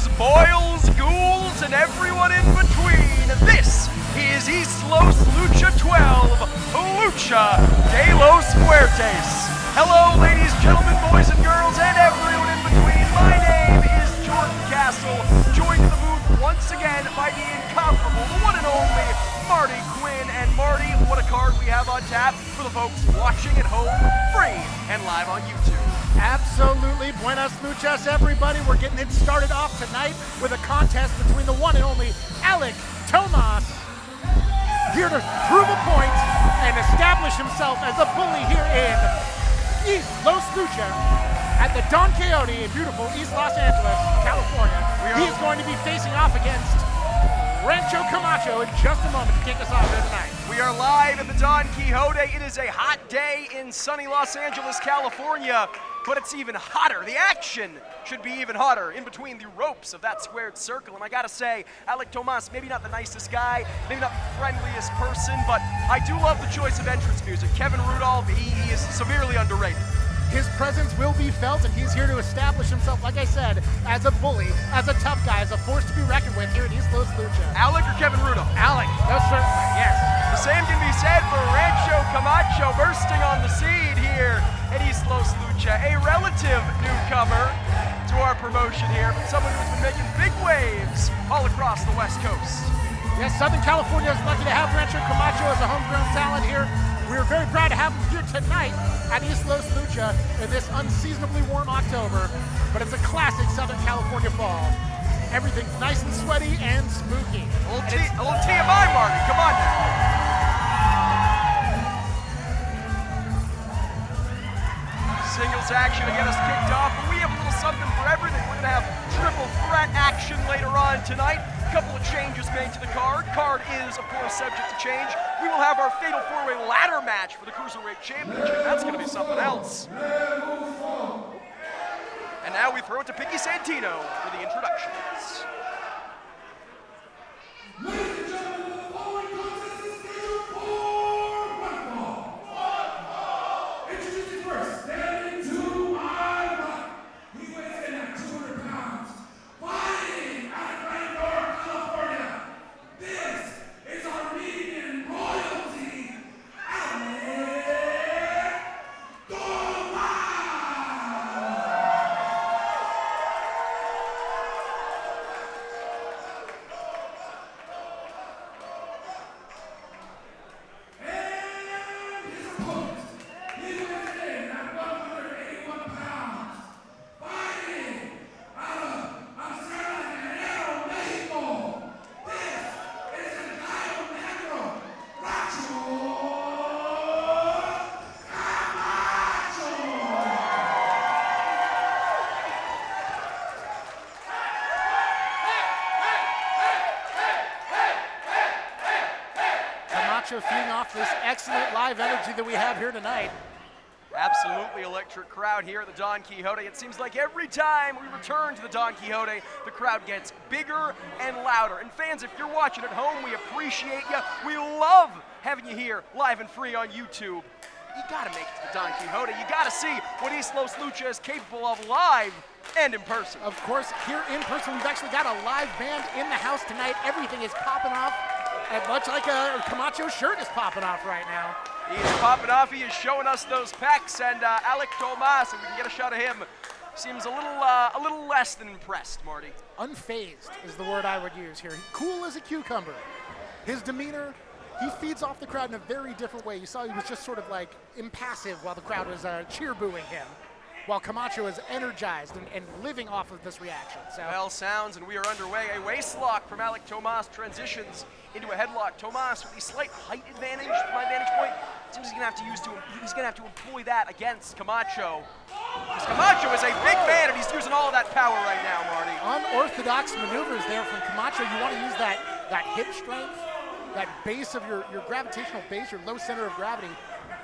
ghouls, boils, ghouls, and everyone in between. This is EASTLOS Lucha 12, Lucha de los Muertos. Hello, ladies, gentlemen, boys and girls, and everyone in between. My name is Jordan Castle, joined in the booth once again by the incomparable, the one and only Marty Quinn. And Marty, what a card we have on tap for the folks watching at home, free and live on YouTube. Absolutely. Buenas luchas, everybody. We're getting it started off tonight with a contest between the one and only Alec, Tomas, here to prove a point and establish himself as a bully here in EASTLOS Lucha at the Don Quixote in beautiful East Los Angeles, California. He is going to be facing off against Rancho Camacho in just a moment to kick us off here tonight. We are live at the Don Quixote. It is a hot day in sunny Los Angeles, California, but it's even hotter. The action should be even hotter in between the ropes of that squared circle. And I gotta say, Alec Tomas, maybe not the nicest guy, maybe not the friendliest person, but I do love the choice of entrance music. Kevin Rudolph, he is severely underrated. His presence will be felt, and he's here to establish himself, like I said, as a bully, as a tough guy, as a force to be reckoned with here at EASTLOS Lucha. Alec or Kevin Rudolph? Alec, most certainly, yes. The same can be said for Rancho Camacho, bursting on the scene here at EASTLOS Lucha. A relative newcomer to our promotion here, but someone who's been making big waves all across the West Coast. Yes, Southern California is lucky to have Rancho Camacho as a homegrown talent here. We're very proud to have him here tonight at EASTLOS Lucha in this unseasonably warm October, but it's a classic Southern California fall. Everything's nice and sweaty and spooky. A little TMI, Marty, come on now. Singles action to get us kicked off, but we have a little something for everything. We're gonna have triple threat action later on tonight. A couple of changes made to the card. Card is, of course, subject to change. We will have our Fatal 4-Way ladder match for the Cruiserweight Championship. That's gonna be something else. And now we throw it to Picky Santino for the introductions. Ladies and gentlemen, the following contest is scheduled for one fall. Introducing first, standing to my right. He weighs in at 200 pounds. Fighting out of Rancho, California. This is our Armenian royalty, Alec Tomas. And his opponent, he weighs in at 181 pounds. Fighting out of Azteca, Mexico. This is el gallo negro, Rancho Camacho feeding off this excellent live energy that we have here tonight. Absolutely electric crowd here at the Don Quixote. It seems like every time we return to the Don Quixote, the crowd gets bigger and louder. And fans, if you're watching at home, we appreciate you. We love having you here live and free on YouTube. You gotta make it to the Don Quixote. You gotta see what EASTLOS Lucha is capable of live and in person. Of course, here in person, we've actually got a live band in the house tonight. Everything is popping off, and much like a Camacho shirt is popping off right now. He is popping off. He is showing us those pecs, and Alec Tomas, if we can get a shot of him, seems a little less than impressed, Marty. Unfazed is the word I would use here. Cool as a cucumber. His demeanor, he feeds off the crowd in a very different way. You saw he was just sort of like impassive while the crowd was cheer booing him, while Camacho is energized and living off of this reaction. So. Bell sounds, and we are underway. A waist lock from Alec Tomas transitions into a headlock. Tomas with a slight height advantage from my vantage point. Seems he's gonna have to employ that against Camacho. Because Camacho is a big man, and he's using all of that power right now, Marty. Unorthodox maneuvers there from Camacho. You want to use that hip strength, that base of your gravitational base, your low center of gravity,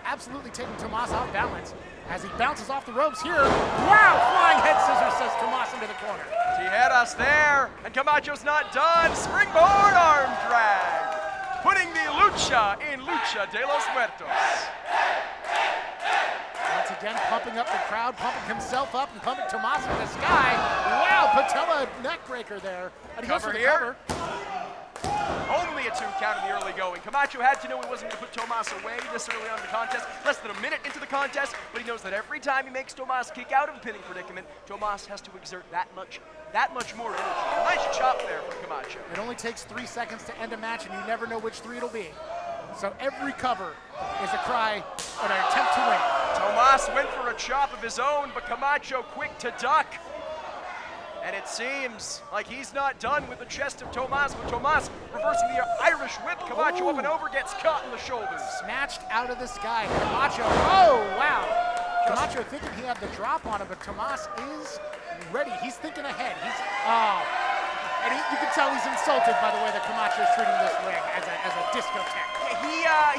absolutely taking Tomas off balance as he bounces off the ropes here. Wow, flying head scissors, says Tomas into the corner. Tijeras there, and Camacho's not done. Springboard arm drag, putting the Lucha in Lucha de los Muertos. Once Once again, pumping up the crowd, pumping himself up, and pumping Tomas in the sky. Wow, patella neck breaker there. And he goes for the cover. Only a 2 count in the early going. Camacho had to know he wasn't going to put Tomas away this early on in the contest. Less than a minute into the contest, but he knows that every time he makes Tomas kick out of a pinning predicament, Tomas has to exert that much more energy. A nice chop there from Camacho. It only takes 3 seconds to end a match, and you never know which 3 it'll be. So every cover is a cry and an attempt to win. Tomas went for a chop of his own, but Camacho quick to duck. And it seems like he's not done with the chest of Tomas, but Tomas reversing the Irish whip. Camacho up and over, gets caught in the shoulders. Snatched out of the sky. Camacho, oh, wow. Camacho thinking he had the drop on him, but Tomas is ready. He's thinking ahead. And you can tell he's insulted by the way that Camacho is treating this ring as a discotheque.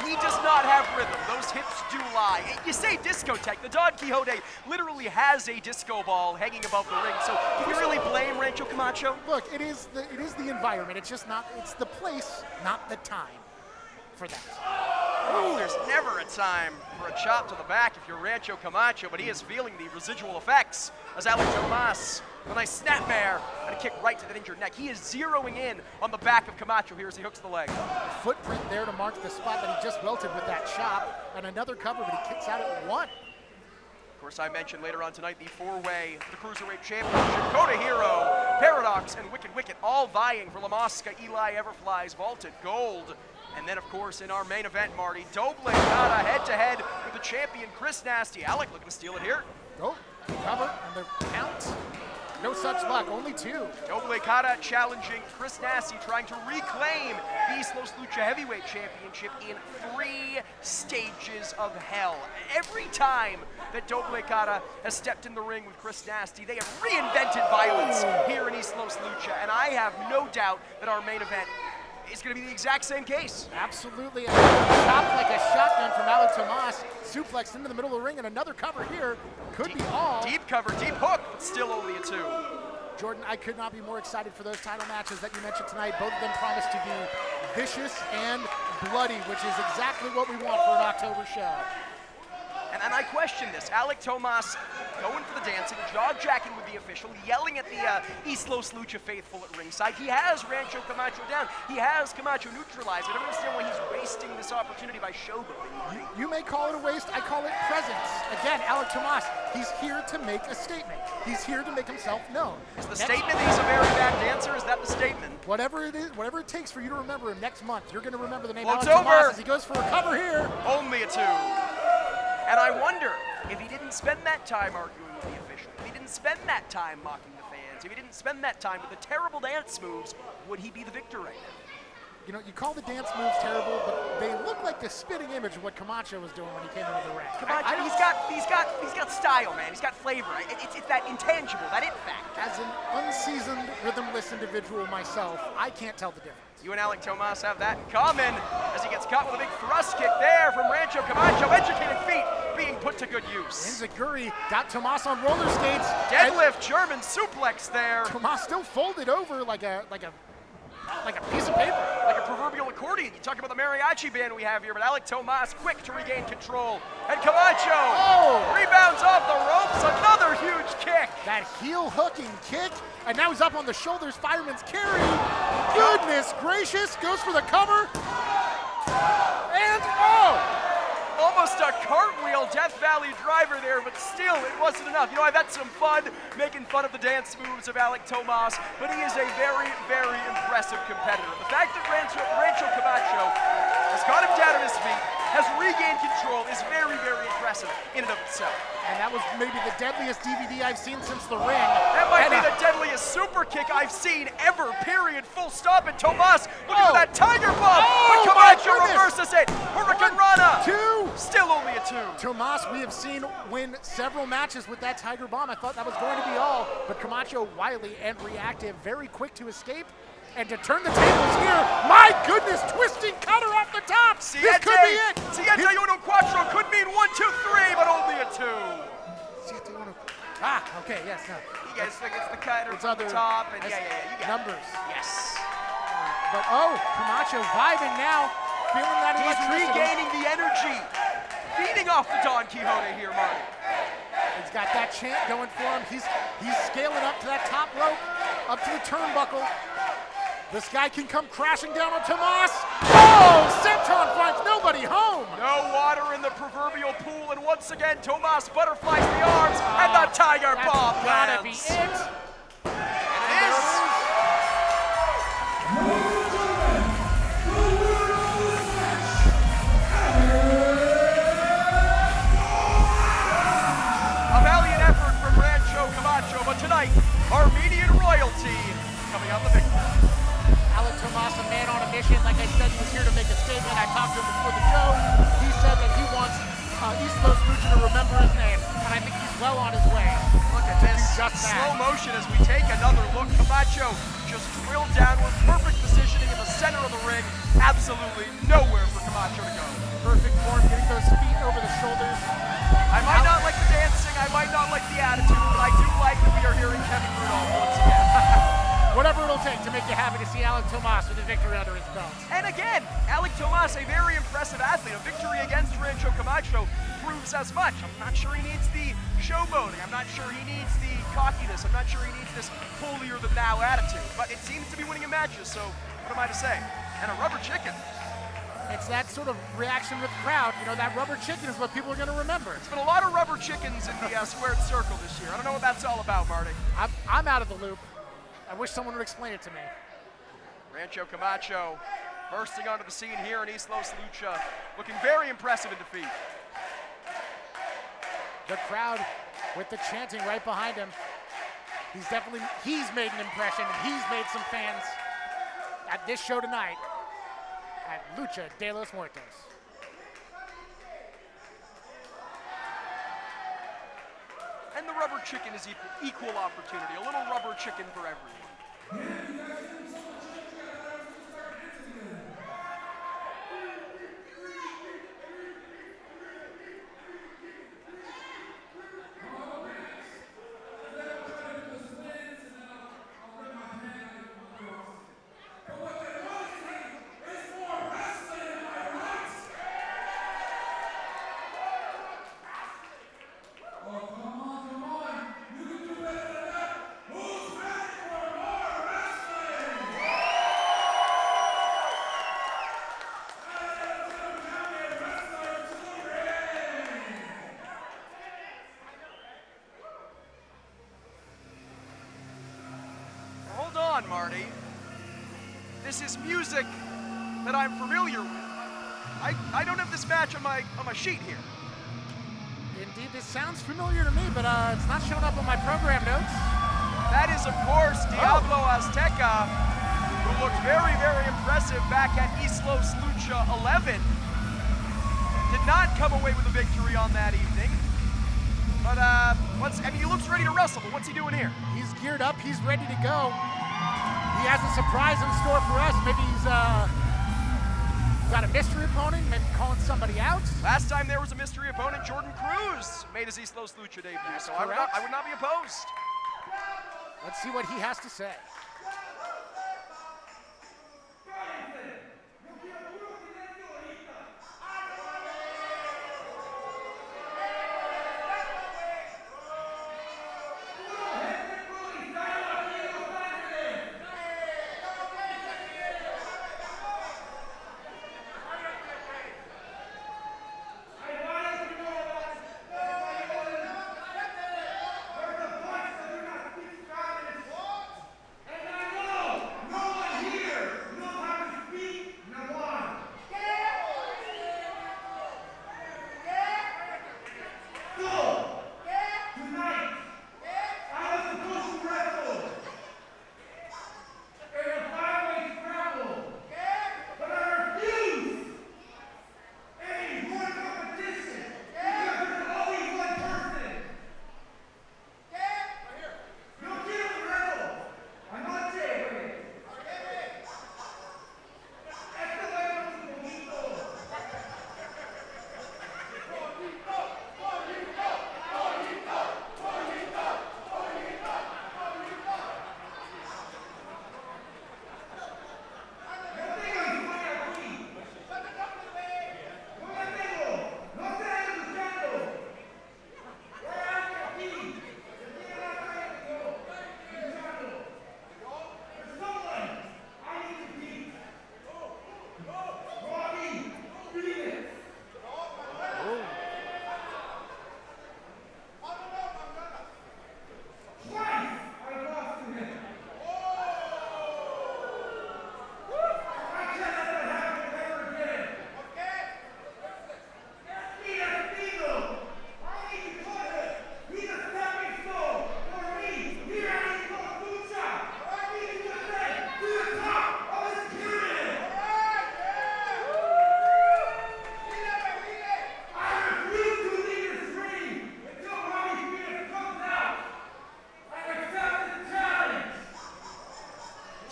He does not have rhythm. Those hips do lie. You say discotheque. The Don Quixote literally has a disco ball hanging above the ring. So can you really blame Rancho Camacho? Look, it is the environment. It's just not. It's the place, not the time for that. Oh, there's never a time for a chop to the back if you're Rancho Camacho, but he is feeling the residual effects as Alec Tomas, a nice snapmare and a kick right to the injured neck. He is zeroing in on the back of Camacho here as he hooks the leg. Footprint there to mark the spot that he just welted with that chop, and another cover, but he kicks out at 1. Of course, I mentioned later on tonight the 4-way, the Cruiserweight Championship. Koto, Hiro, Paradox, and Wickett all vying for La Mosca, Eli Everfly's vaulted gold. And then, of course, in our main event, Marty, Doble Cara head-to-head with the champion, Chris Nasty. Alec looking to steal it here. Oh, cover, and the count. No such luck, only 2. Doble Cara challenging Chris Nasty, trying to reclaim the EASTLOS Lucha Heavyweight Championship in 3 stages of hell. Every time that Doble Cara has stepped in the ring with Chris Nasty, they have reinvented violence here in EASTLOS Lucha, and I have no doubt that our main event is going to be the exact same case. Absolutely. A chop like a shotgun from Alec Tomas, suplexed into the middle of the ring, and another cover here. Could be all. Deep cover, deep hook, but still only a 2. Jordan, I could not be more excited for those title matches that you mentioned tonight. Both of them promise to be vicious and bloody, which is exactly what we want for an October show. And I question this. Alec Tomas going for the dancing, jaw-jacking with the official, yelling at the EASTLOS Lucha faithful at ringside. He has Rancho Camacho down. He has Camacho neutralized. I don't understand why he's wasting this opportunity by showboating. You may call it a waste. I call it presence. Again, Alec Tomas, he's here to make a statement. He's here to make himself known. Is the statement that he's a very bad dancer? Is that the statement? Whatever it is, whatever it takes for you to remember him next month, you're going to remember the name Floats Alec Tomas over. as he goes for a cover here. Only a 2. And I wonder if he didn't spend that time arguing with the official, if he didn't spend that time mocking the fans, if he didn't spend that time with the terrible dance moves, would he be the victor right now? You know, you call the dance moves terrible, but they look like the spitting image of what Camacho was doing when he came into the ring. Camacho, he's got style, man. He's got flavor. It's that intangible, that it factor. As an unseasoned, rhythmless individual myself, I can't tell the difference. You and Alec Tomas have that in common as he gets caught with a big thrust kick there from Rancho Camacho. Educated feet being put to good use. Enziguri got Tomas on roller skates. Deadlift German suplex there. Tomas still folded over like a piece of paper. Like a proverbial accordion. You talk about the mariachi band we have here, but Alec Tomas quick to regain control. And Camacho rebounds off the ropes. Another huge kick. That heel hooking kick. And now he's up on the shoulders. Fireman's carry. Goodness gracious. Goes for the cover. And almost a cartwheel Death Valley driver there, but still it wasn't enough. You know, I've had some fun making fun of the dance moves of Alec Tomas, but he is a very, very impressive competitor. The fact that Rancho Camacho has got him down on his feet, has regained control, is very, very impressive in and of itself. And that was maybe the deadliest DVD I've seen since the ring. That might be the deadliest super kick I've seen ever, period, full stop. And Tomas looking for that tiger bomb, but Camacho reverses it. Hurricane Rana. 2. Still only a 2. Tomas, we have seen win several matches with that tiger bomb. I thought that was going to be all, but Camacho wily and reactive, very quick to escape. And to turn the tables here, my goodness, twisting cutter off the top. This could be it. Siete Uno Cuatro could mean 1, 2, 3, but only a 2. Siete Uno. Okay, yes. You guys think it's the cutter it's from other, the top, and you got numbers. It. Yes. But Camacho vibing now, feeling that he's electricity. Regaining the energy, feeding off the Don Quixote here, Marty. He's got that chant going for him. He's scaling up to that top rope, up to the turnbuckle. This guy can come crashing down on Tomas. Oh, Senton finds nobody home. No water in the proverbial pool, and once again, Tomas butterflies the arms, and the Tiger Bomb gotta be lands. it. It is. A valiant effort from Rancho Camacho, but tonight, Armenian royalty coming out the victor. Alec Tomas, a man on a mission. Like I said, he was here to make a statement. I talked to him before the show. He said that he wants EASTLOS Lucha to remember his name, and I think he's well on his way. Look at this, just that. slow motion as we take another look. Camacho just drilled downward, perfect positioning in the center of the ring. Absolutely nowhere for Camacho to go. Perfect form, getting those feet over the shoulders. I might not like the dancing, I might not like the attitude, but I do like that we are hearing Kevin Rudolph once again. Whatever it'll take to make you happy to see Alec Tomas with a victory under his belt. And again, Alec Tomas, a very impressive athlete. A victory against Rancho Camacho proves as much. I'm not sure he needs the showboating. I'm not sure he needs the cockiness. I'm not sure he needs this holier-than-thou attitude. But it seems to be winning him matches, so what am I to say? And a rubber chicken. It's that sort of reaction with the crowd. You know, that rubber chicken is what people are going to remember. There's been a lot of rubber chickens in the squared circle this year. I don't know what that's all about, Marty. I'm out of the loop. I wish someone would explain it to me. Rancho Camacho bursting onto the scene here in EASTLOS Lucha, looking very impressive in defeat. The crowd with the chanting right behind him. He's made an impression, and he's made some fans at this show tonight at Lucha de los Muertos. And the rubber chicken is equal opportunity, a little rubber chicken for everyone. Marty. This is music that I'm familiar with. I don't have this match on my sheet here. Indeed, this sounds familiar to me, but it's not showing up on my program notes. That is, of course, Diablo Azteca, who looked very, very impressive back at EASTLOS Lucha 11. Did not come away with a victory on that evening. But he looks ready to wrestle, but what's he doing here? He's geared up, he's ready to go. He has a surprise in store for us. Maybe he's got a mystery opponent, maybe calling somebody out. Last time there was a mystery opponent, Jordan Cruz made his EASTLOS Lucha debut, so I would not be opposed. Let's see what he has to say.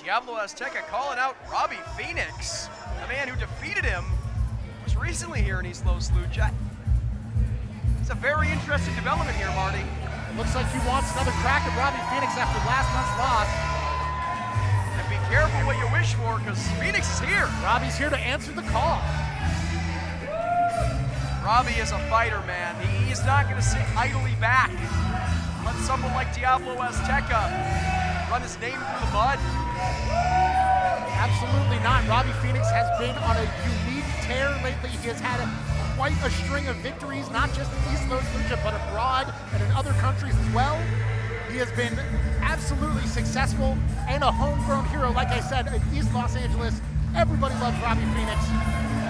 Diablo Azteca calling out Robby Phoenix, the man who defeated him was recently here in EASTLOS Lucha. It's a very interesting development here, Marty. It looks like he wants another crack at Robby Phoenix after last month's loss. And be careful what you wish for, because Phoenix is here. Robby's here to answer the call. Robby is a fighter, man. He's not going to sit idly back. Let someone like Diablo Azteca run his name through the mud. Absolutely not. Robby Phoenix has been on a unique tear lately. He has had quite a string of victories, not just in EASTLOS Lucha, but abroad and in other countries as well. He has been absolutely successful and a homegrown hero. Like I said, in East Los Angeles, everybody loves Robby Phoenix.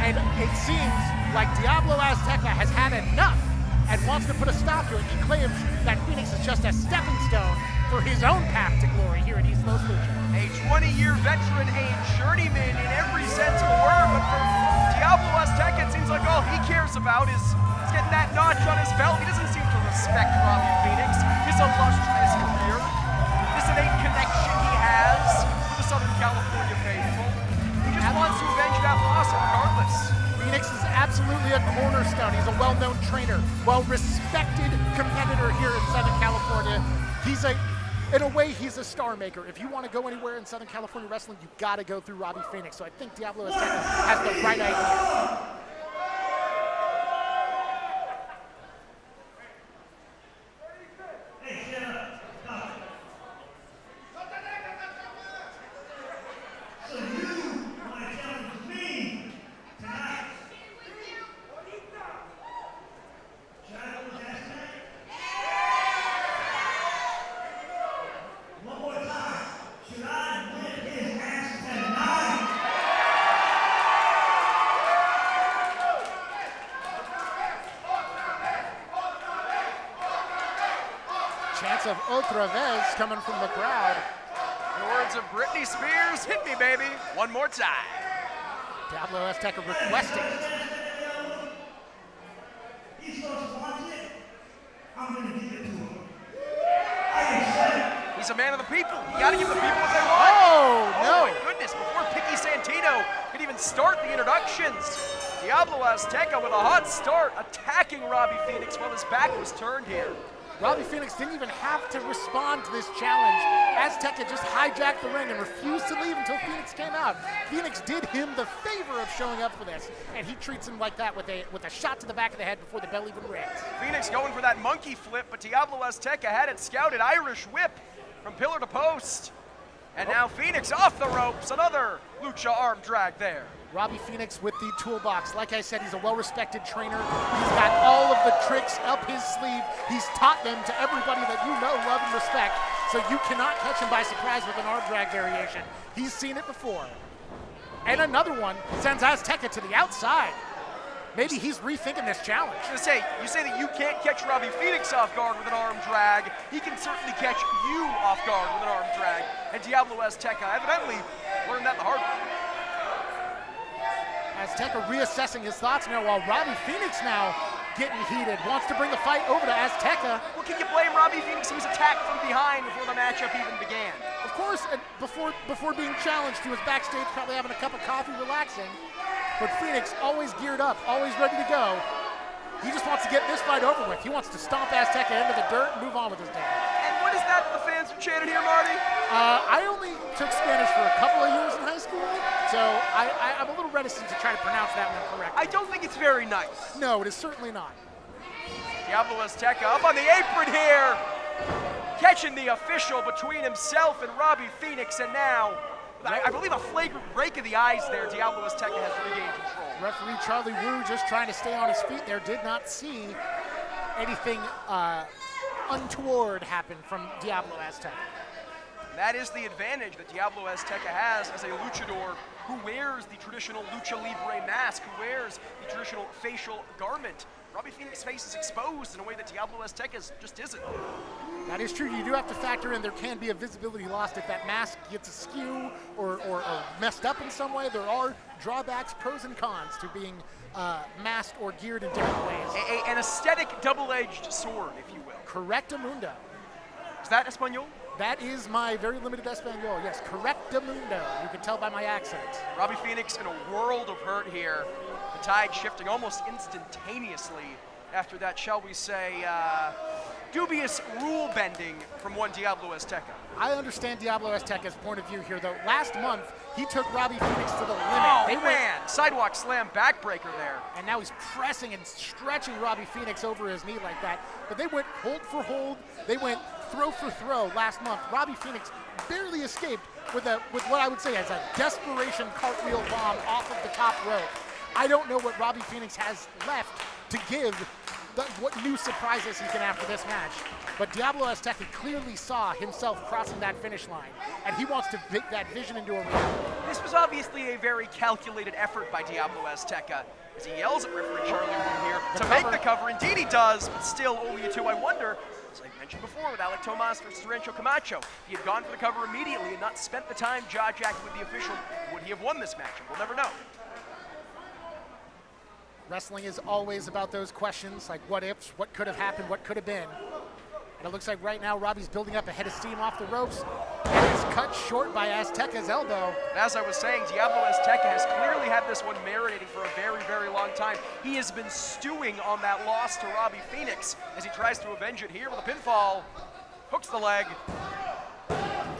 And it seems like Diablo Azteca has had enough and wants to put a stop to it. He claims that Phoenix is just a stepping stone for his own path to glory here at EASTLOS Lucha. A 20-year veteran, a journeyman in every sense of the word, but for Diablo Azteca, it seems like all he cares about is getting that notch on his belt. He doesn't seem to respect Robby Phoenix, his illustrious career, this innate connection he has with the Southern California faithful. He just wants to avenge that loss regardless. Phoenix is absolutely a cornerstone. He's a well-known trainer, well-respected competitor here in Southern California. In a way, he's a star maker. If you want to go anywhere in Southern California wrestling, you got to go through Robby Phoenix. So I think Diablo Azteca has the right idea. Chants of otra vez coming from the crowd. In the words of Britney Spears, hit me, baby, one more time. Diablo Azteca requesting it. He's a man of the people. You gotta give the people what they want. Oh, no. Oh my goodness, before Picky Santino could even start the introductions, Diablo Azteca with a hot start, attacking Robby Phoenix while his back was turned here. Robby Phoenix didn't even have to respond to this challenge. Azteca just hijacked the ring and refused to leave until Phoenix came out. Phoenix did him the favor of showing up for this, and he treats him like that with a shot to the back of the head before the bell even rings. Phoenix going for that monkey flip, but Diablo Azteca had it scouted. Irish whip from pillar to post. And now Phoenix off the ropes, another Lucha arm drag there. Robby Phoenix with the toolbox. Like I said, he's a well-respected trainer. He's got all of the tricks up his sleeve. He's taught them to everybody that you know, love, and respect. So you cannot catch him by surprise with an arm drag variation. He's seen it before. And another one sends Azteca to the outside. Maybe he's rethinking this challenge. I was gonna say, you say that you can't catch Robby Phoenix off guard with an arm drag. He can certainly catch you off guard with an arm drag. And Diablo Azteca evidently learned that the hard way. Azteca reassessing his thoughts now while Robby Phoenix now getting heated. Wants to bring the fight over to Azteca. Well, can you blame Robby Phoenix? He was attacked from behind before the matchup even began. Of course, before being challenged, he was backstage probably having a cup of coffee, relaxing. But Phoenix always geared up, always ready to go. He just wants to get this fight over with. He wants to stomp Azteca into the dirt and move on with his day. And what is that the fans are chanting here, Marty? I only took Spanish for a couple of years in high school, so I'm a little reticent to try to pronounce that one correctly. I don't think it's very nice. No, it is certainly not. Diablo Azteca up on the apron here, catching the official between himself and Robby Phoenix, and now, I believe a flagrant break of the eyes there. Diablo Azteca has regained control. Referee Charlie Wu just trying to stay on his feet there, did not see anything untoward happen from Diablo Azteca. That is the advantage that Diablo Azteca has as a luchador who wears the traditional lucha libre mask, who wears the traditional facial garment. Robby Phoenix's face is exposed in a way that Diablo Azteca's just isn't. That is true. You do have to factor in there can be a visibility lost if that mask gets askew or messed up in some way. There are drawbacks, pros and cons to being masked or geared in different ways. An aesthetic double-edged sword, if you will. Correctamundo. Is that Espanol? That is my very limited Espanol. Yes, correctamundo. You can tell by my accent. Robby Phoenix in a world of hurt here. The tide shifting almost instantaneously after that, shall we say, dubious rule bending from one Diablo Azteca. I understand Diablo Azteca's point of view here, though. Last month, he took Robby Phoenix to the limit. Oh, man. Sidewalk slam backbreaker there. And now he's pressing and stretching Robby Phoenix over his knee like that. But they went hold for hold. They went throw for throw last month. Robby Phoenix barely escaped with what I would say is a desperation cartwheel bomb off of the top rope. I don't know what Robby Phoenix has left to give, what new surprises he can after this match. But Diablo Azteca clearly saw himself crossing that finish line, and he wants to make that vision into a reality. This was obviously a very calculated effort by Diablo Azteca, as he yells at referee Charlie Wu here to make the cover. Indeed he does, but still only a 2. I wonder, as I mentioned before with Alec Tomas versus Rancho Camacho, if he had gone for the cover immediately and not spent the time jaw-jacking with the official, would he have won this match? We'll never know. Wrestling is always about those questions, like what ifs, what could have happened, what could have been. And it looks like right now Robby's building up a head of steam off the ropes, and it's cut short by Azteca's elbow. As I was saying, Diablo Azteca has clearly had this one marinating for a very, very long time. He has been stewing on that loss to Robby Phoenix as he tries to avenge it here with a pinfall. Hooks the leg,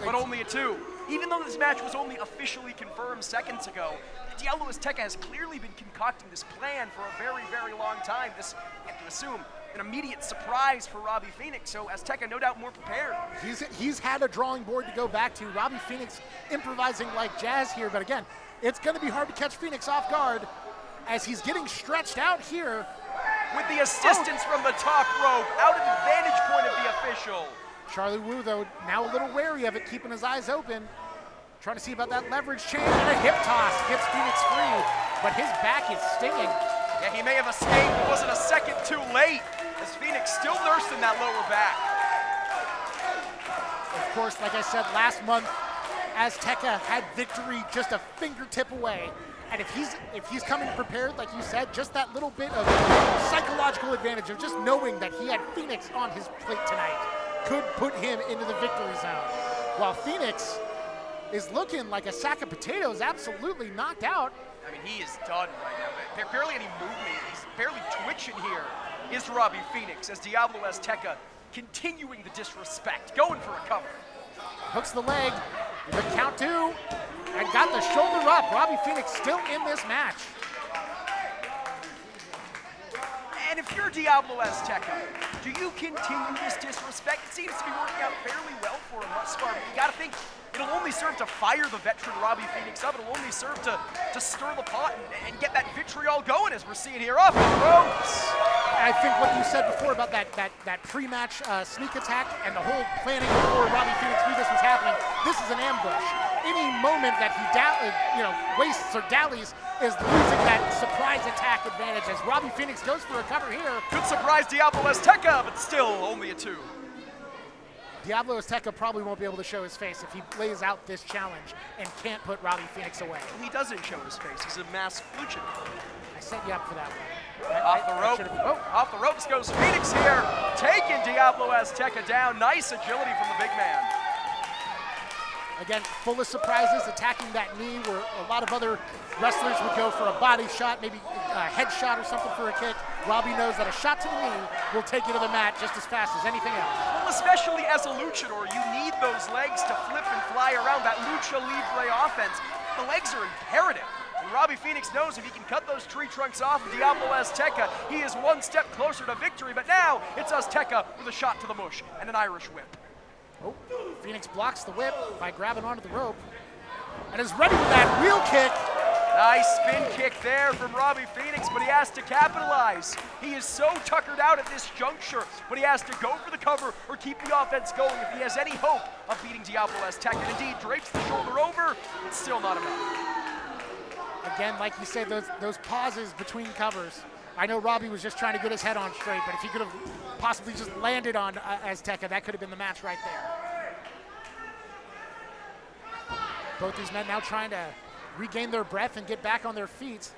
but only a 2. Even though this match was only officially confirmed seconds ago, Diablo Azteca has clearly been concocting this plan for a very, very long time. This, you have to assume, an immediate surprise for Robby Phoenix, so Azteca no doubt more prepared. He's had a drawing board to go back to. Robby Phoenix improvising like jazz here, but again, it's going to be hard to catch Phoenix off guard as he's getting stretched out here. With the assistance from the top rope, out of the vantage point of the official. Charlie Wu, though, now a little wary of it, keeping his eyes open. Trying to see about that leverage change, and a hip toss gets Phoenix free, but his back is stinging. Yeah, he may have escaped, but wasn't a second too late, as Phoenix still nursing that lower back. Of course, like I said, last month, Azteca had victory just a fingertip away. And if he's coming prepared, like you said, just that little bit of psychological advantage of just knowing that he had Phoenix on his plate tonight could put him into the victory zone. While Phoenix is looking like a sack of potatoes, absolutely knocked out. I mean, he is done right now. Barely any movement. He's barely twitching here. Is Robby Phoenix as Diablo Azteca continuing the disrespect, going for a cover. Hooks the leg, the count 2, and got the shoulder up. Robby Phoenix still in this match. And if you're Diablo Azteca, do you continue this disrespect? It seems to be working out fairly well for him thus far, but you gotta think it'll only serve to fire the veteran Robby Phoenix up. It'll only serve to stir the pot and get that vitriol going as we're seeing here off the ropes. I think what you said before about that pre-match sneak attack and the whole planning before Robby Phoenix knew this was happening, this is an ambush. Any moment that he wastes or dallies is losing that surprise attack advantage as Robby Phoenix goes for a cover here. Good surprise Diablo Azteca, but still only a 2. Diablo Azteca probably won't be able to show his face if he lays out this challenge and can't put Robby Phoenix away. He doesn't show his face. He's a masked Lucha. I set you up for that one. Off the rope. Off the ropes goes Phoenix here, taking Diablo Azteca down. Nice agility from the big man. Again, full of surprises, attacking that knee where a lot of other wrestlers would go for a body shot, maybe a head shot or something for a kick. Robby knows that a shot to the knee will take you to the mat just as fast as anything else. Well, especially as a luchador, you need those legs to flip and fly around, that lucha libre offense. The legs are imperative. And Robby Phoenix knows if he can cut those tree trunks off of Diablo Azteca, he is one step closer to victory. But now it's Azteca with a shot to the mush and an Irish whip. Oh, Phoenix blocks the whip by grabbing onto the rope and is ready with that wheel kick. Nice spin kick there from Robby Phoenix, but he has to capitalize. He is so tuckered out at this juncture, but he has to go for the cover or keep the offense going if he has any hope of beating Diablo Azteca. And indeed, drapes the shoulder over, but still not enough. Again, like you said, those pauses between covers. I know Robby was just trying to get his head on straight, but if he could have possibly just landed on Azteca, that could have been the match right there. Both these men now trying to regain their breath and get back on their feet.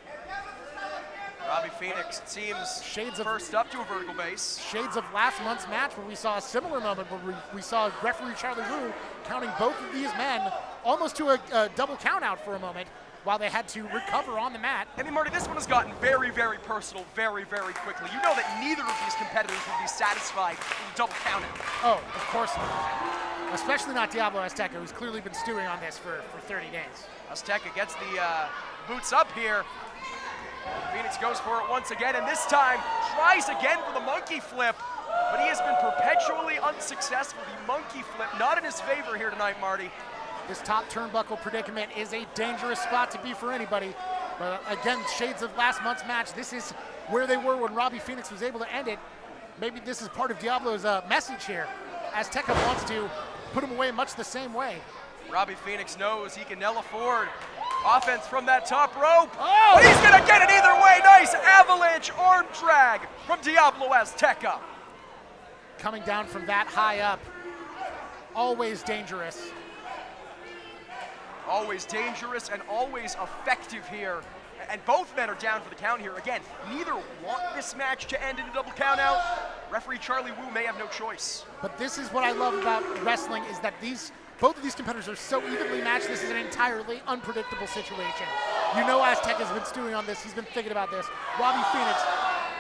Robby Phoenix, it seems, Shades of- first up to a vertical base. Shades of last month's match where we saw a similar moment where we saw referee Charlie Wu counting both of these men almost to a double count out for a moment while they had to recover on the mat. I mean, Marty, this one has gotten very, very personal very, very quickly. You know that neither of these competitors would be satisfied with a double count out. Oh, of course not. Especially not Diablo Azteca, who's clearly been stewing on this for 30 days. Azteca gets the boots up here. Phoenix goes for it once again, and this time tries again for the monkey flip, but he has been perpetually unsuccessful. The monkey flip not in his favor here tonight, Marty. This top turnbuckle predicament is a dangerous spot to be for anybody. But again, shades of last month's match. This is where they were when Robby Phoenix was able to end it. Maybe this is part of Diablo's message here. Azteca wants to put him away much the same way. Robby Phoenix knows he can nail afford offense from that top rope. Oh! But he's gonna get it either way. Nice avalanche arm drag from Diablo Azteca. Coming down from that high up, always dangerous. Always dangerous and always effective here. And both men are down for the count here. Again, neither want this match to end in a double count out. Referee Charlie Wu may have no choice. But this is what I love about wrestling is that both of these competitors are so evenly matched. This is an entirely unpredictable situation. You know Azteca's been stewing on this. He's been thinking about this. Robby Phoenix,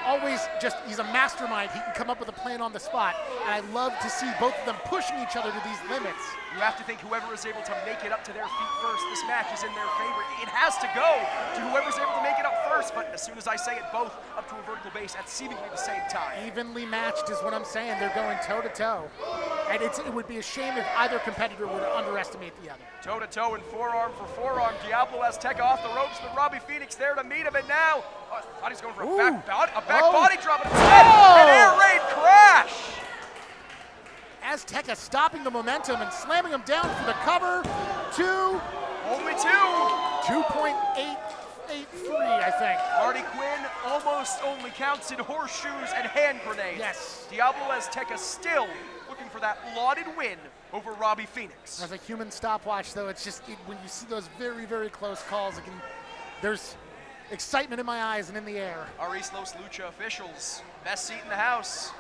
always he's a mastermind. He can come up with a plan on the spot. And I love to see both of them pushing each other to these limits. You have to think whoever is able to make it up to their feet first, this match is in their favor. It has to go to whoever's able to make it up first, but as soon as I say it, both up to a vertical base at seemingly the same time. Evenly matched is what I'm saying. They're going toe-to-toe. And it would be a shame if either competitor were to underestimate the other. Toe-to-toe and forearm for forearm. Diablo Azteca off the ropes, but Robby Phoenix there to meet him, and now I thought he's going for a back body drop, and instead an air raid crash. Azteca stopping the momentum and slamming him down for the cover. Only two. 2.883, I think. Marty Quinn almost only counts in horseshoes and hand grenades. Yes. Diablo Azteca still looking for that lauded win over Robby Phoenix. As a human stopwatch, though, it's just when you see those very, very close calls, there's excitement in my eyes and in the air. Our EASTLOS Lucha officials, best seat in the house.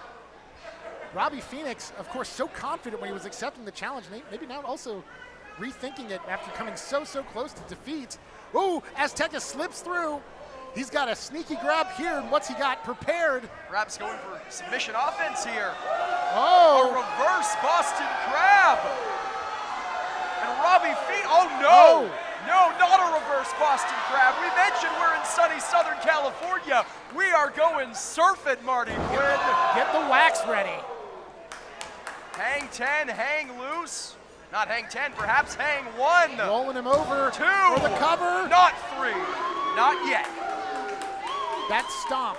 Robby Phoenix, of course, so confident when he was accepting the challenge, maybe now also rethinking it after coming so close to defeat. Ooh, Azteca slips through. He's got a sneaky grab here, and what's he got prepared? Perhaps going for submission offense here. Oh! A reverse Boston Crab. And Robby Phoenix, oh no! Oh. No, not a reverse Boston Crab. We mentioned we're in sunny Southern California. We are going surfing, Marty Quinn. Get the wax ready. Hang 10, hang loose. Not hang 10, perhaps hang 1. Rolling him over 2. For the cover. Not 3. Not yet. That stomp,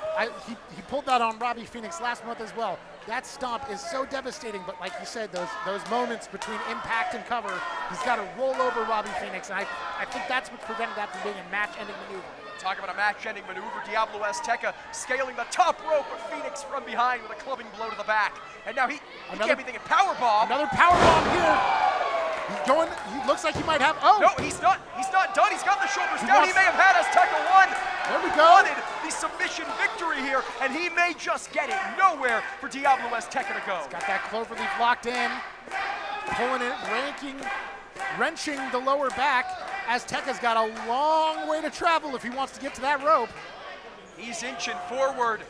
he pulled that on Robby Phoenix last month as well. That stomp is so devastating, but like you said, those moments between impact and cover, he's got to roll over Robby Phoenix, and I think that's what prevented that from being a match-ending maneuver. Talk about a match-ending maneuver. Diablo Azteca scaling the top rope, but Phoenix from behind with a clubbing blow to the back. And now he can't be thinking power bomb. Another power bomb here. He's going, he looks like he might have, No, he's not done. He's got the shoulders down. He may have had Azteca 1. There we go. Wanted the submission victory here, and he may just get it. Nowhere for Diablo Azteca to go. He's got that cloverleaf locked in, pulling it, wrenching the lower back. Azteca's got a long way to travel if he wants to get to that rope. He's inching forward.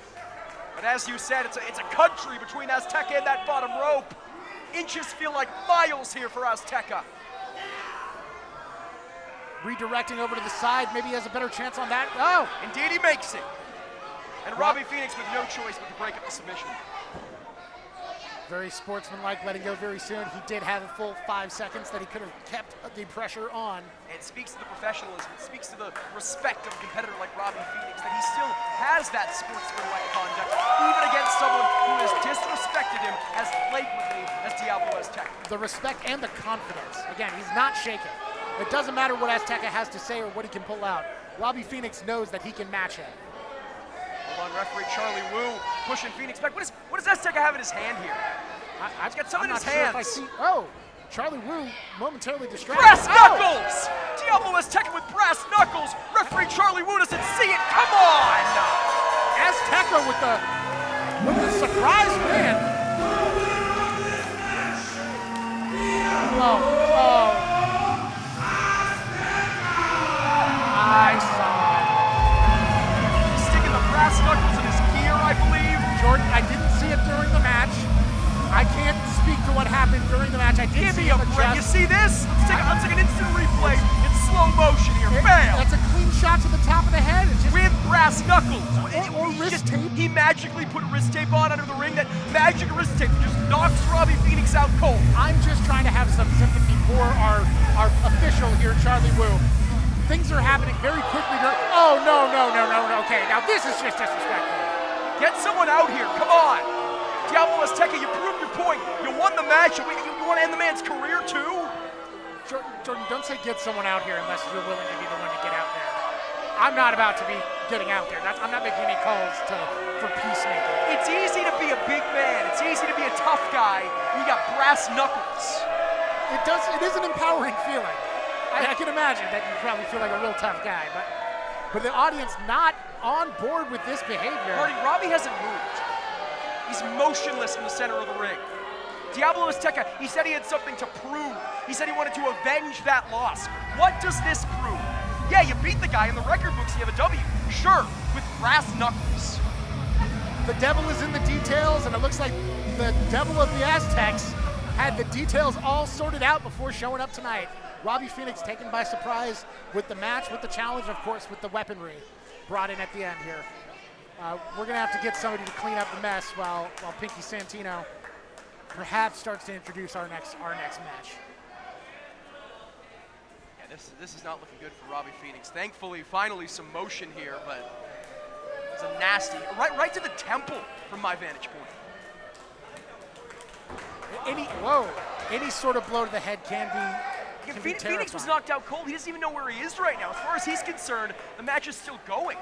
But as you said, it's a country between Azteca and that bottom rope. Inches feel like miles here for Azteca. Redirecting over to the side, maybe he has a better chance on that. Oh! Indeed, he makes it. And Robby Phoenix with no choice but to break up the submission. Very sportsmanlike, letting go very soon. He did have a full 5 seconds that he could have kept the pressure on. It speaks to the professionalism. It speaks to the respect of a competitor like Robby Phoenix, that he still has that sportsmanlike conduct, even against someone who has disrespected him as flagrantly as Diablo Azteca. The respect and the confidence. Again, he's not shaken. It doesn't matter what Azteca has to say or what he can pull out. Robby Phoenix knows that he can match him. Hold on, referee Charlie Wu pushing Phoenix back. What does Azteca have in his hand here? He's got something in his hands. Charlie Wu momentarily distracted. Brass knuckles! Diablo Azteca with brass knuckles. Referee Charlie Wu doesn't see it. Come on! got to the top of the head. It's just with brass knuckles. Or wrist tape. He magically put wrist tape on under the ring. That magic wrist tape just knocks Robby Phoenix out cold. I'm just trying to have some sympathy for our official here, Charlie Wu. Things are happening very quickly. Oh, no. Okay, now this is just disrespectful. Get someone out here, come on. Diablo Azteca, you proved your point. You won the match. You want to end the man's career too? Jordan, don't say get someone out here unless you're willing to be the one to get out there. I'm not about to be getting out there. I'm not making any calls for peacemaking. It's easy to be a big man. It's easy to be a tough guy. You got brass knuckles. It is an empowering feeling. I can imagine that you probably feel like a real tough guy, but the audience not on board with this behavior. Robby hasn't moved. He's motionless in the center of the ring. Diablo Azteca, he said he had something to prove. He said he wanted to avenge that loss. What does this prove? Yeah, you beat the guy in the record books, you have a W. Sure, with brass knuckles. The devil is in the details, and it looks like the devil of the Aztecs had the details all sorted out before showing up tonight. Robby Phoenix taken by surprise with the match, with the challenge, of course, with the weaponry brought in at the end here. We're gonna have to get somebody to clean up the mess while Pinky Santino perhaps starts to introduce our next match. Yeah, this is not looking good for Robby Phoenix. Thankfully, finally some motion here, but it's a nasty, right to the temple from my vantage point. Any sort of blow to the head can be Phoenix was knocked out cold. He doesn't even know where he is right now. As far as he's concerned, the match is still going.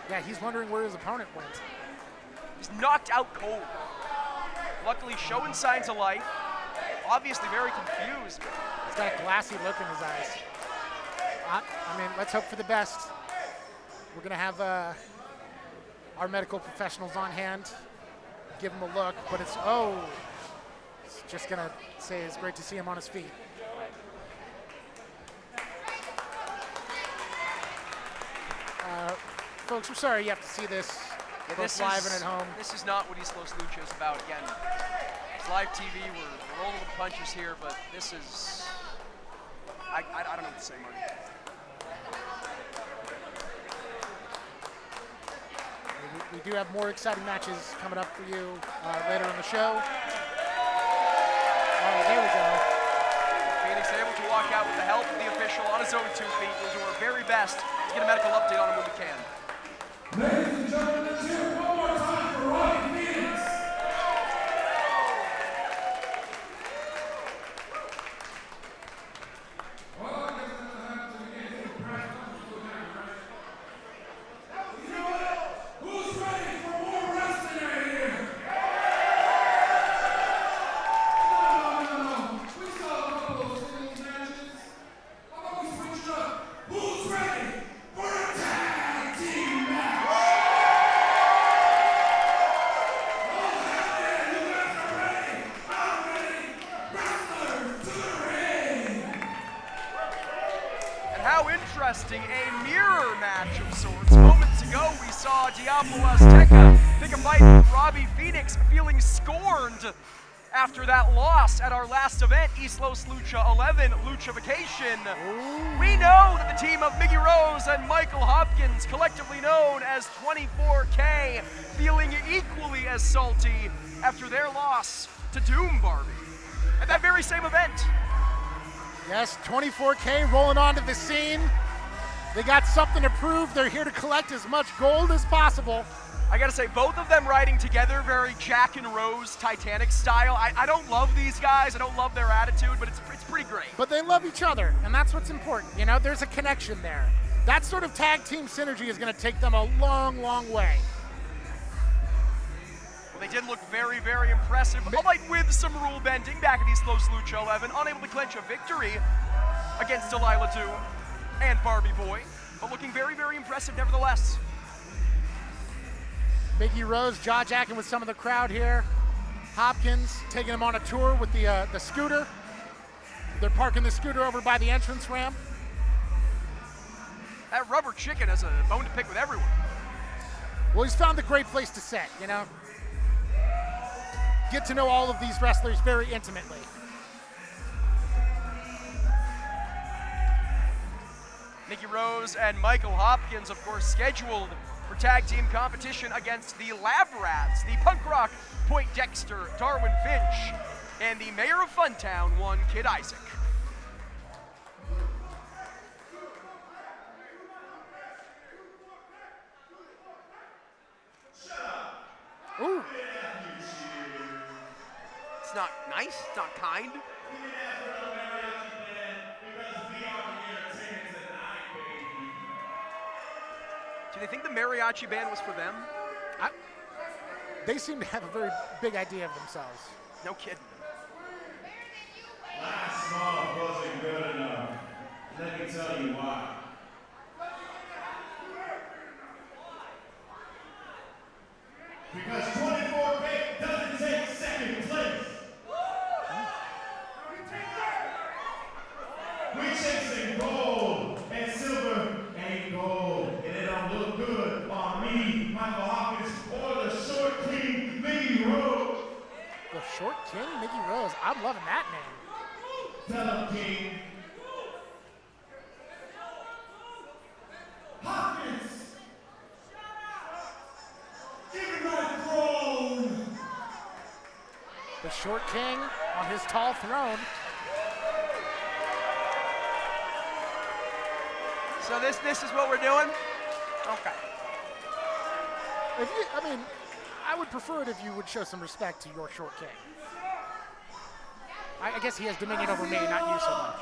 Yeah, he's wondering where his opponent went. He's knocked out cold. Luckily, showing signs of life. Obviously very confused. He's got a glassy look in his eyes. I mean, let's hope for the best. We're gonna have our medical professionals on hand. Give him a look, but it's just gonna say it's great to see him on his feet. Folks, we're sorry you have to see this both live and at home. This is not what EASTLOS Lucha is about. Again, it's live TV. We're rolling with the punches here, but this is I don't know what to say, Marty. We do have more exciting matches coming up for you later in the show. Oh, there we go. Phoenix able to walk out with the help of the official on his own 2 feet. We'll do our very best to get a medical update on him when we can. Ladies and gentlemen, let's hear it one more time for Robby Phoenix. Who's ready for more wrestling right here? No. We saw a couple of singles matches. How about we switch it up? Who's ready for a tag team match? How interesting, a mirror match of sorts. Moments ago, we saw Diablo Azteca pick a fight with Robby Phoenix, feeling scorned after that loss at our last event, EASTLOS Lucha 11, Lucha Vacation. We know that the team of Miggy Rose and Michael Hopkins, collectively known as 24K, feeling equally as salty after their loss to Doom Barbie at that very same event. Yes, 24K rolling onto the scene. They got something to prove. They're here to collect as much gold as possible. I gotta say, both of them riding together, very Jack and Rose Titanic style. I don't love these guys. I don't love their attitude, but it's pretty great. But they love each other, and that's what's important. You know, there's a connection there. That sort of tag team synergy is gonna take them a long, long way. Well, they did look very, very impressive, albeit with some rule bending back at EASTLOS Lucha 11, unable to clinch a victory against Delilah Doom and Barbie Boy, but looking very, very impressive nevertheless. Miggy Rose jaw-jacking with some of the crowd here. Hopkins taking him on a tour with the scooter. They're parking the scooter over by the entrance ramp. That rubber chicken has a bone to pick with everyone. Well, he's found a great place to sit, you know. Get to know all of these wrestlers very intimately. Mickey Rose and Michael Hopkins, of course, scheduled for tag team competition against the Lab Rats, the punk rock Poindexter, Darwin Finch, and the mayor of Funtown, one Kid Isaac. Ooh. It's not nice, it's not kind. Do they think the mariachi band was for them? They seem to have a very big idea of themselves. No kidding. Last month wasn't good enough. Let me tell you why. Because 24 bait doesn't take second place. We chasing gold, and silver ain't gold, and it don't look good on me, Michael Hopkins, or the short king, Mickey Rose. The Short King, Mickey Rose. I'm loving that name. Tell him, King. Hopkins! Give me my throne! The Short King on his tall throne. So this is what we're doing? Okay. I would prefer it if you would show some respect to your Short King. I guess he has dominion over me, not you so much.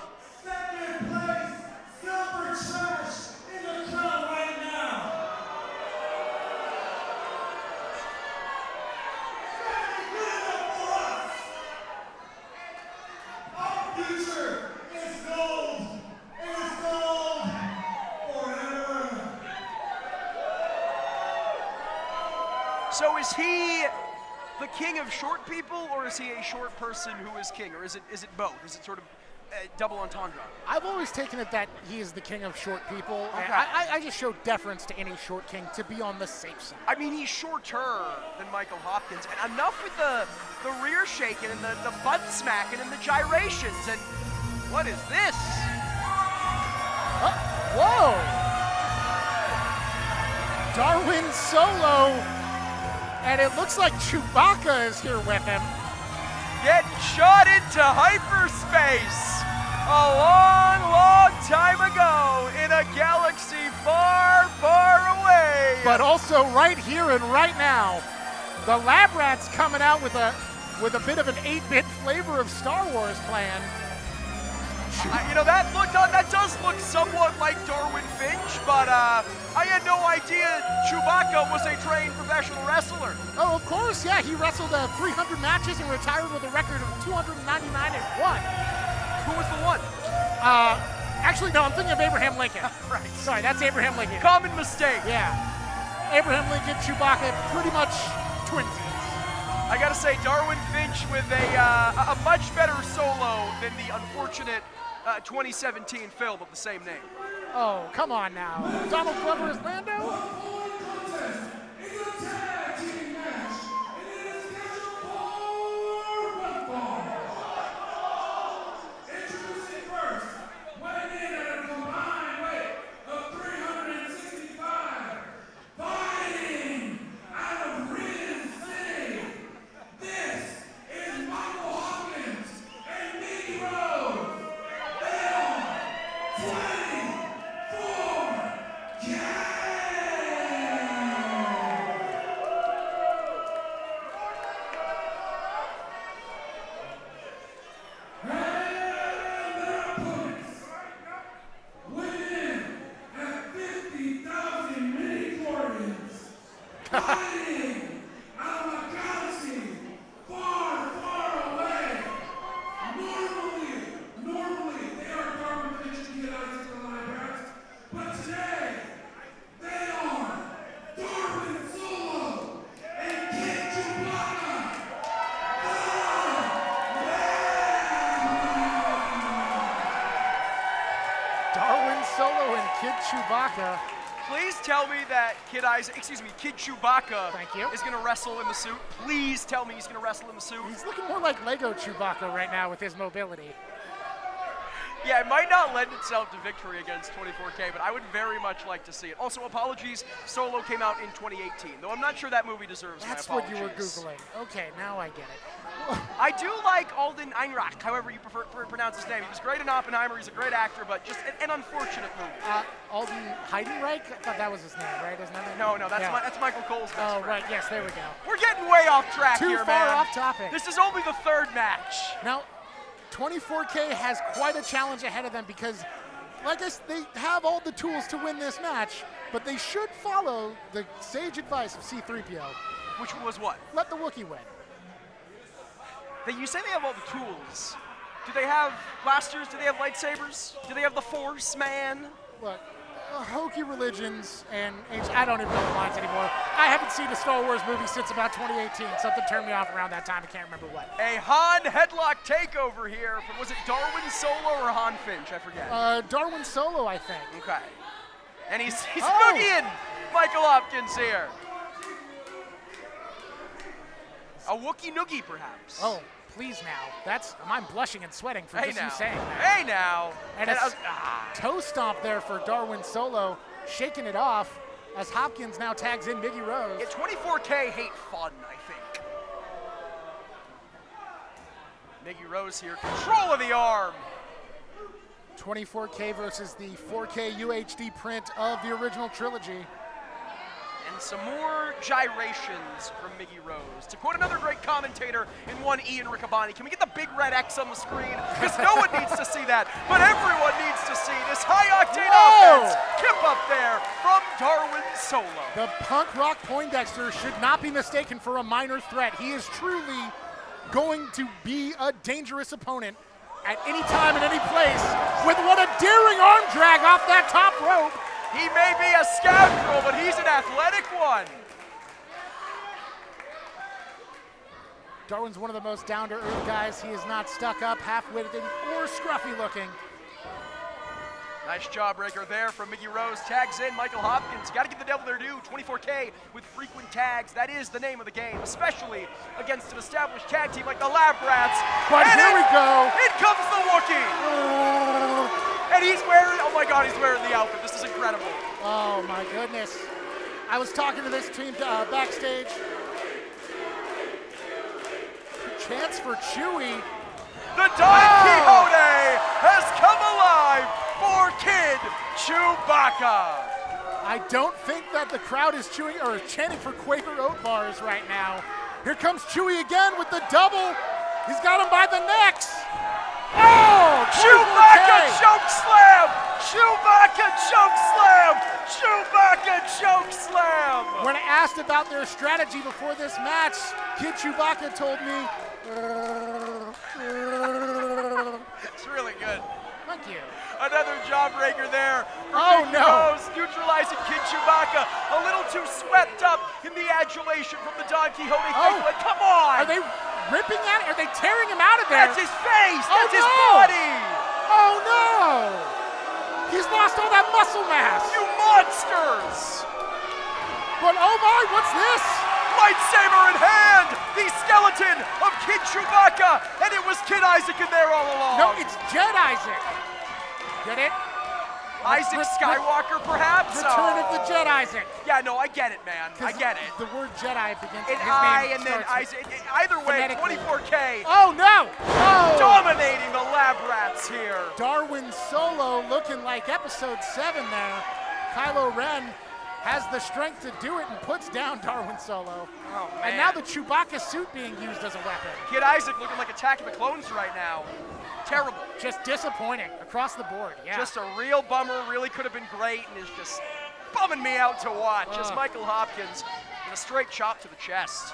Second place, silver trash in the crowd right now. Give it up for us. Our future is gold. It is gold forever. So is he the king of short people, or is he a short person who is king, or is it both? Is it sort of double entendre? I've always taken it that he is the king of short people. Okay. And I just show deference to any Short King to be on the safe side. I mean, he's shorter than Michael Hopkins, and enough with the rear shaking and the butt smacking and the gyrations, and what is this? Whoa! Darwin solo, and it looks like Chewbacca is here with him. Getting shot into hyperspace a long, long time ago in a galaxy far, far away. But also right here and right now, the Lab Rats coming out with a bit of an 8-bit flavor of Star Wars plan. That does look somewhat like Darwin Finch, but I had no idea Chewbacca was a trained professional wrestler. Oh, of course, yeah. He wrestled 300 matches and retired with a record of 299 and 1. Who was the one? Actually, no, I'm thinking of Abraham Lincoln. Right. Sorry, that's Abraham Lincoln. Common mistake. Yeah. Abraham Lincoln, Chewbacca, pretty much twinsies. I gotta say, Darwin Finch with a much better solo than the unfortunate 2017 film of the same name. Oh, come on now. Donald Glover is Lando? Following contest is a tag team match, and it is scheduled for one fall. Introducing first, weighing in at a combined weight of 365, fighting out of Rin City. This is Michael Hopkins and Mickey Rose. They are 24 Gang! And their opponents, winning at 50,000 midi-chlorians, fighting out of a galaxy far, far away. Normally, they are Darwin Finch and Kid Isaac, the Lab Rats, but today, they are Darwin Solo and Kid Chewbacca. Darwin Solo and Kid Chewbacca. Please tell me that Kid Chewbacca Thank you. is gonna wrestle in the suit. Please tell me he's gonna wrestle in the suit. He's looking more like Lego Chewbacca right now with his mobility. Yeah, it might not lend itself to victory against 24K, but I would very much like to see it. Also, apologies, Solo came out in 2018, though I'm not sure that movie deserves That's my apologies. what you were Googling. Okay, now I get it. I do like Alden Ehrenreich, however you prefer to pronounce his name. He was great in Oppenheimer, he's a great actor, but just an unfortunate movie. Alden Heidenreich? I thought that was his name, right? Isn't that No, that's Michael Cole's best friend. right, yes, there we go. We're getting way off track Too here, far man. off topic. This is only the third match. Now, 24K has quite a challenge ahead of them because, like I said, they have all the tools to win this match, but they should follow the sage advice of C-3PO. Which was what? Let the Wookiee win. You say they have all the tools. Do they have blasters? Do they have lightsabers? Do they have the Force, man? Look, hokey religions and I don't even know the lines anymore. I haven't seen a Star Wars movie since about 2018. Something turned me off around that time. I can't remember what. A Han headlock takeover here from, was it Darwin Solo or Han Finch? I forget. Darwin Solo, I think. Okay. And he's noogie Michael Hopkins here. A Wookiee noogie, perhaps. Oh, please now. I'm blushing and sweating for just you saying that. Hey now. And a toe stomp there for Darwin Solo, shaking it off as Hopkins now tags in Miggy Rose. Yeah, 24K hate fun, I think. Miggy Rose here, control of the arm. 24K versus the 4K UHD print of the original trilogy. And some more gyrations from Miggy Rose. To quote another great commentator in one Ian Riccaboni, can we get the big red X on the screen? Because no one needs to see that, but everyone needs to see this high-octane offense. Kip up there from Darwin Solo. The punk rock Poindexter should not be mistaken for a minor threat. He is truly going to be a dangerous opponent at any time and any place with what a daring arm drag off that top rope. He may be a scoundrel, but he's an athletic one. Darwin's one of the most down-to-earth guys. He is not stuck up, half-witted, or scruffy-looking. Nice jawbreaker there from Miggy Rose. Tags in Michael Hopkins. Got to give the devil their due. 24K with frequent tags. That is the name of the game, especially against an established tag team like the Lab Rats. But and here we go. In comes the Wookiee. And he's wearing, oh my God, he's wearing the outfit. This is incredible. Oh my goodness. I was talking to this team backstage. Chance for Chewie. The Don Quixote has come alive for Kid Chewbacca. I don't think that the crowd is chanting for Quaker Oat bars right now. Here comes Chewie again with the double. He's got him by the necks. Oh, Chewbacca choke slam! Chewbacca choke slam! Chewbacca choke slam! When asked about their strategy before this match, Kid Chewbacca told me, it's really good. Thank you. Another jawbreaker there. Oh no! Rose, neutralizing Kid Chewbacca. A little too swept up in the adulation from the Don Quixote. Oh. Come on! Are they ripping at it? Are they tearing him out of there? That's his face! Oh, That's his no. body! Oh no! He's lost all that muscle mass. You monsters! But oh my, what's this? Lightsaber in hand! The skeleton of Kid Chewbacca! And it was Kid Isaac in there all along! No, it's Jed Isaac. Get it? Isaac Skywalker, perhaps? Return of the Jed Isaac. Yeah, no, I get it, man. I get it. The word Jedi begins with An his I name and then starts Isaac. Either way, phonetically. 24K. Oh no! Oh! Dominating the Lab Rats here. Darwin Solo looking like episode 7 there. Kylo Ren has the strength to do it and puts down Darwin Solo. Oh, man. And now the Chewbacca suit being used as a weapon. Kid Isaac looking like Attack of the Clones right now. Terrible. Just disappointing across the board, yeah. Just a real bummer. Really could have been great and is just bumming me out to watch as Michael Hopkins with a straight chop to the chest.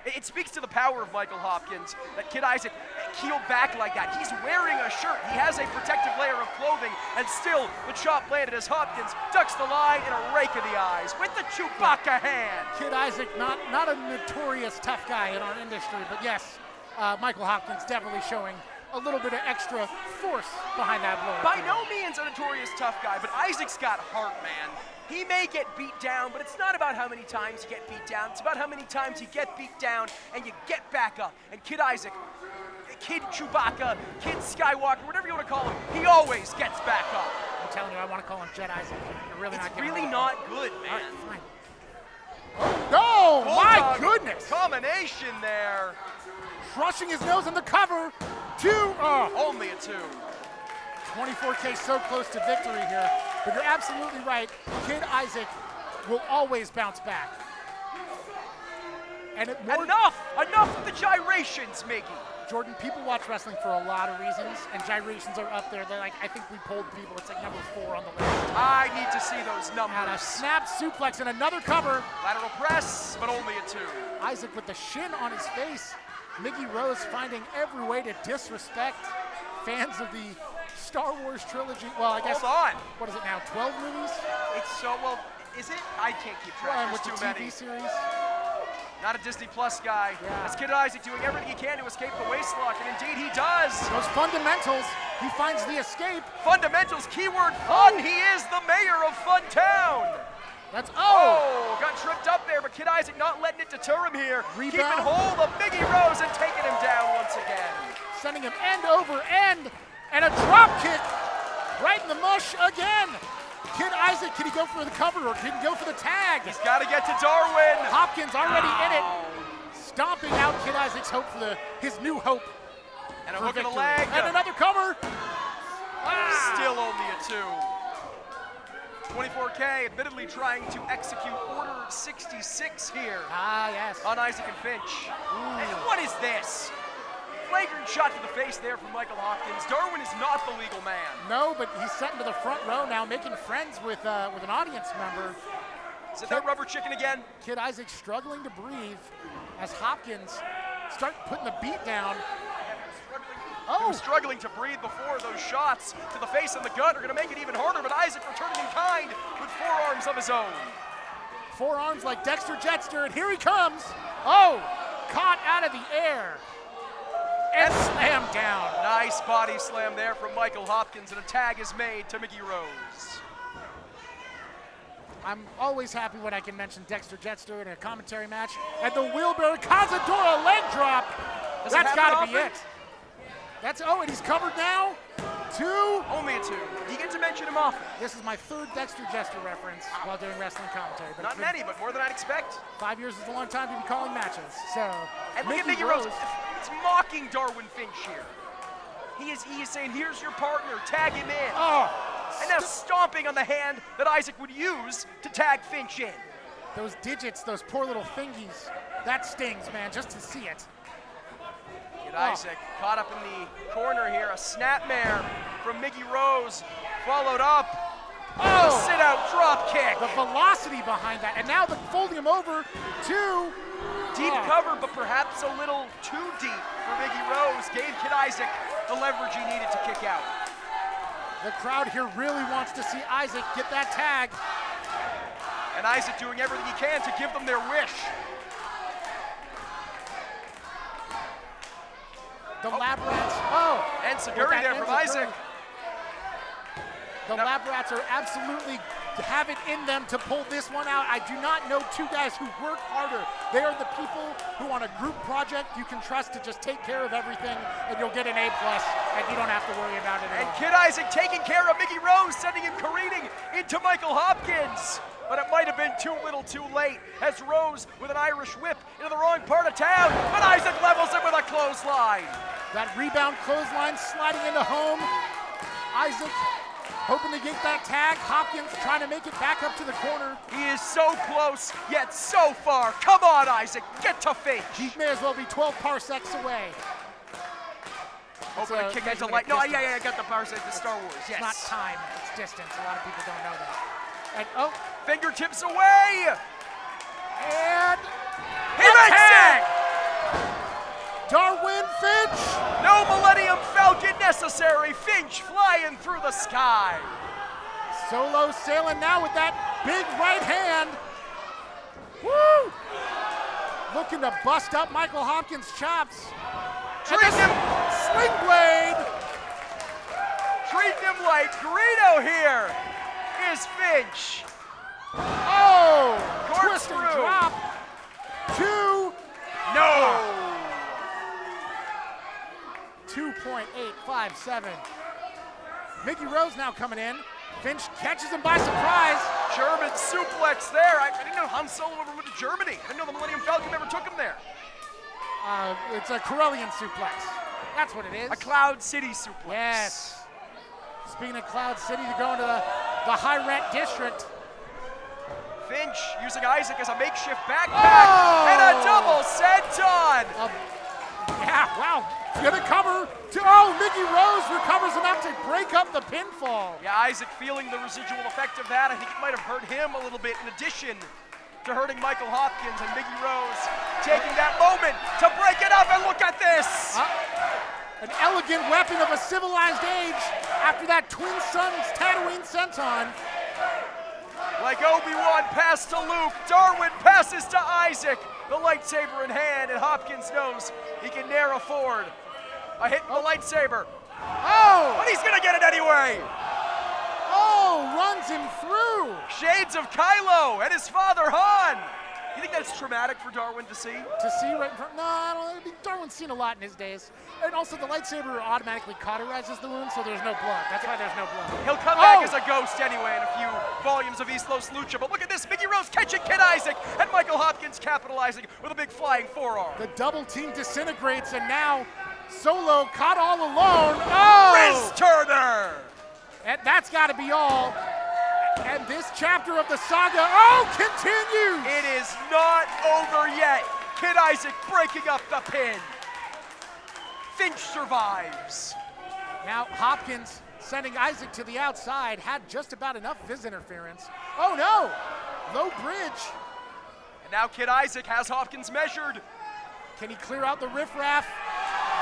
It speaks to the power of Michael Hopkins that Kid Isaac keeled back like that. He's wearing a shirt. He has a protective layer of clothing, and still the chop landed as Hopkins ducks the line in a rake of the eyes with the Chewbacca hand. Kid Isaac, not a notorious tough guy in our industry, but yes, Michael Hopkins definitely showing a little bit of extra force behind that blow. By no means a notorious tough guy, but Isaac's got heart, man. He may get beat down, but it's not about how many times you get beat down. It's about how many times you get beat down and you get back up. And Kid Isaac Kid Chewbacca, Kid Skywalker, whatever you want to call him, he always gets back up. I'm telling you, I want to call him Jedi. You're really It's not getting really it. not good, All man. right, fine. Oh, no! My Bulldog goodness! Combination there. Crushing his nose in the cover. 2. Only a 2. 24K so close to victory here. But you're absolutely right. Kid Isaac will always bounce back. And Enough of the gyrations, Miggy. Jordan, people watch wrestling for a lot of reasons, and gyrations are up there. They're like, I think we polled people. It's like number 4 on the list. I need to see those And a numbers. snap suplex and another cover. Lateral press, but only a 2. Isaac with the shin on his face. Miggy Rose finding every way to disrespect fans of the Star Wars trilogy. Well, I guess. Hold on. What is it now? 12 movies? It's so, well, is it? I can't keep track. Well, and There's with too the TV many. series. Not a Disney Plus guy. Yeah. As Kid Isaac doing everything he can to escape the waistlock, and indeed he does. Those fundamentals, he finds the escape. Fundamentals, keyword fun. He is the mayor of Fun Town. That's, Got tripped up there, but Kid Isaac not letting it deter him here. Rebound. Keeping hold of Miggy Rose and taking him down once again. Sending him end over end, and a drop kick right in the mush again. Kid Isaac, can he go for the cover or can he go for the tag? He's got to get to Darwin. Hopkins already in it, stomping out Kid Isaac's hope for his new hope. And a for hook in the victory. leg. And another cover. Still only a 2. 24K admittedly trying to execute Order 66 here Ah, yes. on Isaac and Finch. And what is this? Flagrant shot to the face there from Michael Hopkins. Darwin is not the legal man. No, but he's setting to the front row now, making friends with an audience member. Is it that rubber chicken again? Kid Isaac struggling to breathe as Hopkins start putting the beat down. He was struggling to breathe before those shots to the face and the gut are going to make it even harder, but Isaac returning in kind with forearms of his own. Forearms like Dexter Jetster, and here he comes. Oh, caught out of the air and slammed down. Nice body slam there from Michael Hopkins, and a tag is made to Miggy Rose. I'm always happy when I can mention Dexter Jetster in a commentary match. And the wheelbarrow Cazadora leg drop. Does That's it got to happen be often? it. That's, and he's covered now. 2. Only a 2. You get to mention him often. This is my 3rd Dexter Jetster reference while doing wrestling commentary. But Not it's been many, but more than I'd expect. 5 years is a long time to be calling matches. So, And look at Miggy Rose. It's mocking Darwin Finch here. He is saying, here's your partner, tag him in. And now stomping on the hand that Isaac would use to tag Finch in. Those digits, those poor little fingies, that stings, man, just to see it. Kid Isaac caught up in the corner here. A snapmare from Miggy Rose, followed up. A sit-out drop kick. The velocity behind that, and now folding him over to Deep cover, but perhaps a little too deep for Miggy Rose. Gave Kid Isaac the leverage he needed to kick out. The crowd here really wants to see Isaac get that tag. And Isaac doing everything he can to give them their wish. The lab rats. And Seguri there from Isaac. The lab rats are absolutely have it in them to pull this one out. I do not know 2 guys who work harder. They are the people who on a group project you can trust to just take care of everything and you'll get an A+, and you don't have to worry about it at And all. Kid Isaac taking care of Miggy Rose, sending him careening into Michael Hopkins. But it might have been too little too late as Rose with an Irish whip into the wrong part of town, but Isaac levels it with a clothesline. That rebound clothesline sliding into home. Isaac hoping to get that tag. Hopkins trying to make it back up to the corner. He is so close, yet so far. Come on, Isaac, get to Finch. He may as well be 12 parsecs away. Open a kick into light. No, yeah, I got the parsec to Star Wars, yes. It's not time, it's distance. A lot of people don't know that. And fingertips away. And He makes it! Darwin Finch! No Millennium Falcon necessary. Finch flying through the sky. Solo sailing now with that big right hand. Woo! Looking to bust up Michael Hopkins' chops. Treat him. Sling blade. Treating him like Greedo here is Finch. Twist and drop. 2. No. 2.857. Mickey Rose now coming in. Finch catches him by surprise. German suplex there. I didn't know Han Solo ever went to Germany. I didn't know the Millennium Falcon ever took him there. It's a Corellian suplex. That's what it is. A Cloud City suplex. Yes. Speaking of Cloud City, they're going to the high rent district. Finch using Isaac as a makeshift backpack and a double senton. Yeah, wow. Gonna cover. Mickey Rose recovers enough to break up the pinfall. Yeah, Isaac feeling the residual effect of that. I think it might have hurt him a little bit in addition to hurting Michael Hopkins, and Mickey Rose taking that moment to break it up, and look at this! An elegant weapon of a civilized age after that Twin Suns Tatooine senton. Like Obi-Wan passed to Luke, Darwin passes to Isaac. The lightsaber in hand, and Hopkins knows he can narrow forward. A hit with the lightsaber. But he's gonna get it anyway! Runs him through. Shades of Kylo and his father Han. You think that's traumatic for Darwin to see? To see right in front? No, I don't know. I mean, Darwin's seen a lot in his days. And also the lightsaber automatically cauterizes the wound, so there's no blood. That's why there's no blood. He'll come back as a ghost anyway in a few volumes of EASTLOS Lucha. But look at this, Mickey Rose catching Kid Isaac, and Michael Hopkins capitalizing with a big flying forearm. The double team disintegrates, and now Solo caught all alone. Riz Turner! And that's got to be all. And this chapter of the saga, continues! It is not over yet. Kid Isaac breaking up the pin. Finch survives. Now Hopkins sending Isaac to the outside, had just about enough Viz interference. Oh no, low bridge. And now Kid Isaac has Hopkins measured. Can he clear out the riffraff?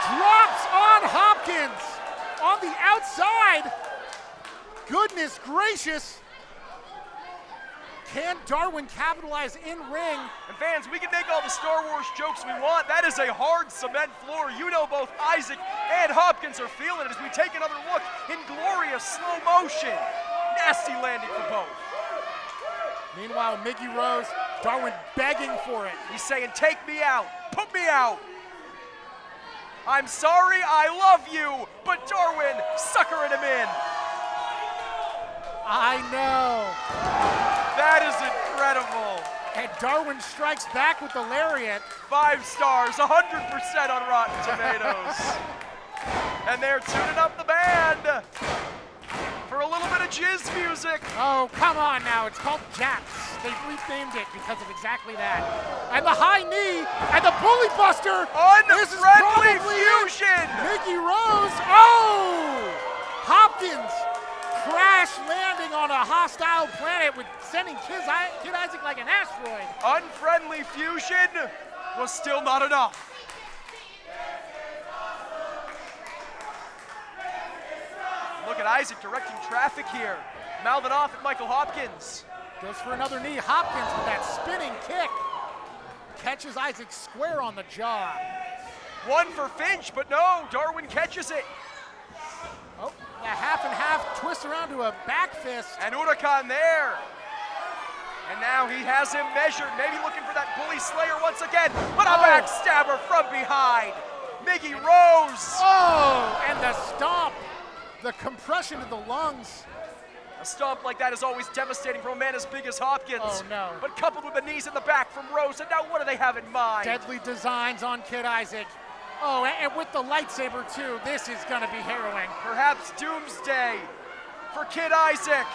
Drops on Hopkins on the outside. Goodness gracious. Can Darwin capitalize in ring? And fans, we can make all the Star Wars jokes we want. That is a hard cement floor. You know both Isaac and Hopkins are feeling it as we take another look in glorious slow motion. Nasty landing for both. Meanwhile, Mickey Rose, Darwin begging for it. He's saying, take me out, put me out. I'm sorry, I love you, but Darwin suckering him in. I know. That is incredible. And Darwin strikes back with the lariat. 5 stars, 100% on Rotten Tomatoes. And they're tuning up the band for a little bit of jizz music. Oh, come on now, it's called Japs. They renamed it because of exactly that. And the high knee, and the bully buster. Unfriendly fusion. Mickey Rose, Hopkins. Crash landing on a hostile planet with sending Kid Isaac like an asteroid. Unfriendly fusion was still not enough. Look at Isaac directing traffic here. Mouthing off at Michael Hopkins. Goes for another knee. Hopkins with that spinning kick. Catches Isaac square on the jaw. One for Finch, but no, Darwin catches it. Oh, a half and half twist around to a back fist. And Huracan there. And now he has him measured, maybe looking for that bully slayer once again, but a backstabber from behind. Mickey Rose. And the stomp, the compression to the lungs. A stomp like that is always devastating for a man as big as Hopkins. Oh no. But coupled with the knees in the back from Rose, and now what do they have in mind? Deadly designs on Kid Isaac. And with the lightsaber too, this is gonna be harrowing. Perhaps doomsday for Kid Isaac.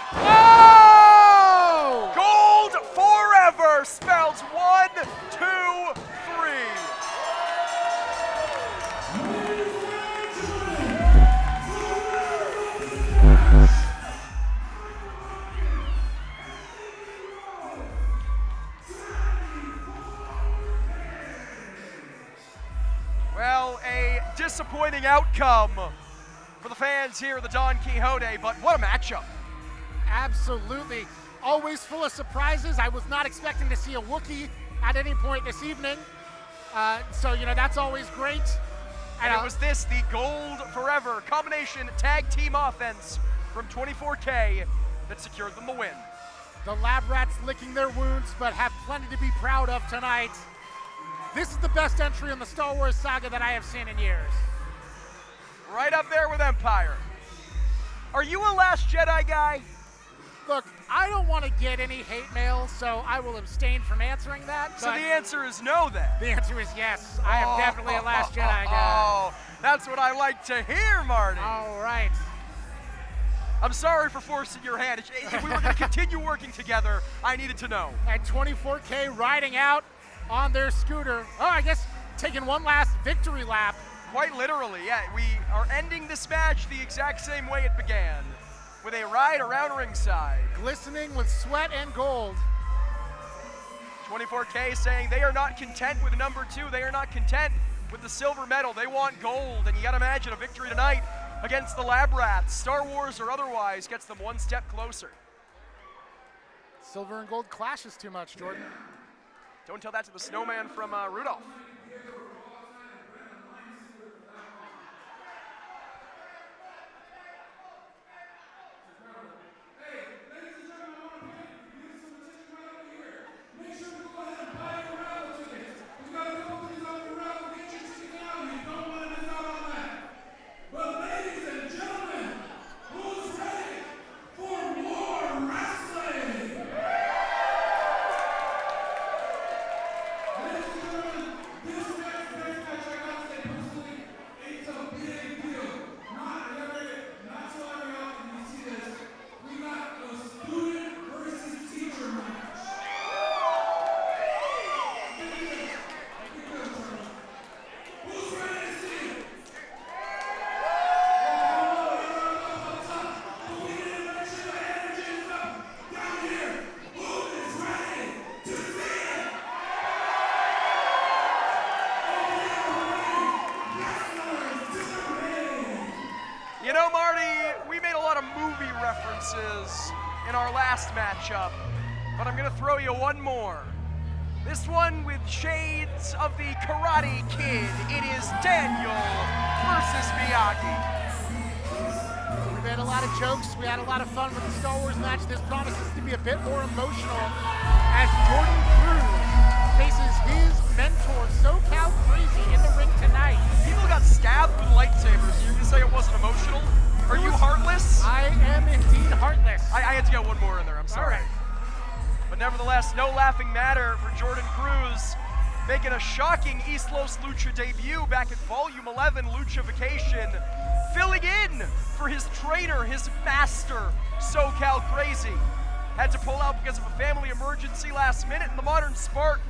Gold forever spells 1, 2, 3. Well, a disappointing outcome for the fans here at the Don Quixote, but what a matchup. Absolutely. Always full of surprises. I was not expecting to see a Wookiee at any point this evening. So, that's always great. And it was this, the Gold Forever combination tag team offense from 24K that secured them the win. The Lab Rats licking their wounds, but have plenty to be proud of tonight. This is the best entry in the Star Wars saga that I have seen in years. Right up there with Empire. Are you a Last Jedi guy? Look, I don't want to get any hate mail, so I will abstain from answering that. So the answer is no then? The answer is yes. I am definitely a Last Jedi guy. Oh, that's what I like to hear, Marty. All right. I'm sorry for forcing your hand. If we were going to continue working together, I needed to know. At 24K riding out on their scooter. Oh, I guess taking one last victory lap. Quite literally, yeah. We are ending this match the exact same way it began, with a ride around ringside. Glistening with sweat and gold. 24K saying they are not content with number 2. They are not content with the silver medal. They want gold, and you gotta imagine a victory tonight against the Lab Rats, Star Wars or otherwise, gets them one step closer. Silver and gold clashes too much, Jordan. Don't tell that to the snowman from Rudolph. You know, Marty, we made a lot of movie references in our last matchup, but I'm gonna throw you one more. This one with shades of the Karate Kid. It is Daniel versus Miyagi. We made a lot of jokes. We had a lot of fun with the Star Wars match. This promises to be a bit more emotional as Jordan Cruz faces his mentor, SoCal Crazy, in the ring tonight. People got stabbed with lightsabers. You can say it wasn't emotional? Are you heartless? I am indeed heartless. I had to get one more in there, I'm sorry. All right. But nevertheless, no laughing matter for Jordan Cruz, making a shocking EASTLOS Lucha debut back at Volume 11 Lucha Vacation, filling in for his trainer, his master, SoCal Crazy. Had to pull out because of a family emergency last minute, and the modern Spartan,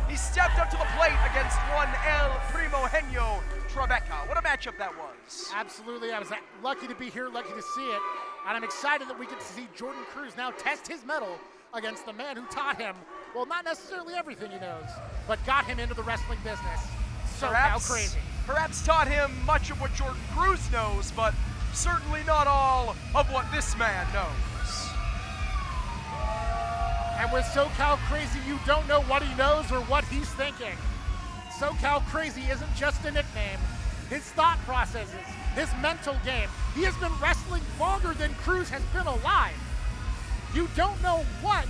he stepped up to the plate against one El Primogenio Tribeca. What a matchup that was. Absolutely, I was lucky to be here, lucky to see it, and I'm excited that we get to see Jordan Cruz now test his mettle against the man who taught him, well, not necessarily everything he knows, but got him into the wrestling business. SoCal Crazy. Perhaps taught him much of what Jordan Cruz knows, but certainly not all of what this man knows. And with SoCal Crazy, you don't know what he knows or what he's thinking. SoCal Crazy isn't just a nickname. His thought processes, his mental game. He has been wrestling longer than Cruz has been alive. You don't know what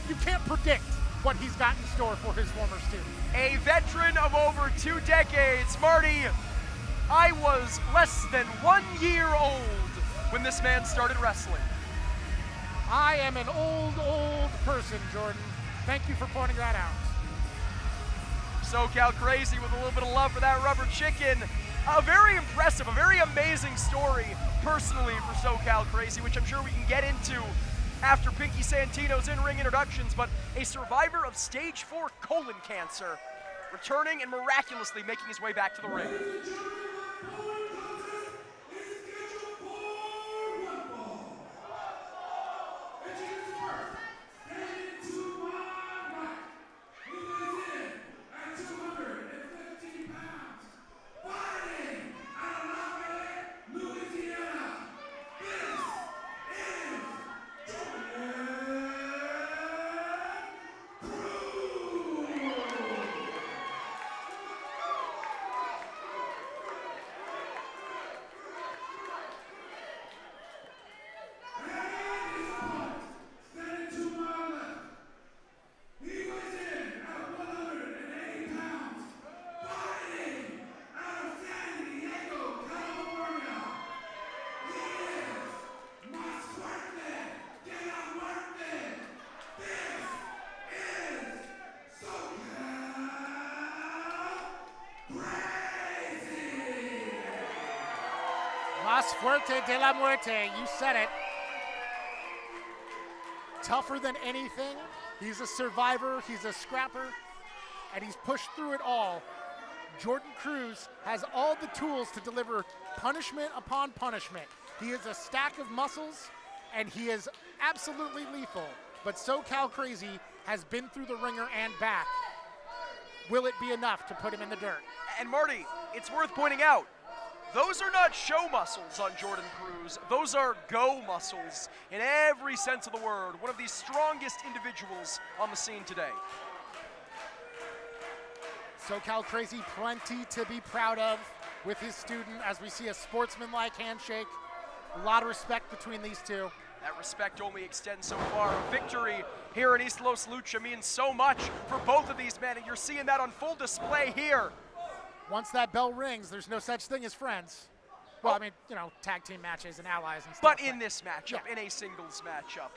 you can't predict what he's got in store for his former student. A veteran of over 2 decades. Marty, I was less than 1 year old when this man started wrestling. I am an old person, Jordan. Thank you for pointing that out. SoCal Crazy with a little bit of love for that rubber chicken. A very impressive, a very amazing story personally for SoCal Crazy, which I'm sure we can get into after Pinky Santino's in-ring introductions, but a survivor of stage 4 colon cancer, returning and miraculously making his way back to the ring. Fuerte de la muerte, you said it. Tougher than anything. He's a survivor, he's a scrapper, and he's pushed through it all. Jordan Cruz has all the tools to deliver punishment upon punishment. He is a stack of muscles, and he is absolutely lethal. But SoCal Crazy has been through the ringer and back. Will it be enough to put him in the dirt? And Marty, it's worth pointing out, those are not show muscles on Jordan Cruz. Those are go muscles in every sense of the word. One of the strongest individuals on the scene today. SoCal Crazy, plenty to be proud of with his student as we see a sportsmanlike handshake. A lot of respect between these two. That respect only extends so far. A victory here in EASTLOS Lucha means so much for both of these men, and you're seeing that on full display here. Once that bell rings, there's no such thing as friends. Well, I mean, you know, tag team matches and allies and stuff. But in this matchup, in a singles matchup.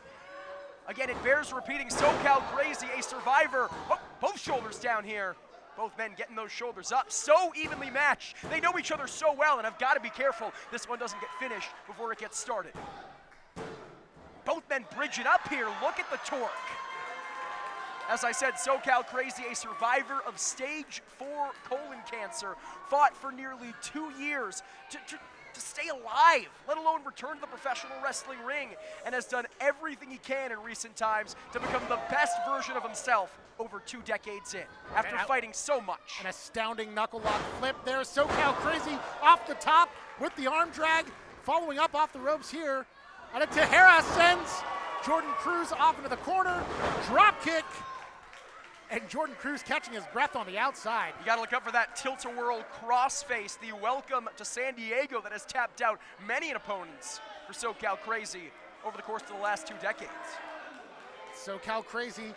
Again, it bears repeating, SoCal Crazy, a survivor. Oh, both shoulders down here. Both men getting those shoulders up, so evenly matched. They know each other so well, and I've got to be careful this one doesn't get finished before it gets started. Both men bridge it up here. Look at the torque. As I said, SoCal Crazy, a survivor of stage 4 colon cancer, fought for nearly 2 years to stay alive, let alone return to the professional wrestling ring, and has done everything he can in recent times to become the best version of himself over 2 decades in, after fighting so much. An astounding knuckle lock flip there. SoCal Crazy off the top with the arm drag, following up off the ropes here. And a Tejera sends Jordan Cruz off into the corner, drop kick, and Jordan Cruz catching his breath on the outside. You gotta look up for that tilt-a-whirl crossface, the welcome to San Diego that has tapped out many opponents for SoCal Crazy over the course of the last 2 decades. SoCal Crazy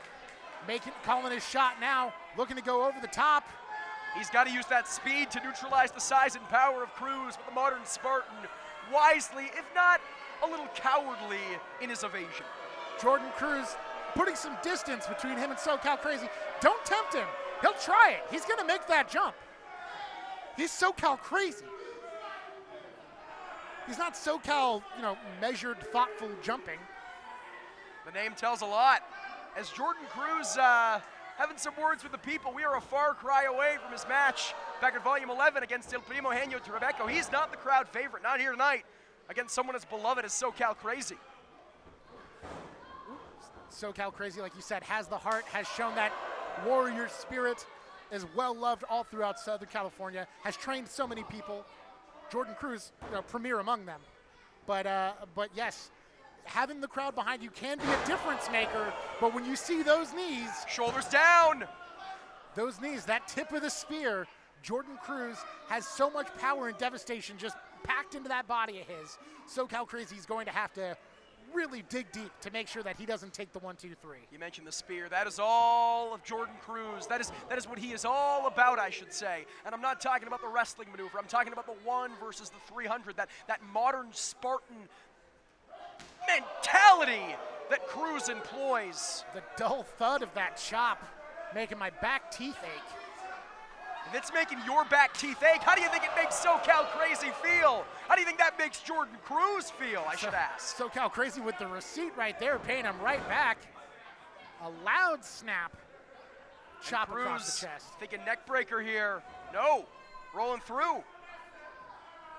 calling his shot now, looking to go over the top. He's got to use that speed to neutralize the size and power of Cruz, but the modern Spartan wisely, if not a little cowardly, in his evasion. Jordan Cruz putting some distance between him and SoCal Crazy. Don't tempt him. He'll try it. He's going to make that jump. He's SoCal Crazy. He's not SoCal, you know, measured, thoughtful jumping. The name tells a lot. As Jordan Cruz having some words with the people, we are a far cry away from his match back at Volume 11 against El Primo Genio Tribeco. He's not the crowd favorite, not here tonight, against someone as beloved as SoCal Crazy. SoCal Crazy, like you said, has the heart, has shown that warrior spirit, is well loved all throughout Southern California, has trained so many people. Jordan Cruz, you know, premier among them. But yes, having the crowd behind you can be a difference maker, but when you see those knees. Shoulders down. Those knees, that tip of the spear, Jordan Cruz has so much power and devastation just packed into that body of his. SoCal Crazy is going to have to really dig deep to make sure that he doesn't take the 1, 2, 3. You mentioned the spear. That is all of Jordan Cruz. That is what he is all about, I should say. And I'm not talking about the wrestling maneuver. I'm talking about the 1 versus the 300, that modern Spartan mentality that Cruz employs. The dull thud of that chop making my back teeth ache. If it's making your back teeth ache, how do you think it makes SoCal Crazy feel? How do you think that makes Jordan Cruz feel, I should ask? SoCal Crazy with the receipt right there, paying him right back. A loud snap. Chop across the chest. Thinking neck breaker here. No, rolling through.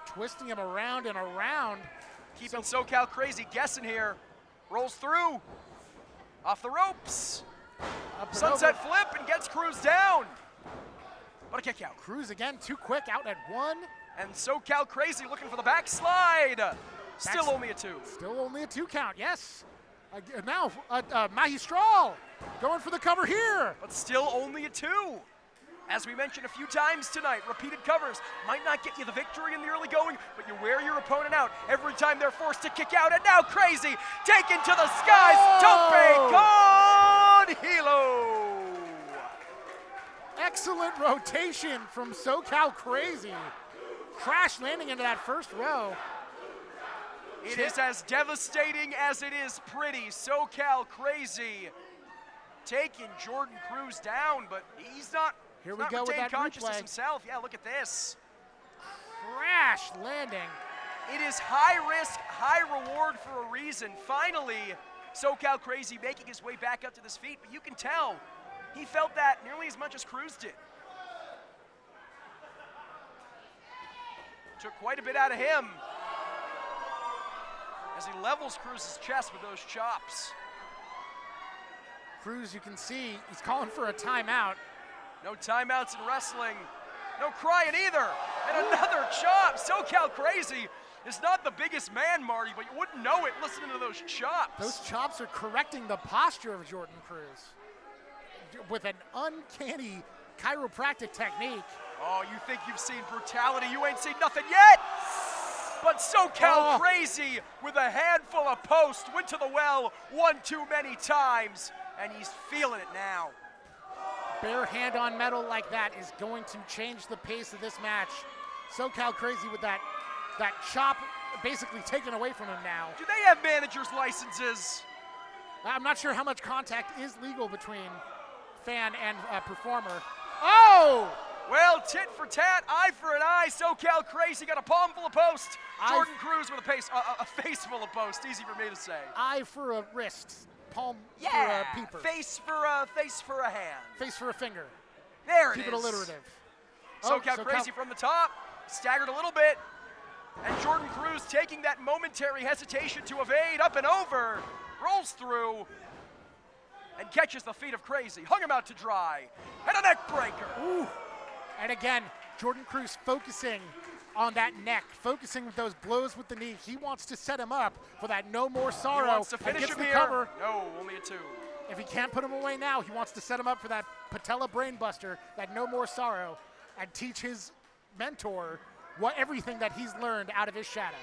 Twisting him around and around. Keeping SoCal Crazy guessing here. Rolls through. Off the ropes. Sunset flip and gets Cruz down. What a kick out. Cruz again, too quick, out at 1. And SoCal Crazy looking for the backslide. Still only a 2. Still only a 2 count, yes. Now, Magistral going for the cover here. But still only a 2. As we mentioned a few times tonight, repeated covers might not get you the victory in the early going, but you wear your opponent out every time they're forced to kick out. And now Crazy taken to the skies. Tope con Hilo. Excellent rotation from SoCal Crazy. Crash landing into that first row. It is as devastating as it is pretty. SoCal Crazy taking Jordan Cruz down, but he's not. Here we go with that consciousness replay. Himself. Yeah, look at this. Crash landing. It is high risk, high reward for a reason. Finally, SoCal Crazy making his way back up to his feet, but you can tell he felt that nearly as much as Cruz did. Took quite a bit out of him as he levels Cruz's chest with those chops. Cruz, you can see, he's calling for a timeout. No timeouts in wrestling. No crying either. And another chop. SoCal Crazy is not the biggest man, Marty, but you wouldn't know it listening to those chops. Those chops are correcting the posture of Jordan Cruz with an uncanny chiropractic technique. Oh, you think you've seen brutality? You ain't seen nothing yet. But SoCal Crazy with a handful of posts went to the well one too many times, and he's feeling it now. Bare hand on metal like that is going to change the pace of this match. SoCal Crazy with that chop basically taken away from him now. Do they have manager's licenses? I'm not sure how much contact is legal between fan and performer. Oh! Well, tit for tat, eye for an eye. SoCal Crazy got a palm full of posts. Jordan Cruz with a face full of posts. Easy for me to say. Eye for a wrist, palm yeah, for a peeper. Face for a hand. Face for a finger. There it Keep is. Keep it alliterative. SoCal Crazy from the top, staggered a little bit. And Jordan Cruz taking that momentary hesitation to evade up and over, rolls through, and catches the feet of Crazy. Hung him out to dry, and a neck breaker. Ooh. And again, Jordan Cruz focusing on that neck, focusing with those blows with the knee. He wants to set him up for that no more sorrow. He wants to finish him here. Cover. No, only a 2. If he can't put him away now, he wants to set him up for that patella brainbuster, that no more sorrow, and teach his mentor everything that he's learned out of his shadow.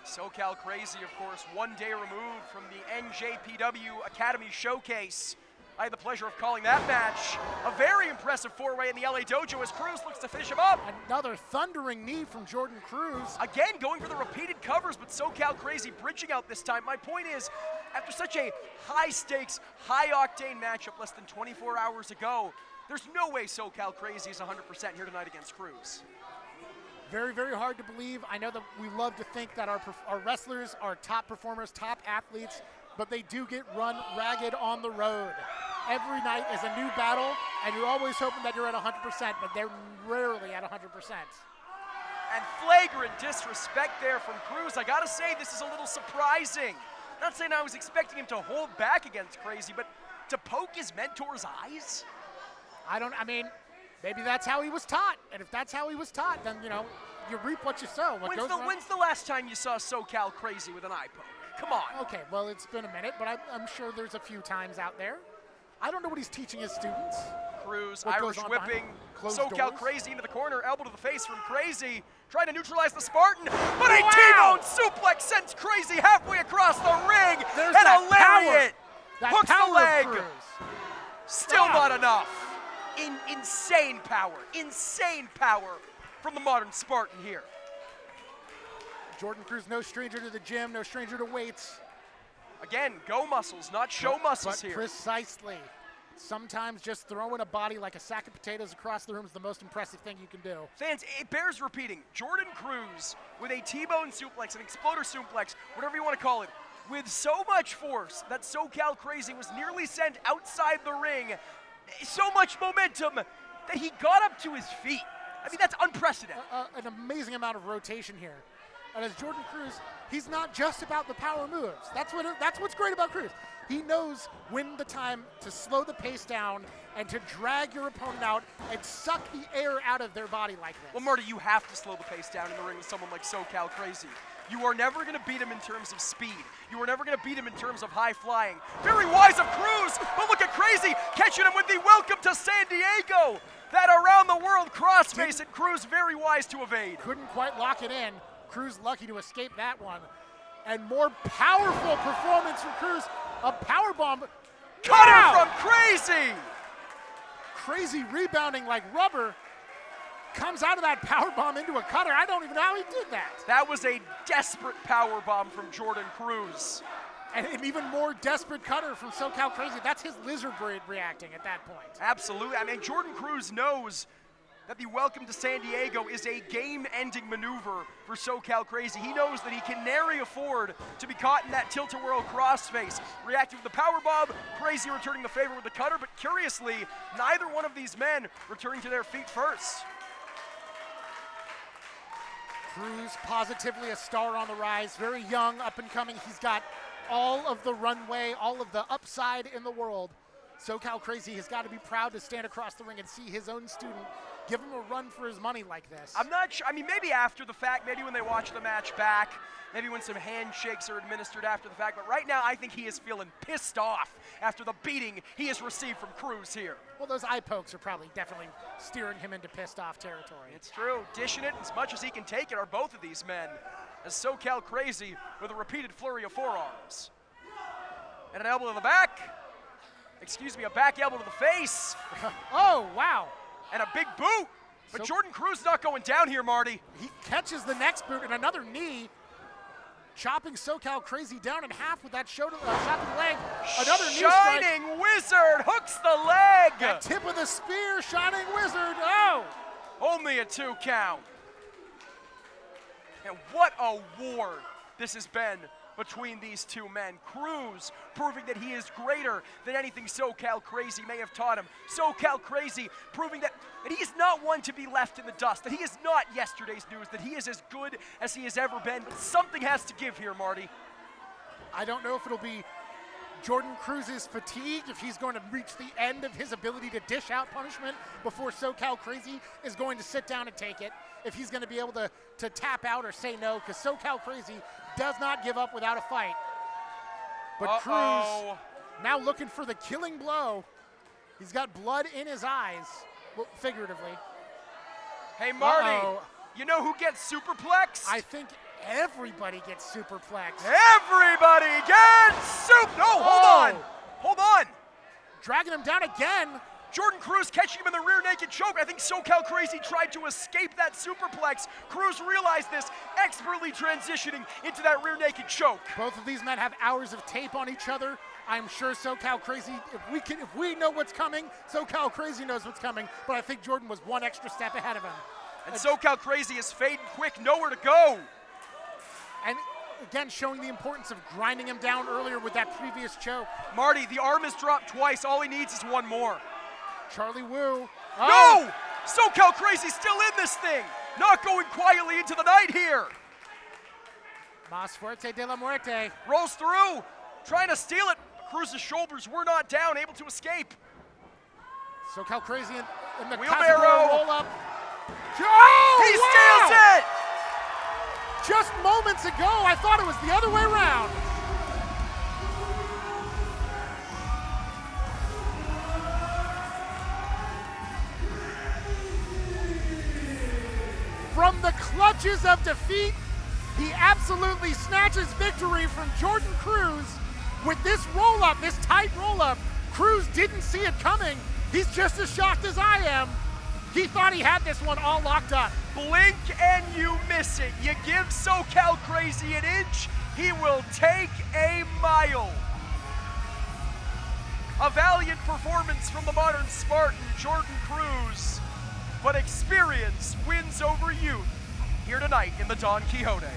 SoCal Crazy, of course, 1 day removed from the NJPW Academy Showcase. I had the pleasure of calling that match a very impressive 4-way in the LA Dojo as Cruz looks to finish him up. Another thundering knee from Jordan Cruz. Again, going for the repeated covers, but SoCal Crazy bridging out this time. My point is, after such a high-stakes, high-octane matchup less than 24 hours ago, there's no way SoCal Crazy is 100% here tonight against Cruz. Very, very hard to believe. I know that we love to think that our wrestlers are top performers, top athletes, but they do get run ragged on the road. Every night is a new battle, and you're always hoping that you're at 100%, but they're rarely at 100%. And flagrant disrespect there from Cruz. I gotta say, this is a little surprising. Not saying I was expecting him to hold back against Crazy, but to poke his mentor's eyes? I mean, maybe that's how he was taught, and if that's how he was taught, then, you know, you reap what you sow. When's the last time you saw SoCal Crazy with an eye poke? Come on. Okay, well, it's been a minute, but I'm sure there's a few times out there. I don't know what he's teaching his students. Cruz, Irish whipping, SoCal Crazy into the corner, elbow to the face from Crazy, trying to neutralize the Spartan, but a T-bone suplex sends Crazy halfway across the ring, there's and a lariat hooks power the leg. Cruz. Still not enough. Insane power from the modern Spartan here. Jordan Cruz, no stranger to the gym, no stranger to weights. Again, go muscles, not show muscles here. Precisely. Sometimes just throwing a body like a sack of potatoes across the room is the most impressive thing you can do. Fans, it bears repeating. Jordan Cruz with a T-bone suplex, an exploder suplex, whatever you want to call it, with so much force that SoCal Crazy was nearly sent outside the ring, so much momentum that he got up to his feet. I mean, that's unprecedented. An amazing amount of rotation here. And as Jordan Cruz, he's not just about the power moves. That's what's great about Cruz. He knows when the time to slow the pace down and to drag your opponent out and suck the air out of their body like this. Well, Marty, you have to slow the pace down in the ring with someone like SoCal Crazy. You are never going to beat him in terms of speed. You are never going to beat him in terms of high flying. Very wise of Cruz, but look at Crazy catching him with the welcome to San Diego. That around the world crossface, and Cruz very wise to evade. Couldn't quite lock it in. Cruz lucky to escape that one. And more powerful performance from Cruz. A powerbomb. Cutter from Crazy. Crazy rebounding like rubber. Comes out of that powerbomb into a cutter. I don't even know how he did that. That was a desperate powerbomb from Jordan Cruz. And an even more desperate cutter from SoCal Crazy. That's his lizard brain reacting at that point. Absolutely. I mean, Jordan Cruz knows that the welcome to San Diego is a game-ending maneuver for SoCal Crazy. He knows that he can nary afford to be caught in that tilt-a-whirl crossface. Reacting with the power bomb, Crazy returning the favor with the cutter, but curiously, neither one of these men returning to their feet first. Cruz, positively a star on the rise, very young, up and coming. He's got all of the runway, all of the upside in the world. SoCal Crazy has got to be proud to stand across the ring and see his own student give him a run for his money like this. I'm not sure. I mean, maybe after the fact, maybe when they watch the match back, maybe when some handshakes are administered after the fact. But right now, I think he is feeling pissed off after the beating he has received from Cruz here. Well, those eye pokes are probably definitely steering him into pissed off territory. It's true. Dishing it as much as he can take it are both of these men. As SoCal Crazy with a repeated flurry of forearms. And an elbow to the back. Excuse me, a back elbow to the face. Oh, wow. And a big boot. But Jordan Cruz not going down here, Marty. He catches the next boot and another knee, chopping SoCal Crazy down in half with that shot to the leg. Another knee strike. Shining Wizard hooks the leg. That tip of the spear, Shining Wizard. Oh! Only a 2 count. And what a war this has been between these two men. Cruz proving that he is greater than anything SoCal Crazy may have taught him. SoCal Crazy proving that he is not one to be left in the dust, that he is not yesterday's news, that he is as good as he has ever been. But something has to give here, Marty. I don't know if it'll be Jordan Cruz's fatigue, if he's going to reach the end of his ability to dish out punishment before SoCal Crazy is going to sit down and take it, if he's going to be able to tap out or say no, because SoCal Crazy does not give up without a fight. But Cruz now looking for the killing blow. He's got blood in his eyes, well, figuratively. Hey, Marty, you know who gets superplexed? I think everybody gets superplexed. Everybody gets No, hold on. Dragging him down again. Jordan Cruz catching him in the rear naked choke. I think SoCal Crazy tried to escape that superplex. Cruz realized this, expertly transitioning into that rear naked choke. Both of these men have hours of tape on each other. I'm sure SoCal Crazy, if we know what's coming, SoCal Crazy knows what's coming, but I think Jordan was one extra step ahead of him. And SoCal Crazy is fading quick, nowhere to go. And again, showing the importance of grinding him down earlier with that previous choke. Marty, the arm is dropped twice. All he needs is one more. Charlie Wu. No! SoCal Crazy still in this thing. Not going quietly into the night here. Más fuerte de la muerte. Rolls through, trying to steal it. Cruz's shoulders were not down, able to escape. SoCal Crazy in the wheelbarrow roll up. He steals it! Just moments ago, I thought it was the other way around. From the clutches of defeat, he absolutely snatches victory from Jordan Cruz with this roll-up, this tight roll-up. Cruz didn't see it coming. He's just as shocked as I am. He thought he had this one all locked up. Blink and you miss it. You give SoCal Crazy an inch, he will take a mile. A valiant performance from the modern Spartan, Jordan Cruz. But experience wins over youth here tonight in the Don Quixote.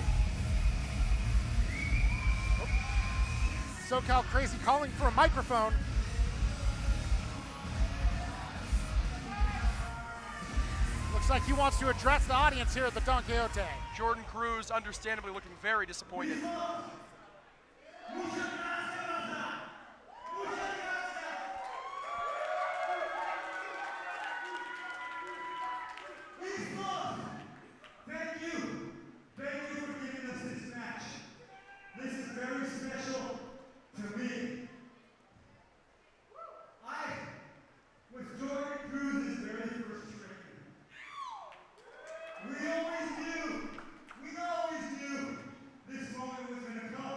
SoCal Crazy calling for a microphone. Looks like he wants to address the audience here at the Don Quixote. Jordan Cruz understandably looking very disappointed. Thank you. Thank you for giving us this match. This is very special to me. I was Jordan Cruz's very first trainer. We always knew this moment was going to come.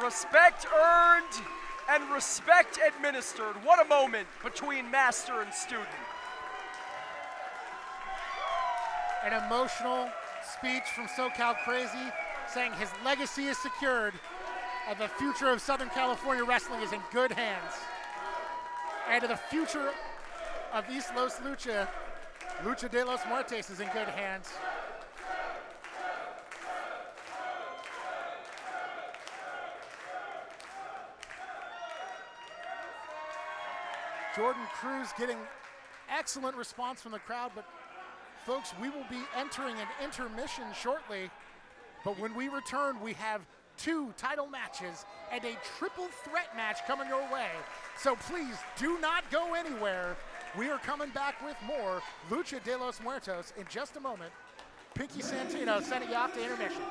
Respect earned and respect administered. What a moment between master and student. An emotional speech from SoCal Crazy saying his legacy is secured and the future of Southern California wrestling is in good hands. And the future of East Los Lucha, Lucha de los Muertos, is in good hands. Jordan Cruz getting excellent response from the crowd, but folks, we will be entering an intermission shortly, but when we return, we have 2 title matches and a triple threat match coming your way. So please do not go anywhere. We are coming back with more Lucha de los Muertos in just a moment. Pinky Santino sending you off to intermission.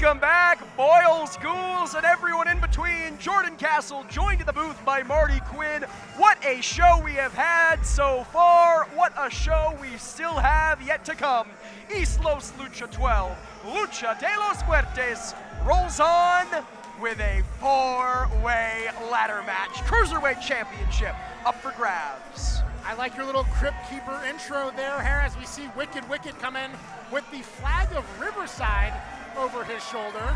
Welcome back, Boyles, Ghouls, and everyone in between. Jordan Castle joined in the booth by Marty Quinn. What a show we have had so far. What a show we still have yet to come. EASTLOS Lucha 12, Lucha de los Muertos rolls on with a 4-way ladder match. Cruiserweight Championship up for grabs. I like your little Crypt Keeper intro there, as we see Wickett come in with the flag of Riverside over his shoulder.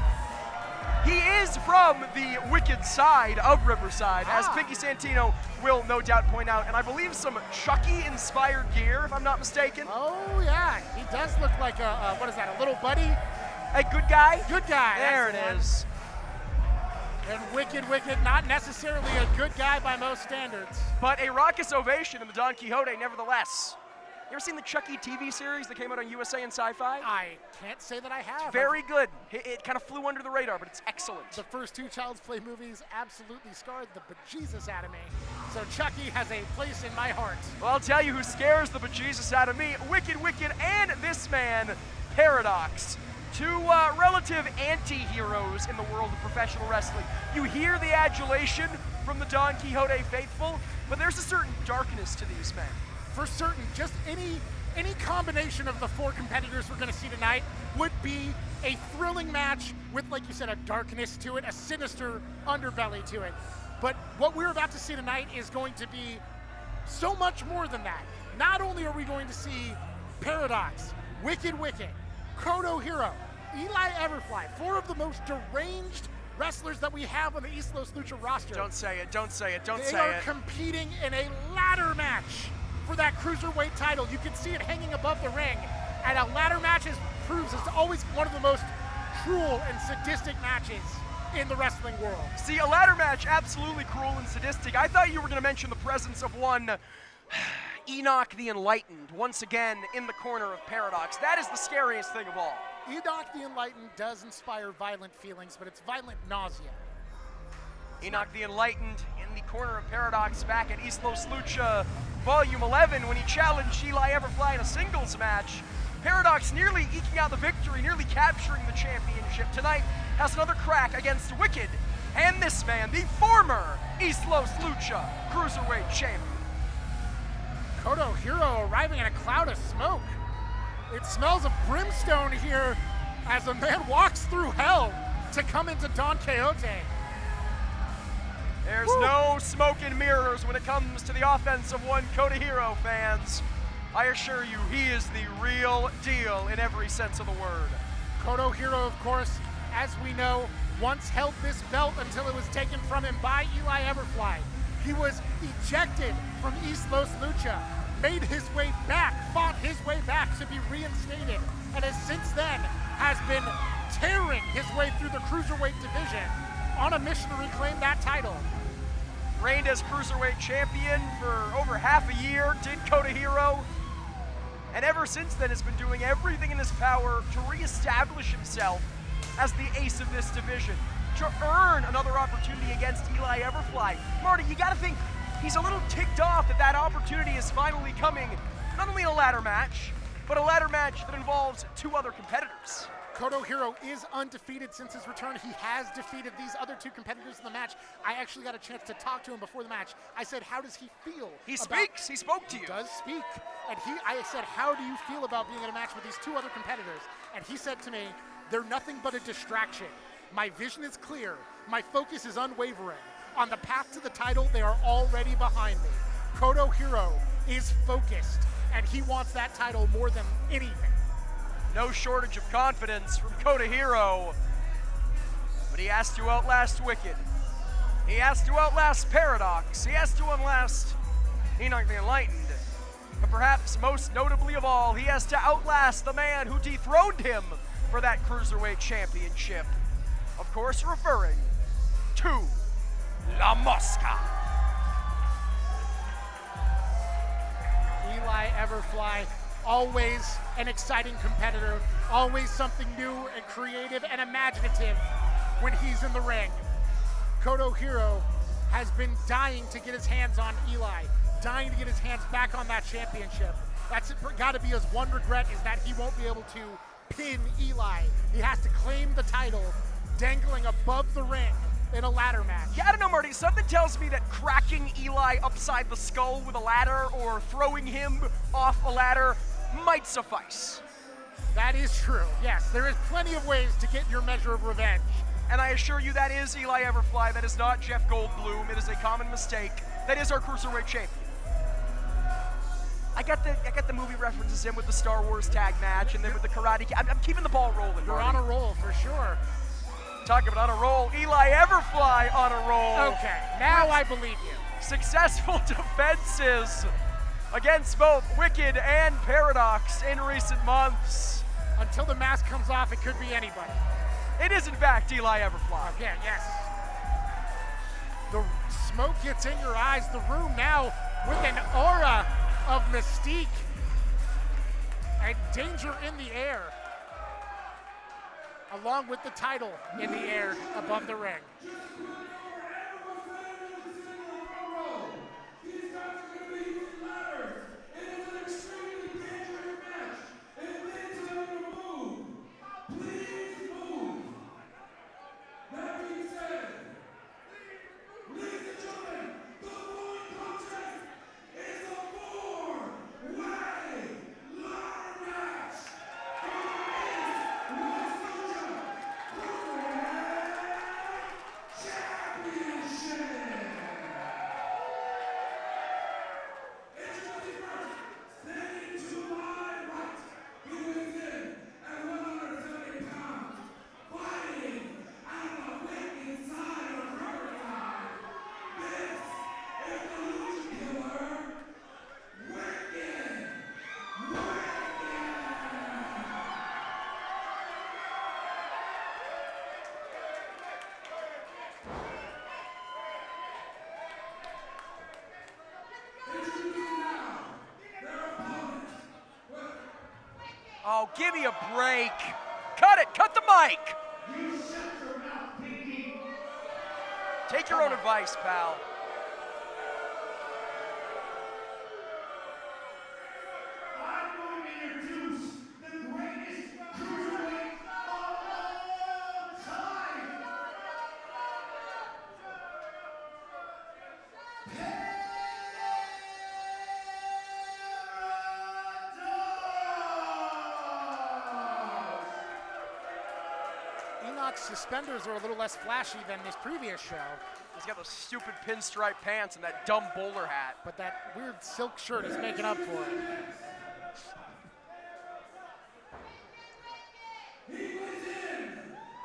He is from the Wicked side of Riverside, as Pinky Santino will no doubt point out, and I believe some Chucky-inspired gear, if I'm not mistaken. Oh yeah, he does look like a what is that, a little buddy? A good guy? Good guy. There it is. And Wickett, not necessarily a good guy by most standards. But a raucous ovation in the Don Quixote, nevertheless. You ever seen the Chucky TV series that came out on USA and Sci-Fi? I can't say that I have. It's very good. It kind of flew under the radar, but it's excellent. The first two Child's Play movies absolutely scarred the bejesus out of me. So Chucky has a place in my heart. Well, I'll tell you who scares the bejesus out of me. Wicked, and this man, Paradox. Two relative anti-heroes in the world of professional wrestling. You hear the adulation from the Don Quixote faithful, but there's a certain darkness to these men. For certain, just any combination of the four competitors we're going to see tonight would be a thrilling match with, like you said, a darkness to it, a sinister underbelly to it. But what we're about to see tonight is going to be so much more than that. Not only are we going to see Paradox, Wicked, Koto, Hiro, Eli Everfly, four of the most deranged wrestlers that we have on the EASTLOS Lucha roster. Don't say it, don't say it, don't say it. They are competing in a ladder match for that Cruiserweight title. You can see it hanging above the ring. And a ladder match proves it's always one of the most cruel and sadistic matches in the wrestling world. See, a ladder match, absolutely cruel and sadistic. I thought you were going to mention the presence of one Enoch the Enlightened, once again in the corner of Paradox. That is the scariest thing of all. Enoch the Enlightened does inspire violent feelings, but it's violent nausea. Enoch the Enlightened in the corner of Paradox back at EASTLOS Lucha Volume 11 when he challenged Eli Everfly in a singles match. Paradox nearly eking out the victory, nearly capturing the championship. Tonight has another crack against Wicked and this man, the former EASTLOS Lucha Cruiserweight Champion. Koto Hiro arriving in a cloud of smoke. It smells of brimstone here as a man walks through hell to come into Don Quixote. There's no smoke and mirrors when it comes to the offense of one Koto Hiro, fans. I assure you, he is the real deal in every sense of the word. Koto Hiro, of course, as we know, once held this belt until it was taken from him by Eli Everfly. He was ejected from EASTLOS Lucha, made his way back, fought his way back to be reinstated, and has since then has been tearing his way through the Cruiserweight division on a mission to reclaim that title. Reigned as Cruiserweight Champion for over half a year, did Koto Hiro, and ever since then has been doing everything in his power to reestablish himself as the ace of this division, to earn another opportunity against Eli Everfly. Marty, you gotta think, he's a little ticked off that that opportunity is finally coming, not only in a ladder match, but a ladder match that involves two other competitors. Koto Hiro is undefeated since his return. He has defeated these other two competitors in the match. I actually got a chance to talk to him before the match. I said, how does he feel? He speaks, he spoke to you. He does speak. And I said, how do you feel about being in a match with these two other competitors? And he said to me, they're nothing but a distraction. My vision is clear. My focus is unwavering. On the path to the title, they are already behind me. Koto Hiro is focused, and he wants that title more than anything. No shortage of confidence from Koto Hiro, but he has to outlast Wicked. He has to outlast Paradox. He has to outlast Enoch the Enlightened. But perhaps most notably of all, he has to outlast the man who dethroned him for that Cruiserweight Championship. Of course, referring to La Mosca. Eli Everfly, always an exciting competitor, always something new and creative and imaginative when he's in the ring. Koto Hiro has been dying to get his hands on Eli, dying to get his hands back on that championship. That's got to be his one regret, is that he won't be able to pin Eli. He has to claim the title, dangling above the ring in a ladder match. Yeah, I don't know, Marty. Something tells me that cracking Eli upside the skull with a ladder or throwing him off a ladder might suffice. That is true. Yes, there is plenty of ways to get your measure of revenge. And I assure you that is Eli Everfly. That is not Jeff Goldblum. It is a common mistake. That is our Cruiserweight champion. I got the movie references in with the Star Wars tag match and then with the Karate Kid. I'm keeping the ball rolling, You're Marty. on a roll for sure. Talking about on a roll. Eli Everfly on a roll. Okay, now I believe you. Successful defenses against both Wicked and Paradox in recent months. Until the mask comes off, it could be anybody. It is in fact Eli Everfly. Yeah, yes. The smoke gets in your eyes. The room now with an aura of mystique and danger in the air, along with the title in the air above the ring. Oh, give me a break. Cut it, cut the mic. Take your own advice, pal. I'm going to introduce the greatest cruiserweight of all time. Enoch's suspenders are a little less flashy than this previous show, He's got those stupid pinstripe pants and that dumb bowler hat. but that weird silk shirt is making up for it. He weighs in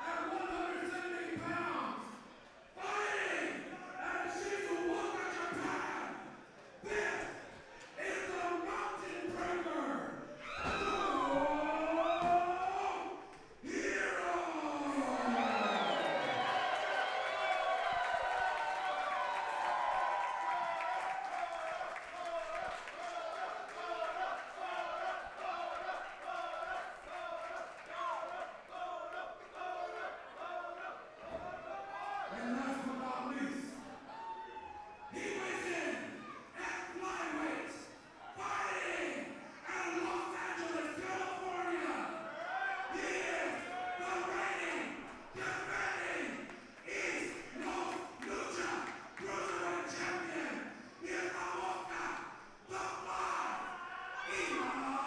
at 170 pounds, fighting out of Shizuoka, Japan. This is the Mountain Breaker, Hiro. And last but not least, he weighs in at flyweight, fighting out of Los Angeles, California. He is the reigning, defending East Los Lucha Cruiserweight Champion. He is the Mosca, the Fly, Eli Everfly.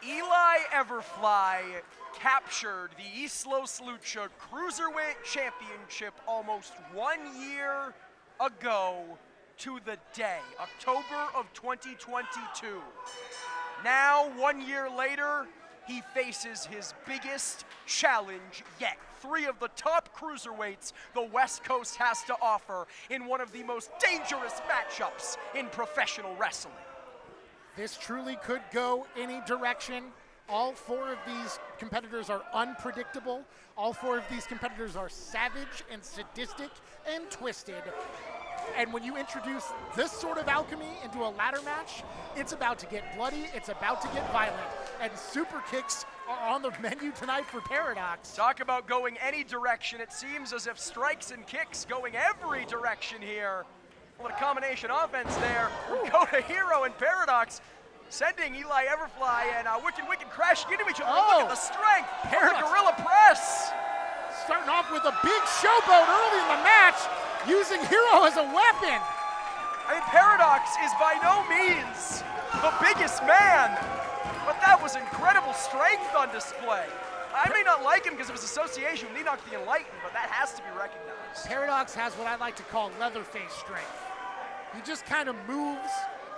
Eli Everfly captured the EASTLOS Lucha Cruiserweight Championship almost 1 year ago to the day, October of 2022. Now, 1 year later, he faces his biggest challenge yet. 3 of the top cruiserweights the West Coast has to offer in one of the most dangerous matchups in professional wrestling. This truly could go any direction. All 4 of these competitors are unpredictable. All 4 of these competitors are savage and sadistic and twisted. And when you introduce this sort of alchemy into a ladder match, it's about to get bloody, it's about to get violent. And super kicks are on the menu tonight for Paradox. Talk about going any direction. It seems as if strikes and kicks going every direction here. What a combination offense there from Koto, Hiro, and Paradox. Sending Eli Everfly and Wickett crashing into each other. Look at the strength. Paradox. The gorilla press. Starting off with a big showboat early in the match, using Hiro as a weapon. I mean, Paradox is by no means the biggest man, but that was incredible strength on display. I may not like him because of his association with Enoch the Enlightened, but that has to be recognized. Paradox has what I like to call Leatherface strength. He just kind of moves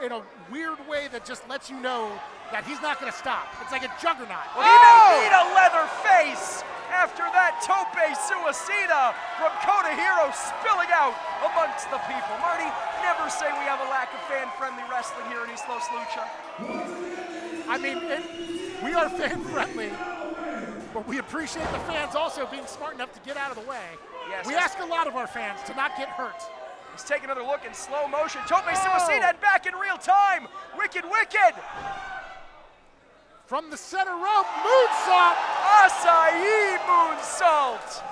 in a weird way that just lets you know that he's not going to stop. It's like a juggernaut. Well, he may need a leather face after that tope suicida from Koto Hiro spilling out amongst the people. Marty, never say we have a lack of fan-friendly wrestling here in EASTLOS Lucha. I mean, we are fan-friendly, but we appreciate the fans also being smart enough to get out of the way. Yes, we ask a lot of our fans to not get hurt. Let's take another look in slow motion. Tope suicida and back in real time. Wicked. From the center rope, moonsault. Acai moonsault.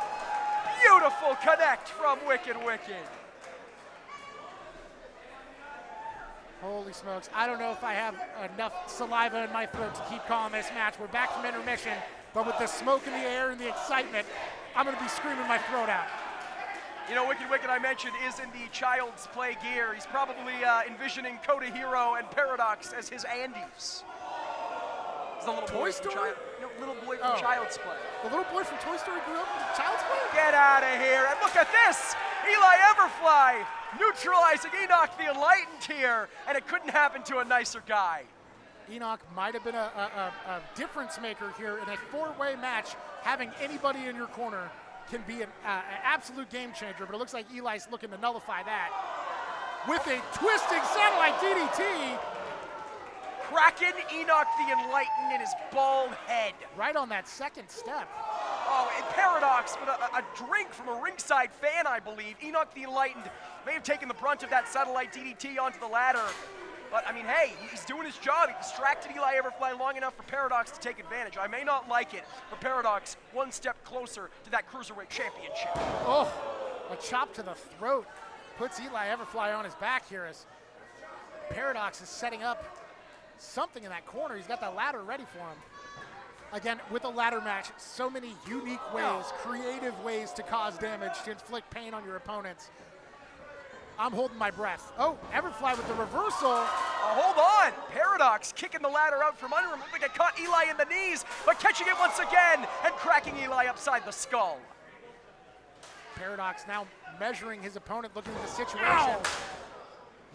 Beautiful connect from Wicked. Holy smokes, I don't know if I have enough saliva in my throat to keep calling this match. We're back from intermission, but with the smoke in the air and the excitement, I'm gonna be screaming my throat out. You know, Wicked I mentioned is in the child's play gear. He's probably envisioning Koto Hiro and Paradox as his Andes. He's the little boy Toy Story? little boy from Child's Play. The little boy from Toy Story grew up in Child's Play? Get out of here, and look at this! Eli Everfly neutralizing Enoch the Enlightened here, and it couldn't happen to a nicer guy. Enoch might have been a difference maker here in a four-way match. Having anybody in your corner can be an absolute game changer, but it looks like Eli's looking to nullify that. With a twisting satellite DDT. Cracking Enoch the Enlightened in his bald head. Right on that second step. Oh, and Paradox with a drink from a ringside fan, I believe. Enoch the Enlightened may have taken the brunt of that satellite DDT onto the ladder. But, I mean, hey, he's doing his job. He distracted Eli Everfly long enough for Paradox to take advantage. I may not like it, but Paradox one step closer to that Cruiserweight Championship. Oh, a chop to the throat puts Eli Everfly on his back here as Paradox is setting up something in that corner. He's got the ladder ready for him. Again, with a ladder match, so many unique ways, creative ways to cause damage, to inflict pain on your opponents. I'm holding my breath. Oh, Everfly with the reversal. Oh, hold on. Paradox kicking the ladder out from under him. Looked like it caught Eli in the knees, but catching it once again and cracking Eli upside the skull. Paradox now measuring his opponent, looking at the situation. Ow.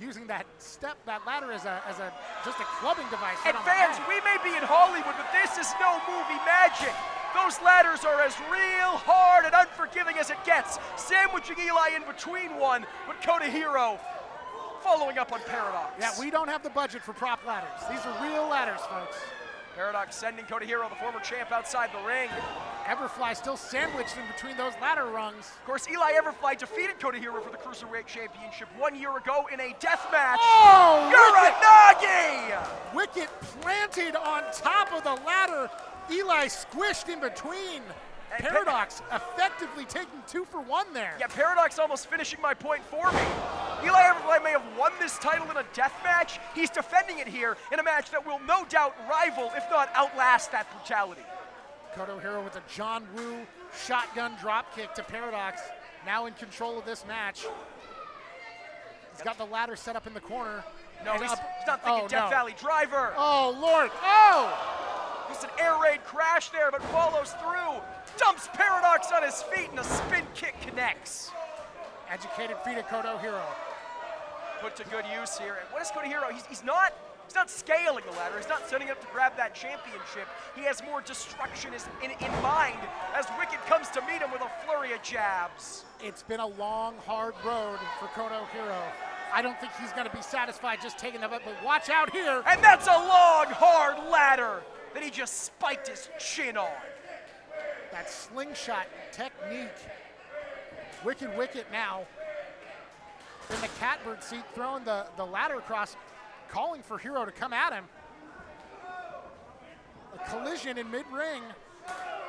Using that ladder as just a clubbing device. And fans, we may be in Hollywood, but this is no movie magic. Those ladders are as real hard and unforgiving as it gets. Sandwiching Eli in between one, but Koto Hiro following up on Paradox. Yeah, we don't have the budget for prop ladders. These are real ladders, folks. Paradox sending Koto Hiro, the former champ, outside the ring. Everfly still sandwiched in between those ladder rungs. Of course, Eli Everfly defeated Koto Hiro for the Cruiserweight Championship 1 year ago in a death match. Oh, Uranagi! Wickett planted on top of the ladder. Eli squished in between. And Paradox effectively taking 2 for 1 there. Yeah, Paradox almost finishing my point for me. Eli Everfly may have won this title in a death match. He's defending it here in a match that will no doubt rival, if not outlast, that brutality. Koto Hiro with a John Woo shotgun drop kick to Paradox. Now in control of this match. He's got the ladder set up in the corner. No, he's not thinking Death Valley Driver. Oh, Lord. Oh! Just an air raid crash there, but follows through. Dumps Paradox on his feet, and a spin kick connects. Educated feet of Koto Hiro. Put to good use here. And what is Koto Hiro? He's not scaling the ladder. He's not setting up to grab that championship. He has more destruction in mind as Wickett comes to meet him with a flurry of jabs. It's been a long, hard road for Koto Hiro. I don't think he's going to be satisfied just taking the but watch out here. And that's a long, hard ladder that he just spiked his chin on. That slingshot technique. Wicked now in the catbird seat, throwing the ladder across, calling for Hiro to come at him. A collision in mid-ring.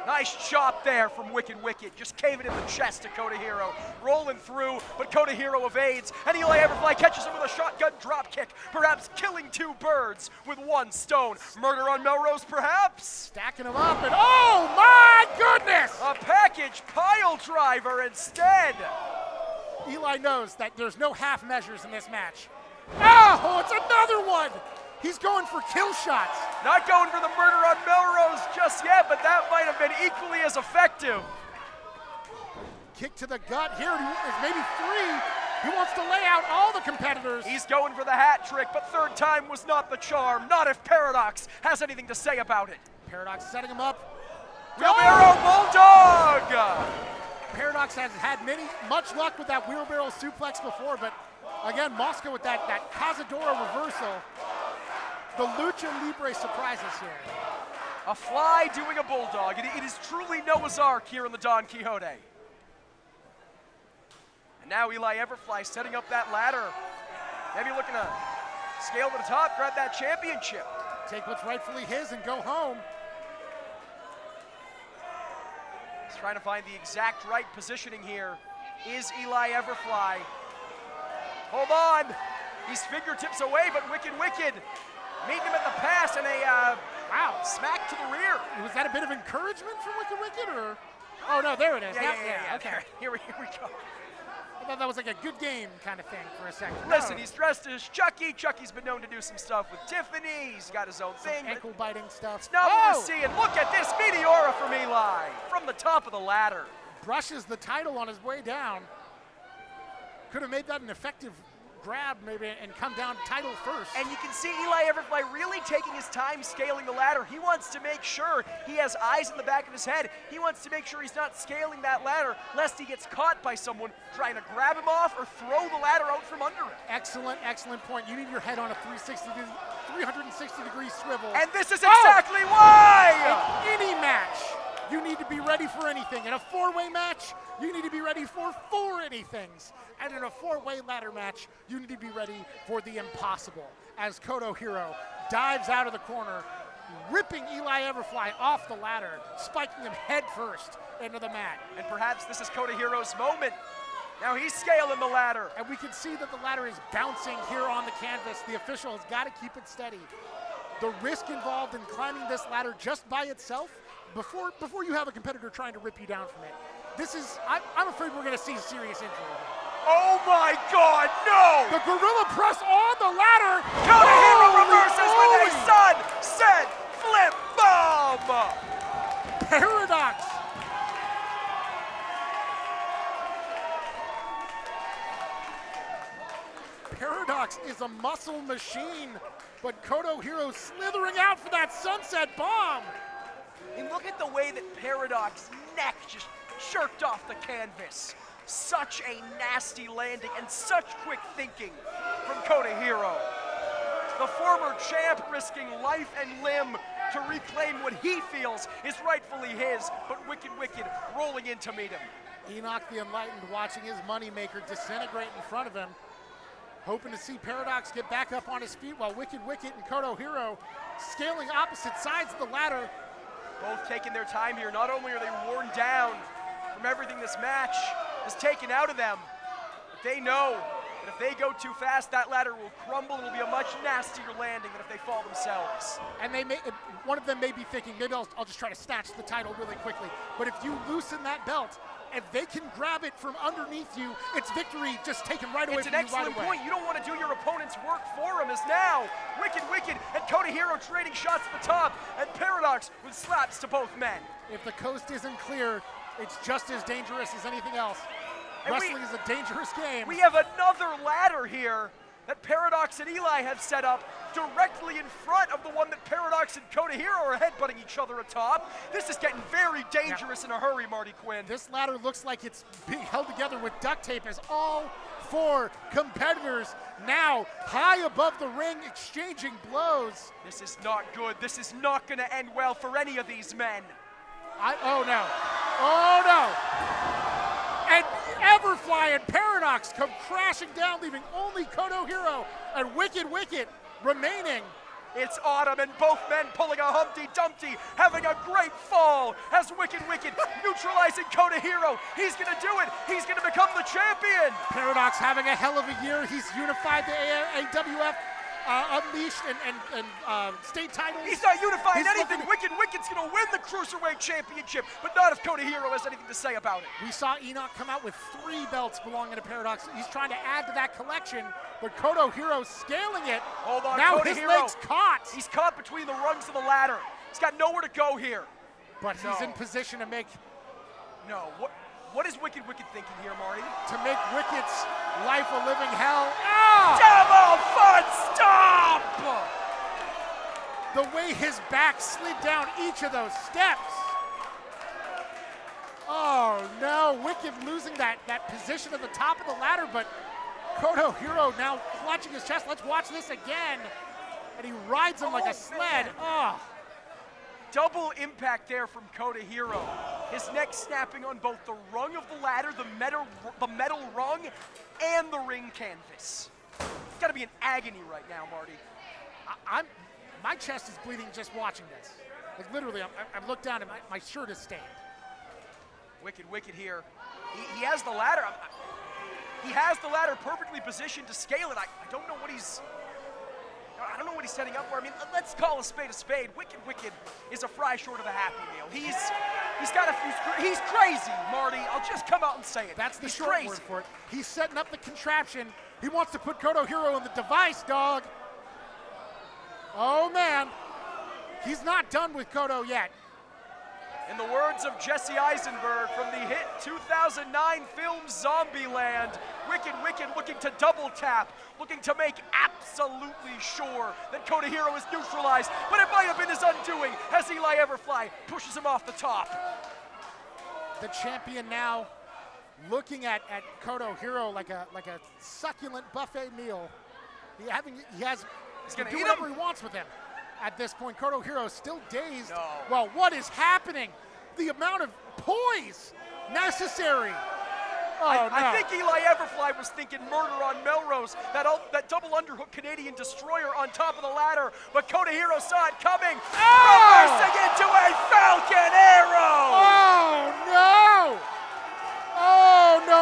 Nice chop there from Wickett. Just caving in the chest to Koto Hiro. Rolling through, but Koto Hiro evades, and Eli Everfly catches him with a shotgun drop kick, perhaps killing two birds with one stone. Murder on Melrose, perhaps? Stacking him up, and oh my goodness! A package pile driver instead. Eli knows that there's no half measures in this match. Oh, it's another one! He's going for kill shots. Not going for the murder on Melrose just yet, but that might have been equally as effective. Kick to the gut here, maybe three. He wants to lay out all the competitors. He's going for the hat trick, but third time was not the charm. Not if Paradox has anything to say about it. Paradox setting him up. Wheelbarrow Bulldog! Paradox has had much luck with that wheelbarrow suplex before, but again, Moscow with that Cazadora reversal. The Lucha Libre surprises here. A fly doing a bulldog. It is truly Noah's Ark here in the Don Quixote. And now Eli Everfly setting up that ladder. Maybe looking to scale to the top, grab that championship. Take what's rightfully his and go home. He's trying to find the exact right positioning here. Is Eli Everfly. Hold on. He's fingertips away, but Wickett meeting him at the pass and a wow, smack to the rear. Was that a bit of encouragement from Wickett, or? Oh no, there it is. Yeah. Okay. Here we go. I thought that was like a good game kind of thing for a second. Listen, he's dressed as Chucky. Chucky's been known to do some stuff with Tiffany. He's got his own thing. Ankle biting stuff. It's not what we're seeing. Look at this Meteora from Eli from the top of the ladder. Brushes the title on his way down. Could have made that an effective grab maybe and come down title first. And you can see Eli Everfly really taking his time scaling the ladder. He wants to make sure he has eyes in the back of his head. He wants to make sure he's not scaling that ladder lest he gets caught by someone trying to grab him off or throw the ladder out from under him. Excellent point. You need your head on a 360 degree swivel. And this is exactly why! In any match, you need to be ready for anything. In a four-way match, you need to be ready for four anythings. And in a four-way ladder match, you need to be ready for the impossible. As Koto Hiro dives out of the corner, ripping Eli Everfly off the ladder, spiking him head first into the mat. And perhaps this is Koto Hiro's moment. Now he's scaling the ladder. And we can see that the ladder is bouncing here on the canvas. The official has got to keep it steady. The risk involved in climbing this ladder just by itself, before you have a competitor trying to rip you down from it. I'm afraid we're going to see serious injury here. Oh my God, no! The gorilla press on the ladder. Koto Hiro reverses with a sunset flip bomb! Paradox. Paradox is a muscle machine, but Koto Hiro slithering out for that sunset bomb. And look at the way that Paradox's neck just shirked off the canvas. Such a nasty landing and such quick thinking from Koto Hiro. The former champ risking life and limb to reclaim what he feels is rightfully his, but Wickett rolling in to meet him. Enoch the Enlightened watching his moneymaker disintegrate in front of him, hoping to see Paradox get back up on his feet while Wickett and Koto Hiro scaling opposite sides of the ladder. Both taking their time here. Not only are they worn down from everything this match has taken out of them, but they know that if they go too fast, that ladder will crumble. It'll be a much nastier landing than if they fall themselves. And one of them may be thinking, maybe I'll just try to snatch the title really quickly. But if you loosen that belt, if they can grab it from underneath you, it's victory just taken right away from you right away. It's an excellent point. You don't want to do your opponent's work for him, as now Wickett and Koto Hiro trading shots at the top, and Paradox with slaps to both men. If the coast isn't clear, it's just as dangerous as anything else. And wrestling is a dangerous game. We have another ladder here that Paradox and Eli have set up directly in front of the one that Paradox and Koto Hiro are headbutting each other atop. This is getting very dangerous in a hurry, Marty Quinn. This ladder looks like it's being held together with duct tape as all four competitors now high above the ring exchanging blows. This is not good. This is not going to end well for any of these men. Oh no. And Everfly and Paradox come crashing down, leaving only Koto Hiro and Wickett remaining. It's autumn and both men pulling a Humpty Dumpty, having a great fall as Wickett neutralizing Koto Hiro. He's gonna do it. He's gonna become the champion. Paradox having a hell of a year. He's unified the AWF, Unleashed and state titles. He's not unifying anything. Wickett's gonna win the Cruiserweight Championship, but not if Koto Hiro has anything to say about it. We saw Enoch come out with 3 belts belonging to Paradox. He's trying to add to that collection, but Koto Hiro's scaling it. Hold on, now Koto his Hiro. leg's caught. He's caught between the rungs of the ladder. He's got nowhere to go here. But he's in position to make... No, what is Wickett thinking here, Marty? To make Wickett's life a living hell. Ah! Double foot stop! The way his back slid down each of those steps. Oh no, Wickett losing that position at the top of the ladder, but Koto Hiro now clutching his chest. Let's watch this again. And he rides him like a sled. Oh. Double impact there from Koto Hiro. His neck snapping on both the rung of the ladder, the metal rung, and the ring canvas. It's gotta be in agony right now, Marty. My chest is bleeding just watching this. Like literally, I looked down and my shirt is stained. Wickett here. He has the ladder. He has the ladder perfectly positioned to scale it. I don't know what he's setting up for. I mean, let's call a spade a spade. Wickett is a fry short of a Happy Meal. He's got a few. He's crazy, Marty. I'll just come out and say it. That's the he's short crazy. word for it. He's setting up the contraption. He wants to put Koto Hiro in the device, dog. Oh man, he's not done with Koto yet. In the words of Jesse Eisenberg from the hit 2009 film Zombieland, Wickett looking to double tap, looking to make absolutely sure that Koto Hiro is neutralized, but it might have been his undoing as Eli Everfly pushes him off the top. The champion now looking at Koto Hiro like a succulent buffet meal. He's gonna do whatever he wants with him. At this point, Koto Hiro is still dazed. No. Well, what is happening? The amount of poise necessary. Oh, no. I think Eli Everfly was thinking murder on Melrose, that double underhook Canadian destroyer on top of the ladder, but Koto Hiro saw it coming, reversing into a Falcon Arrow! Oh, no! Oh, no.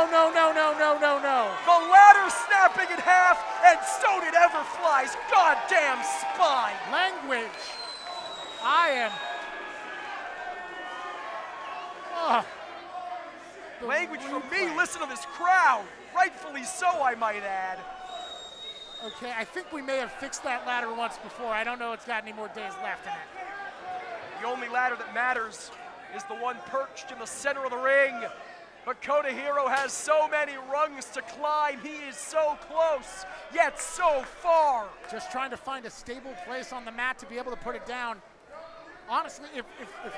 The ladder snapping in half, and so did Everfly's goddamn spine! Language. I am... Language from me, listen to this crowd. Rightfully so, I might add. Okay, I think we may have fixed that ladder once before. I don't know it's got any more days left in it. The only ladder that matters is the one perched in the center of the ring. But Koto Hiro has so many rungs to climb. He is so close, yet so far. Just trying to find a stable place on the mat to be able to put it down. Honestly, if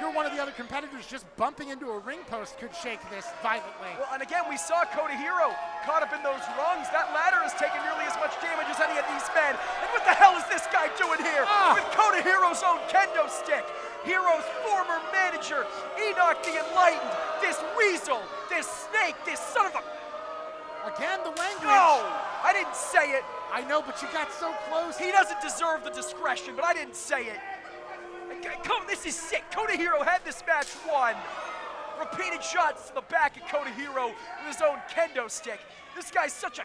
you're one of the other competitors, just bumping into a ring post could shake this violently. Well, and again, we saw Koto Hiro caught up in those rungs. That ladder has taken nearly as much damage as any of these men. And what the hell is this guy doing here with Koto Hiro's own kendo stick? Hiro's former manager, Enoch the Enlightened, this weasel, this snake, this son of a... Again, the language. No, I didn't say it. I know, but you got so close. He doesn't deserve the discretion, but I didn't say it. Come, this is sick. Koto Hiro had this match won. Repeated shots to the back of Koto Hiro with his own kendo stick. This guy's such a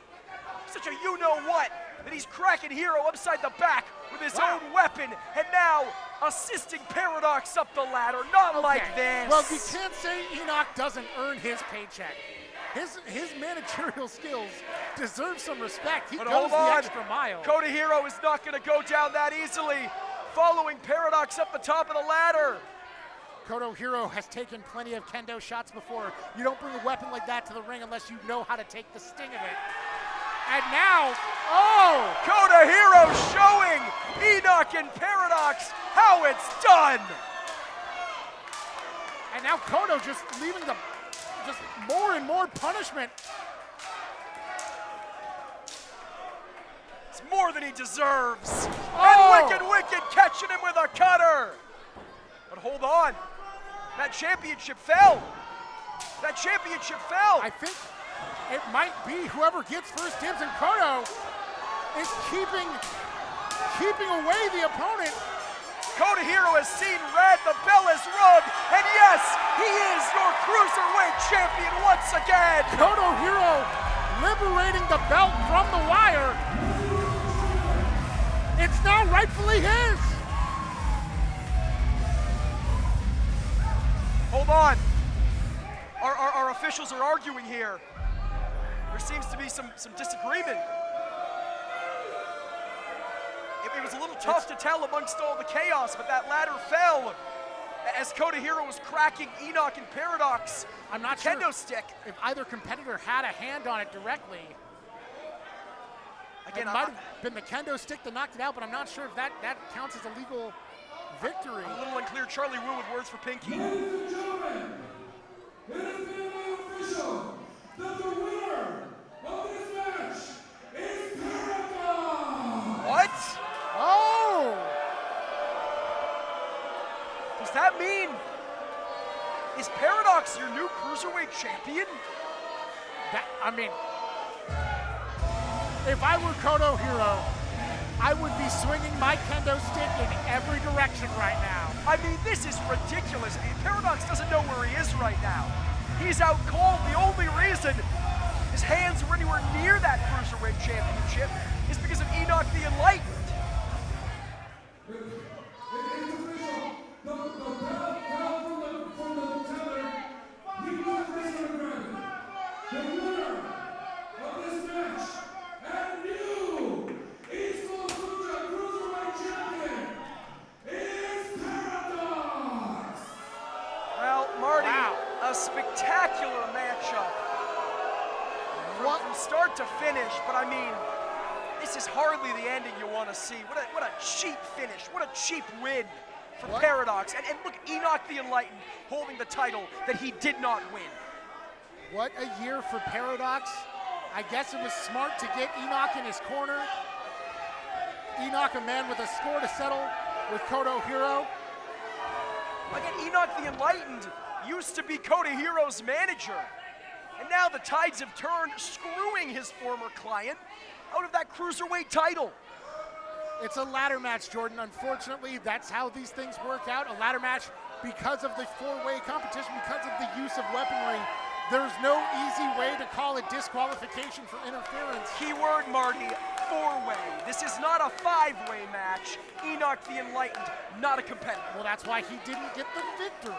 you-know-what that he's cracking Hiro upside the back with his own weapon, and now assisting Paradox up the ladder. Not like this. Well, you can't say Enoch doesn't earn his paycheck. His managerial skills deserve some respect. He goes the extra mile. Koto Hiro is not going to go down that easily. Following Paradox up the top of the ladder. Koto Hiro has taken plenty of kendo shots before. You don't bring a weapon like that to the ring unless you know how to take the sting of it. And now, Koto Hiro showing Enoch and Paradox how it's done. And now Koto just leaving just more and more punishment. It's more than he deserves. And Wickett catching him with a cutter. But hold on. That championship fell. I think It might be whoever gets first dibs, and Koto is keeping away the opponent. Koto Hiro has seen red, the bell is rung, and yes, he is your Cruiserweight champion once again! Koto Hiro liberating the belt from the wire. It's now rightfully his. Hold on. Our officials are arguing here. There seems to be some disagreement. It was a little tough to tell amongst all the chaos, but that ladder fell as Koto Hiro was cracking Enoch and Paradox. I'm not kendo sure stick. If either competitor had a hand on it directly. Again, it might have been the kendo stick that knocked it out, but I'm not sure if that counts as a legal victory. A little unclear. Charlie Wu with words for Pinky. Ladies and gentlemen, it is made official that the winner of this match is Paradox! What? Oh! Does that mean, is Paradox your new Cruiserweight champion? I mean, if I were Koto Hiro, I would be swinging my kendo stick in every direction right now. I mean, this is ridiculous. Paradox doesn't know where he is right now. He's out cold. The only reason his hands were anywhere near that Cruiserweight championship is because of Enoch the Enlightened. It is official. The bell fell from the tether. We must raise it granted. The winner of this match and new EASTLOS Lucha Cruiserweight champion is Paradox! Well, Marty, Wow. a spectacular matchup from start to finish, but I mean, this is hardly the ending you want to see. What a cheap finish. What a cheap win for Paradox. And look, Enoch the Enlightened holding the title that he did not win. What a year for Paradox. I guess it was smart to get Enoch in his corner. Enoch, a man with a score to settle with Koto Hiro. Again, Enoch the Enlightened used to be Koto Hiro's manager. And now the tides have turned, screwing his former client out of that Cruiserweight title. It's a ladder match, Jordan. Unfortunately, that's how these things work out. A ladder match, because of the four-way competition, because of the use of weaponry, there's no easy way to call it disqualification for interference. Keyword, Marty, four-way. This is not a five-way match. Enoch the Enlightened, not a competitor. Well, that's why he didn't get the victory.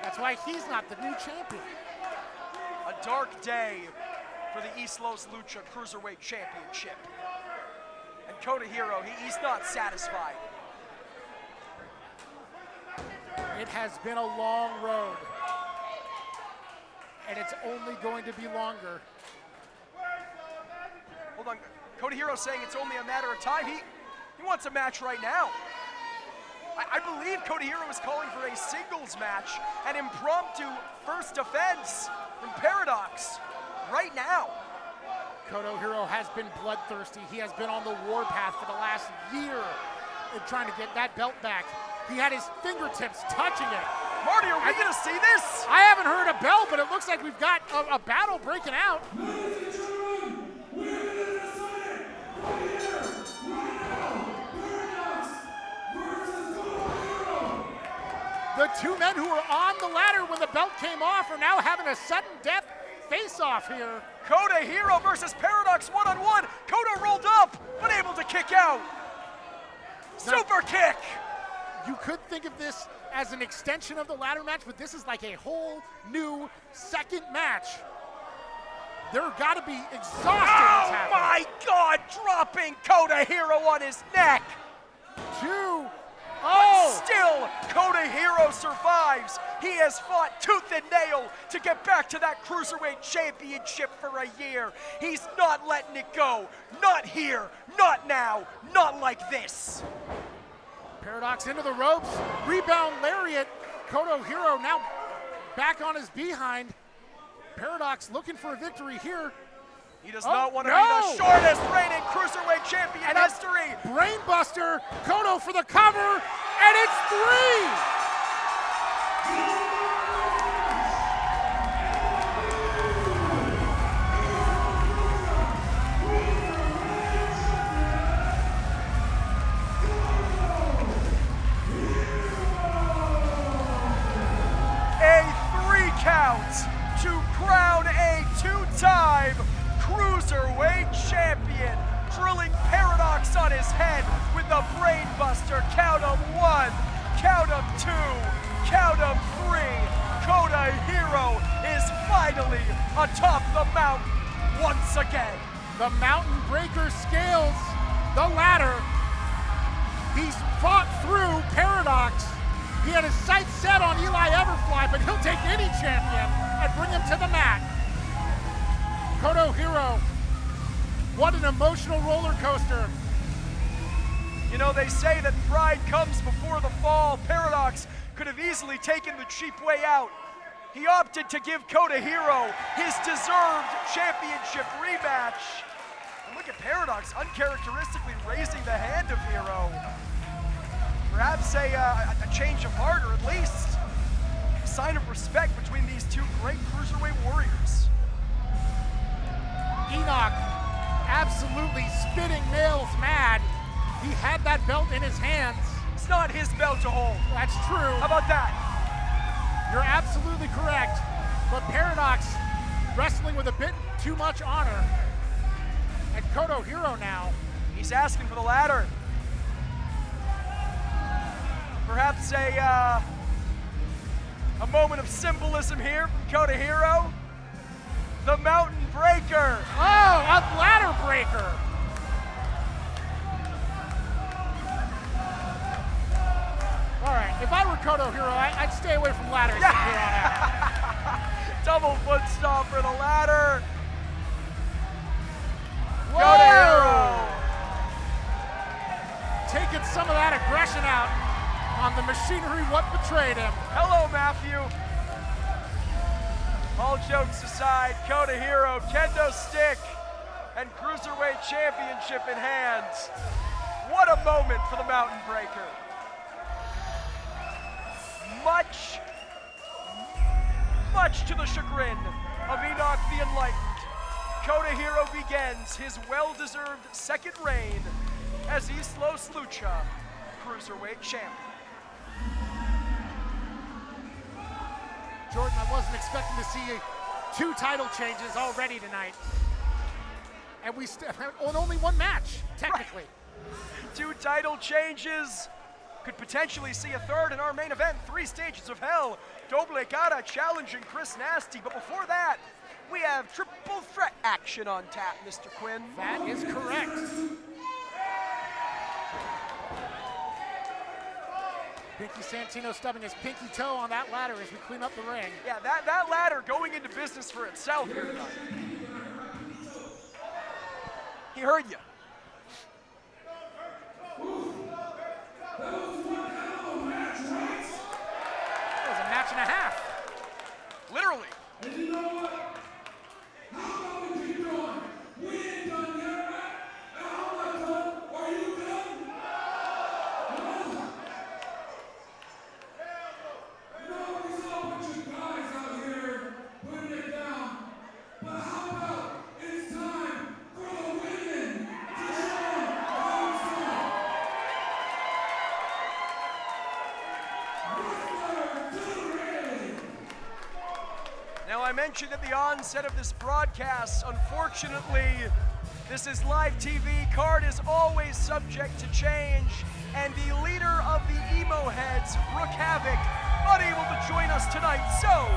That's why he's not the new champion. A dark day for the EASTLOS Lucha Cruiserweight Championship. And Koto Hiro, he's not satisfied. It has been a long road, and it's only going to be longer. Hold on, Koto Hiro saying it's only a matter of time. He wants a match right now. I believe Koto Hiro is calling for a singles match, an impromptu first defense from Paradox right now. Koto Hiro has been bloodthirsty. He has been on the warpath for the last year in trying to get that belt back. He had his fingertips touching it. Marty, are we going to see this? I haven't heard a bell, but it looks like we've got a battle breaking out. Ladies and gentlemen, we're going to decide it right here, right now. Paradox versus Koto Hiro. The two men who were on the ladder when the belt came off are now having a sudden death face-off here. Koto Hiro versus Paradox one-on-one. Koto rolled up, but able to kick out. Super kick. You could think of this as an extension of the ladder match, but this is like a whole new second match. They're got to be exhausted. Oh my God, dropping Koto Hiro on his neck. Two. But Oh! still, Koto Hiro survives. He has fought tooth and nail to get back to that Cruiserweight Championship for a year. He's not letting it go. Not here, not now, not like this. Paradox into the ropes. Rebound lariat. Koto Hiro now back on his behind. Paradox looking for a victory here. He does not want to be the shortest reigning Cruiserweight champion in history. Brainbuster. Koto for the cover, and it's three. Cruiserweight Champion, drilling Paradox on his head with the Brainbuster. Count 'em 1, count 'em 2, count 'em 3. Koto Hiro is finally atop the mountain once again. The mountain breaker scales the ladder. He's fought through Paradox. He had his sights set on Eli Everfly, but he'll take any champion and bring him to the mat. Koto Hiro, what an emotional roller coaster. You know, they say that pride comes before the fall. Paradox could have easily taken the cheap way out. He opted to give Koto Hiro his deserved championship rematch. And look at Paradox uncharacteristically raising the hand of Hiro. Perhaps a change of heart, or at least a sign of respect between these two great cruiserweight warriors. Enoch absolutely spitting nails mad. He had that belt in his hands. It's not his belt to hold. That's true. How about that? You're absolutely correct. But Paradox wrestling with a bit too much honor. And Koto Hiro now. He's asking for the ladder. Perhaps a moment of symbolism here from Koto Hiro. The Mountain Breaker. Oh, a ladder breaker. All right, if I were Koto Hiro, I'd stay away from ladders from here on out. Double foot stomp for the ladder. Whoa! Koto Hiro. Taking some of that aggression out on the machinery what betrayed him. Hello, Matthew. All jokes aside, Koto Hiro, kendo stick, and Cruiserweight Championship in hands. What a moment for the Mountain Breaker. Much to the chagrin of Enoch the Enlightened, Koto Hiro begins his well-deserved second reign as EASTLOS Lucha Cruiserweight Champion. Jordan, I wasn't expecting to see 2 title changes already tonight. And we on only 1 match, technically. Right. 2 title changes. Could potentially see a third in our main event, 3 Stages of Hell. Doble Cara challenging Chris Nasty. But before that, we have triple threat action on tap, Mr. Quinn. That is correct. Pinky Santino stubbing his pinky toe on that ladder as we clean up the ring. Yeah, that ladder going into business for itself here tonight. He heard you. That was one hell of a match, right? That was a match and a half. Literally. And you know what? How about we keep going? We ain't done yet, right? And I'm not done. Are you done? No. You know, we saw a bunch of guys out here putting it down. But how about it's time for the women to show how it's done? Now, I mentioned at the onset of this broadcast, unfortunately, this is live TV. Card is always subject to change, and the leader of the emo heads, Brooke Havoc, unable to join us tonight. So,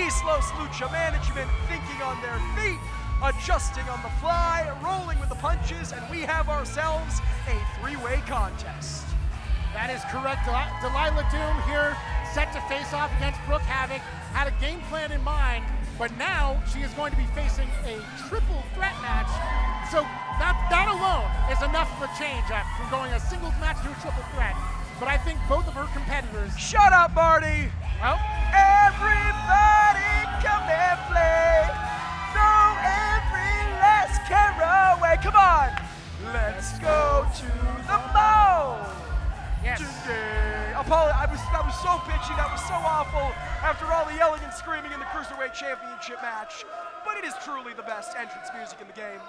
EASTLOS Lucha Management thinking on their feet, adjusting on the fly, rolling with the punches, and we have ourselves a 3-way contest. That is correct. Delilah Doom here, set to face off against Brooke Havoc. Had a game plan in mind, but now she is going to be facing a triple threat match. So that alone is enough of a change from going a singles match to a triple threat. But I think both of her competitors. Shut up, Marty! Well, Everybody come and play. Throw every last care away. Come on! Let's go to the mall! yes. Today. That was so pitchy, that was so awful after all the yelling and screaming in the Cruiserweight Championship match. But it is truly the best entrance music in the game.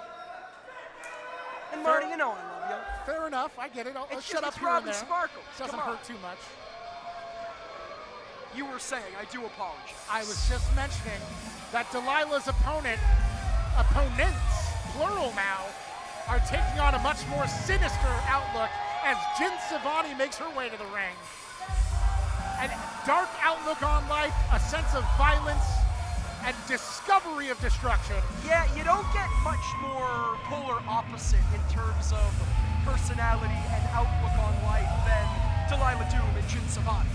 And Marty, you know I love you. Fair enough, I get it. I'll It's shut up just here and Robin there. Sparkle. Doesn't Come on. hurt too much. You were saying, I do apologize. I was just mentioning that Delilah's opponents, plural now, are taking on a much more sinister outlook as Jin Sevani makes her way to the ring. An dark outlook on life, a sense of violence, and discovery of destruction. Yeah, you don't get much more polar opposite in terms of personality and outlook on life than Delilah Doom and Jin Sevani.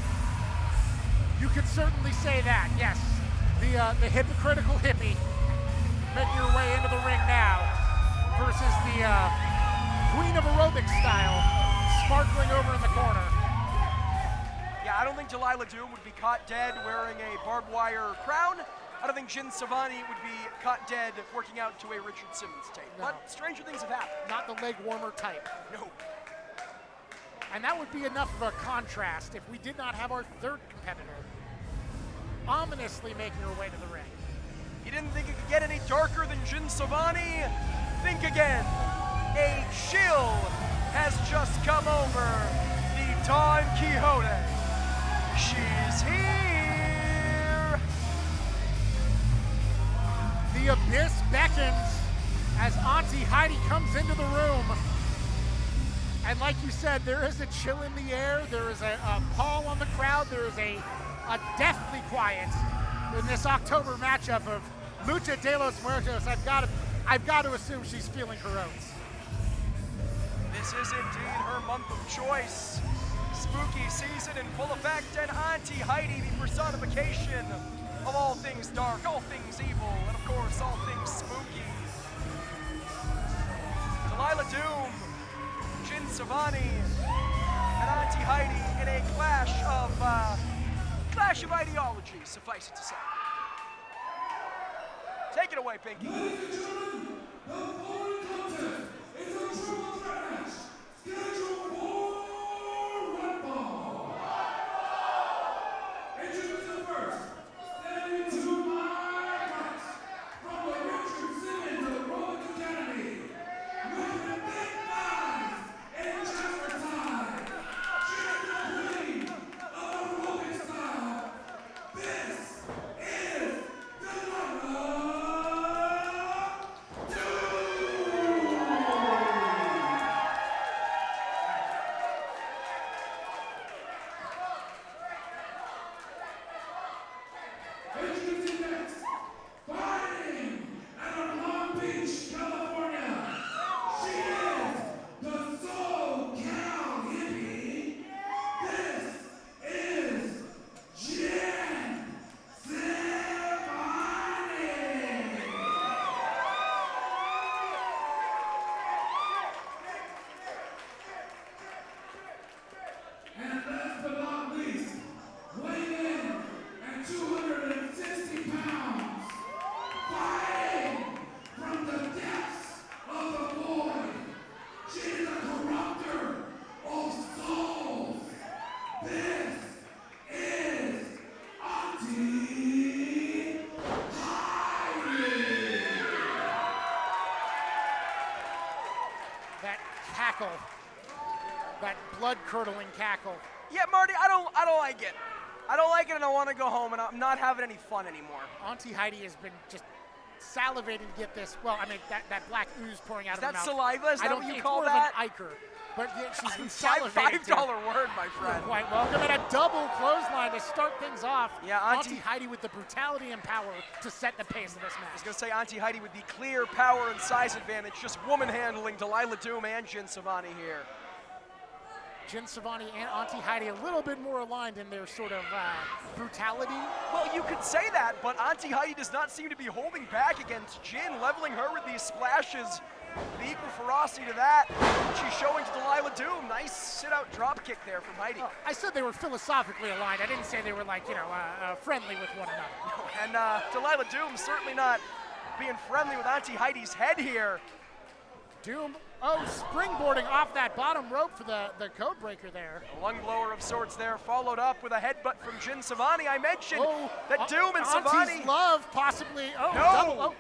You could certainly say that, yes. The hypocritical hippie making her way into the ring now versus the Queen of Aerobics style sparkling over in the corner. Yeah, I don't think Delilah Doom would be caught dead wearing a barbed wire crown. I don't think Jin Sevani would be caught dead working out to a Richard Simmons tape. No. But stranger things have happened. Not the leg warmer type. No. And that would be enough of a contrast if we did not have our third competitor ominously making her way to the ring. You didn't think it could get any darker than Jin Sevani? Think again. A chill has just come over the Don Quixote. She's here. The abyss beckons as Auntie Hydie comes into the room. And like you said, there is a chill in the air. There is a pall on the crowd. There is a deathly quiet in this October matchup of Lucha de los Muertos. I've got to assume she's feeling her oats. This is indeed her month of choice. Spooky season in full effect, and Auntie Hydie, the personification of all things dark, all things evil, and of course, all things spooky. Delilah Doom, Jin Sevani, and Auntie Hydie in a clash of ideologies, suffice it to say. Take it away, Pinky. Ladies and gentlemen, the following contest is a triple threat match scheduled for one fall. Introducing first, standing to my right, from the Richard Simmons Aerobics Academy, with the big thighs and chest side, she's the queen of aerobic style. This is Delilah. Introducing next, fighting out of Long Beach, California. She is the SoCal hippie. This is Jen Sevani. And last but not least, weighing in at 260 pounds, fighting from the depths of the void. She is a corrupter of souls. This is Auntie Hydie. That cackle, that blood-curdling cackle. Yeah, Marty, I don't like it. I don't like it, and I want to go home, and I'm not having any fun anymore. Auntie Hydie has been just salivating to get this. Well, I mean, that black ooze pouring out Is of her that mouth. saliva? Is I that don't what you think call it's more that? of an ichor. But yeah, she's been $5 salivating. word, my friend. Quite welcome, and a double clothesline to start things off. Yeah, Auntie Hydie with the brutality and power to set the pace of this I was match. going to say Auntie Hydie with the clear power and size advantage, just woman handling Delilah Doom and Jin Sevani here. Jin Sevani and Auntie Hydie a little bit more aligned in their sort of brutality. Well, you could say that, but Auntie Hydie does not seem to be holding back against Jin, leveling her with these splashes. The equal ferocity to that, she's showing to Delilah Doom. Nice sit-out drop kick there from Hydie. I said they were philosophically aligned. I didn't say they were like, friendly with one another. And Delilah Doom certainly not being friendly with Auntie Hydie's head here. Doom, springboarding off that bottom rope for the code breaker there. A lung blower of sorts there, followed up with a headbutt from Jin Sevani. I mentioned that Doom and Auntie's Sevani. love possibly. No! Double,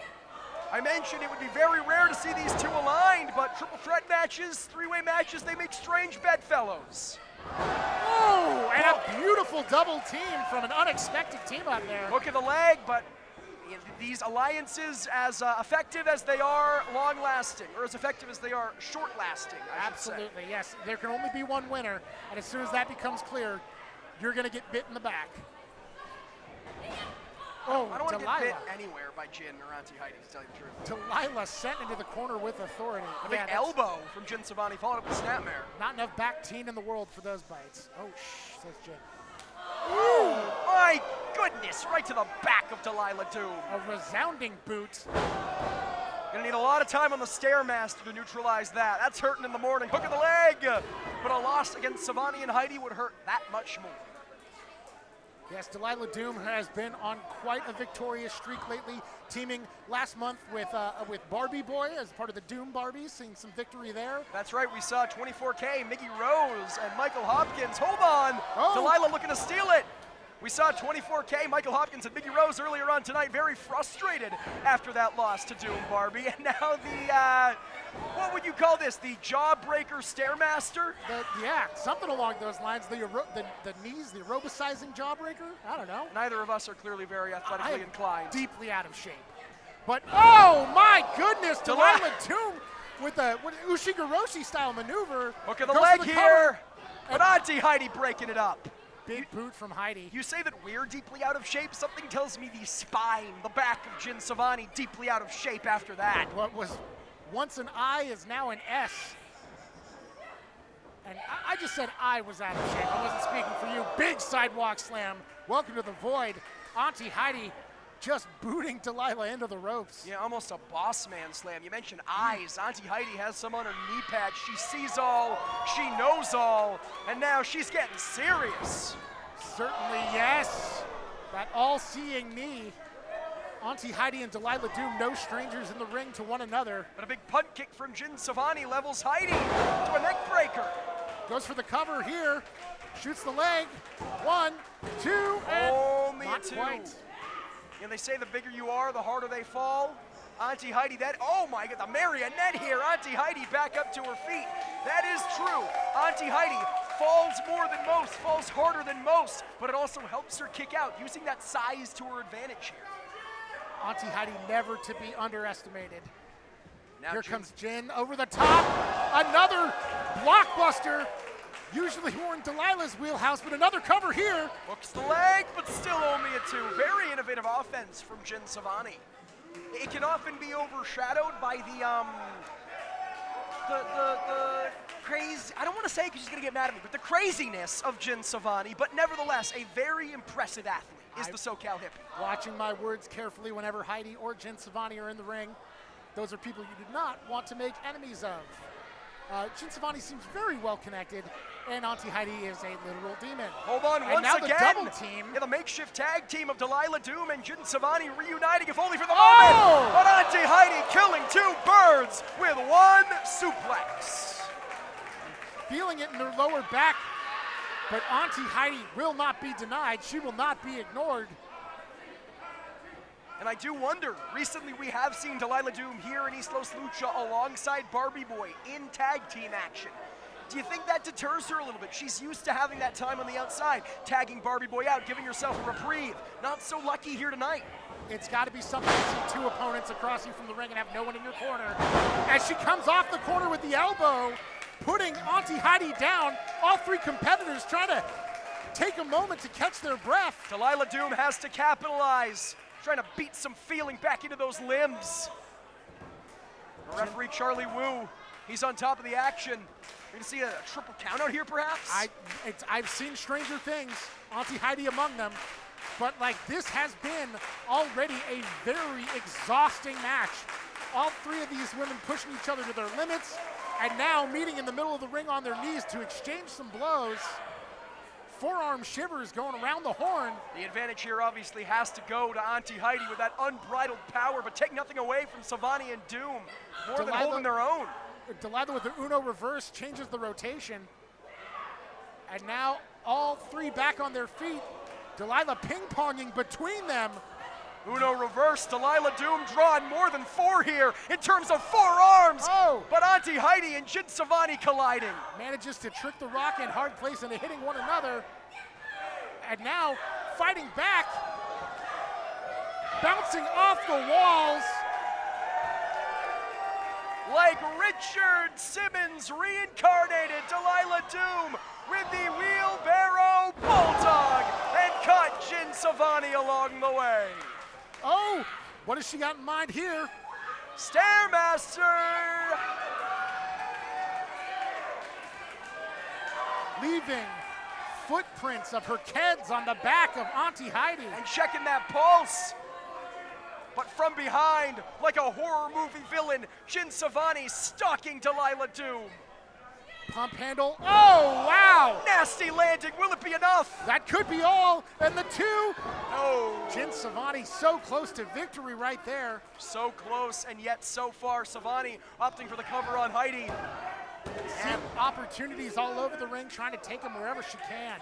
I mentioned it would be very rare to see these two aligned, but triple threat matches, three-way matches, they make strange bedfellows. Oh, and a beautiful double team from an unexpected team out there. Hook of the leg, but these alliances as effective as they are long-lasting, or as effective as they are short-lasting, I should say. Absolutely, yes. There can only be one winner, and as soon as that becomes clear, you're going to get bit in the back. Oh, I don't want to Delilah. get bit anywhere by Jin or Auntie Hydie, to tell you the truth. Delilah sent into the corner with authority. A big elbow from Jin Sevani, followed up with Snapmare. Not enough back teen in the world for those bites. Oh, shh, says Jin. Ooh, my goodness, right to the back of Delilah Doom. A resounding boot. Gonna need a lot of time on the Stairmaster to neutralize that. That's hurting in the morning. Hook of the leg. But a loss against Sevani and Hydie would hurt that much more. Yes, Delilah Doom has been on quite a victorious streak lately, teaming last month with Barbie Boy as part of the Doom Barbies, seeing some victory there. That's right, we saw 24K, Miggy Rose, and Michael Hopkins. Hold on, Oh. Delilah looking to steal it. We saw 24K, Michael Hopkins, and Miggy Rose earlier on tonight, very frustrated after that loss to Doom Barbie. And now the, what would you call this, the Jawbreaker Stairmaster? Yeah, something along those lines. The knees, the aerobicizing jawbreaker. I don't know. Neither of us are clearly very athletically inclined. Deeply out of shape. But oh my goodness, Delilah Doom with the Ushigoroshi style maneuver. Hook of the goes leg for the here, cover. but Auntie Hydie breaking it up. Big boot from Hydie. You say that we're deeply out of shape? Something tells me the spine, the back of Jin Sevani, deeply out of shape after that. What was once an I is now an S. And I just said I was out of shape. I wasn't speaking for you. Big sidewalk slam. Welcome to the void. Auntie Hydie just booting Delilah into the ropes. Yeah, almost a boss man slam. You mentioned eyes. Auntie Hydie has some on her knee pad. She sees all, she knows all, and now she's getting serious. Certainly, yes. That all-seeing knee. Auntie Hydie and Delilah Doom, no strangers in the ring to one another. But a big punt kick from Jin Sevani levels Hydie to a neck breaker. Goes for the cover here. Shoots the leg. 1, 2, and Only not a 2. quite. And they say the bigger you are, the harder they fall. Auntie Hydie, oh my God, the marionette here. Auntie Hydie back up to her feet. That is true. Auntie Hydie falls more than most, falls harder than most, but it also helps her kick out, using that size to her advantage here. Auntie Hydie never to be underestimated. Now Here comes Jin over the top. Another blockbuster. Usually more in Delilah's wheelhouse, but another cover here. Hooks the leg, but still only a 2. Very innovative offense from Jin Sevani. It can often be overshadowed by the crazy, I don't want to say because she's going to get mad at me, but the craziness of Jin Sevani, but nevertheless, a very impressive athlete is the SoCal hippie. Watching my words carefully whenever Hydie or Jin Sevani are in the ring. Those are people you do not want to make enemies of. Jin Sevani seems very well connected, and Auntie Hydie is a literal demon. Hold on, and once now again, the double team. Yeah, the makeshift tag team of Delilah Doom and Jin Sevani reuniting, if only for the Oh! moment. But Auntie Hydie killing 2 birds with 1 suplex. Feeling it in their lower back, but Auntie Hydie will not be denied. She will not be ignored. And I do wonder, recently we have seen Delilah Doom here in EASTLOS Lucha alongside Barbie Boy in tag team action. Do you think that deters her a little bit? She's used to having that time on the outside, tagging Barbie Boy out, giving herself a reprieve. Not so lucky here tonight. It's got to be something to see 2 opponents across you from the ring and have no one in your corner. As she comes off the corner with the elbow, putting Auntie Hydie down. All 3 competitors trying to take a moment to catch their breath. Delilah Doom has to capitalize, trying to beat some feeling back into those limbs. The referee Charlie Wu, he's on top of the action. We're gonna see a triple count out here perhaps? I've seen stranger things, Auntie Hydie among them, but like this has been already a very exhausting match. All 3 of these women pushing each other to their limits, and now meeting in the middle of the ring on their knees to exchange some blows. Forearm shivers going around the horn. The advantage here obviously has to go to Auntie Hydie with that unbridled power, but take nothing away from Sevani and Doom. More than holding their own. Delilah with the Uno reverse changes the rotation. And now all 3 back on their feet. Delilah ping-ponging between them. Uno reverse, Delilah Doom drawing more than 4 here in terms of forearms. Oh. But Auntie Hydie and Jin Sevani colliding. Manages to trick the Rock in hard place into hitting one another. And now fighting back. bouncing off the walls. Like Richard Simmons reincarnated, Delilah Doom with the wheelbarrow bulldog and cut Jin Sevani along the way. Oh, what has she got in mind here? Stairmaster! Leaving footprints of her kids on the back of Auntie Hydie. And checking that pulse. But from behind, like a horror movie villain, Jin Sevani stalking Delilah Doom. Pump handle, oh wow! Nasty landing, will it be enough? That could be all, and the two. No. Jin Sevani so close to victory right there. So close and yet so far. Sevani opting for the cover on Hydie. Seeing opportunities all over the ring, trying to take him wherever she can.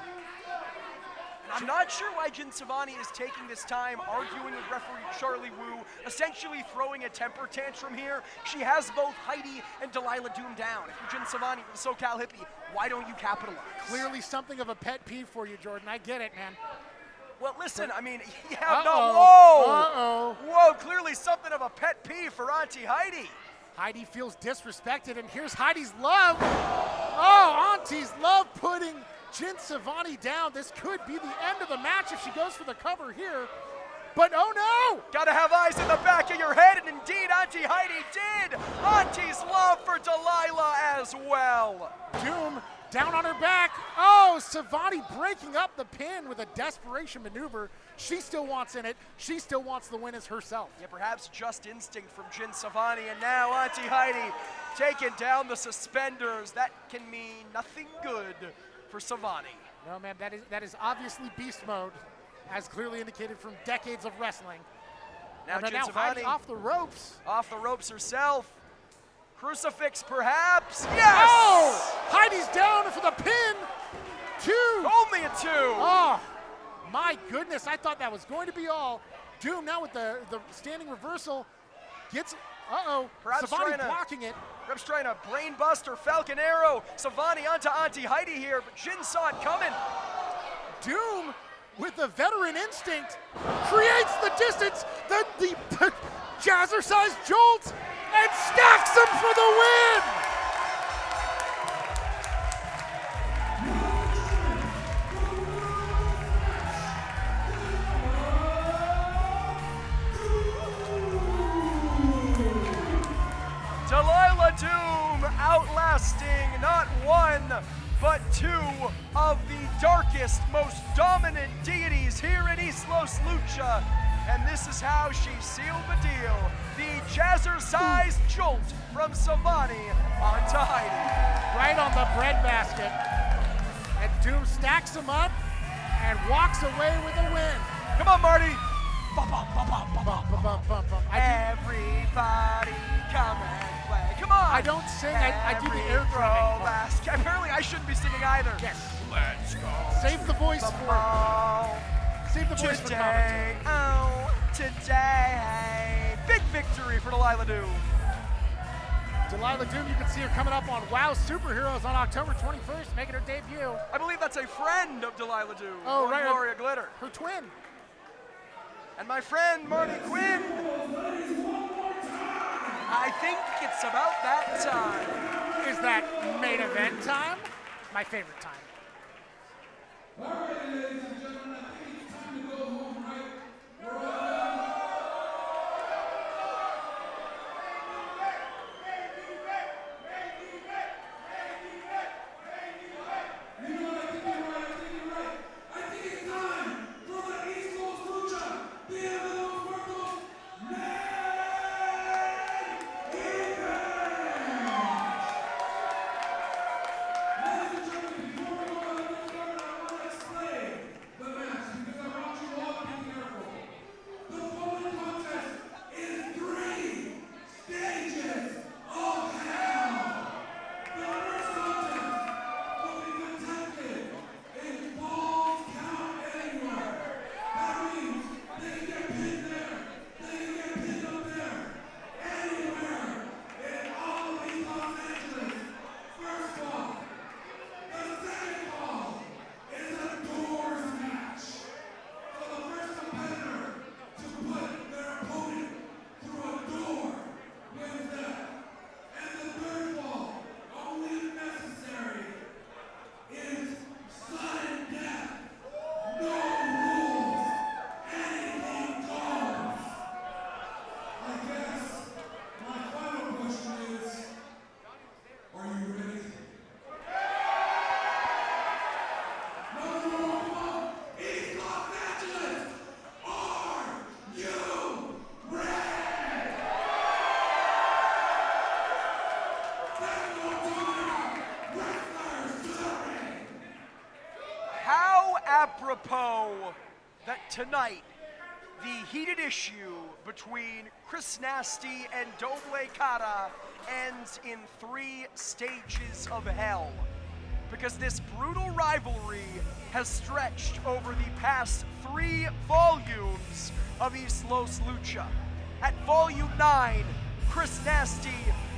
I'm not sure why Jin Sevani is taking this time arguing with referee Charlie Wu, essentially throwing a temper tantrum here. She has both Hydie and Delilah Doom down. If you're Jin Sevani, the SoCal hippie, why don't you capitalize? Clearly something of a pet peeve for you, Jordan. I get it, man. Well, listen, I mean, Uh-oh. Whoa, clearly something of a pet peeve for Auntie Hydie. Hydie feels disrespected, and here's Heidi's love. Oh, Auntie's love putting Jin Sevani down. This could be the end of the match if she goes for the cover here. But oh no! Gotta have eyes in the back of your head, and indeed Auntie Hydie did! Auntie's love for Delilah as well. Doom down on her back. Oh, Sevani breaking up the pin with a desperation maneuver. She still wants in it. She still wants the win as herself. Yeah, perhaps just instinct from Jin Sevani, and now Auntie Hydie taking down the suspenders. That can mean nothing good for Sevani. No, man, that is obviously beast mode, as clearly indicated from decades of wrestling. Now Jin now Sevani Hydie off the ropes. Off the ropes herself. Crucifix, perhaps. Yes! Oh! Heidi's down for the pin. 2. Only a 2. Oh, my goodness. I thought that was going to be all. Doom now with the standing reversal. Gets, Perhaps Sevani blocking it. Perhaps trying to brain bust or Falcon Arrow. Sevani onto Auntie Hydie here, but Jin saw it coming. Doom with the veteran instinct creates the distance, the jazzercise jolt, and stacks him for the win! Delilah Doom outlasting not 1, but 2 of the darkest, most dominant deities here in EASTLOS Lucha. And this is how she sealed the deal. The jazzercise jolt from Sevani onto Hydie. Right on the breadbasket. And Doom stacks him up and walks away with a win. Come on, Marty. Bum, bum, bum, bum, bum, bum. Bum, bum, bum. Everybody come and play. Come on. I don't sing, I do the air drumming. Apparently I shouldn't be singing either. Yes. Let's go. Save the voice for Save the voice for commentary. Today, big victory for Delilah Doom. Delilah Doom, you can see her coming up on WoW Superheroes on October 21st, making her debut. I believe that's a friend of Delilah Doom. Oh, right. Gloria Glitter. Her twin. And my friend, Marty Quinn. I think it's about that time. Is that main event time? My favorite time. All right, ladies and gentlemen, I think it's time to go home, right? You know what? I think you're right. I think it's time for the EASTLOS Lucha, Diablo Muertos, main event. Ladies and gentlemen, before apropos that tonight the heated issue between Chris Nasty and Doble Cara ends in 3 stages of hell, because this brutal rivalry has stretched over the past 3 volumes of EASTLOS Lucha. At Volume 9, Chris Nasty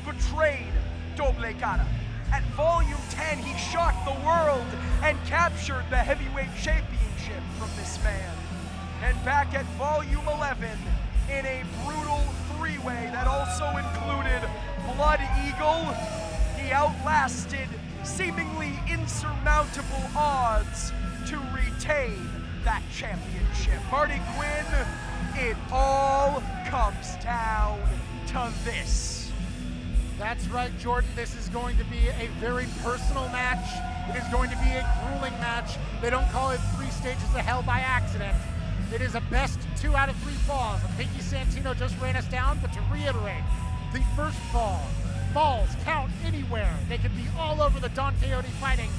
betrayed Doble Cara. At Volume 10, he shocked the world and captured the heavyweight championship from this man. And back at Volume 11, in a brutal 3-way that also included Blood Eagle, he outlasted seemingly insurmountable odds to retain that championship. Marty Quinn, it all comes down to this. That's right, Jordan. This is going to be a very personal match. It is going to be a grueling match. They don't call it 3 stages of hell by accident. It is a best 2 out of 3 falls. And Pinky Santino just ran us down, but to reiterate, the first falls count anywhere. They can be all over the Don Quixote fighting.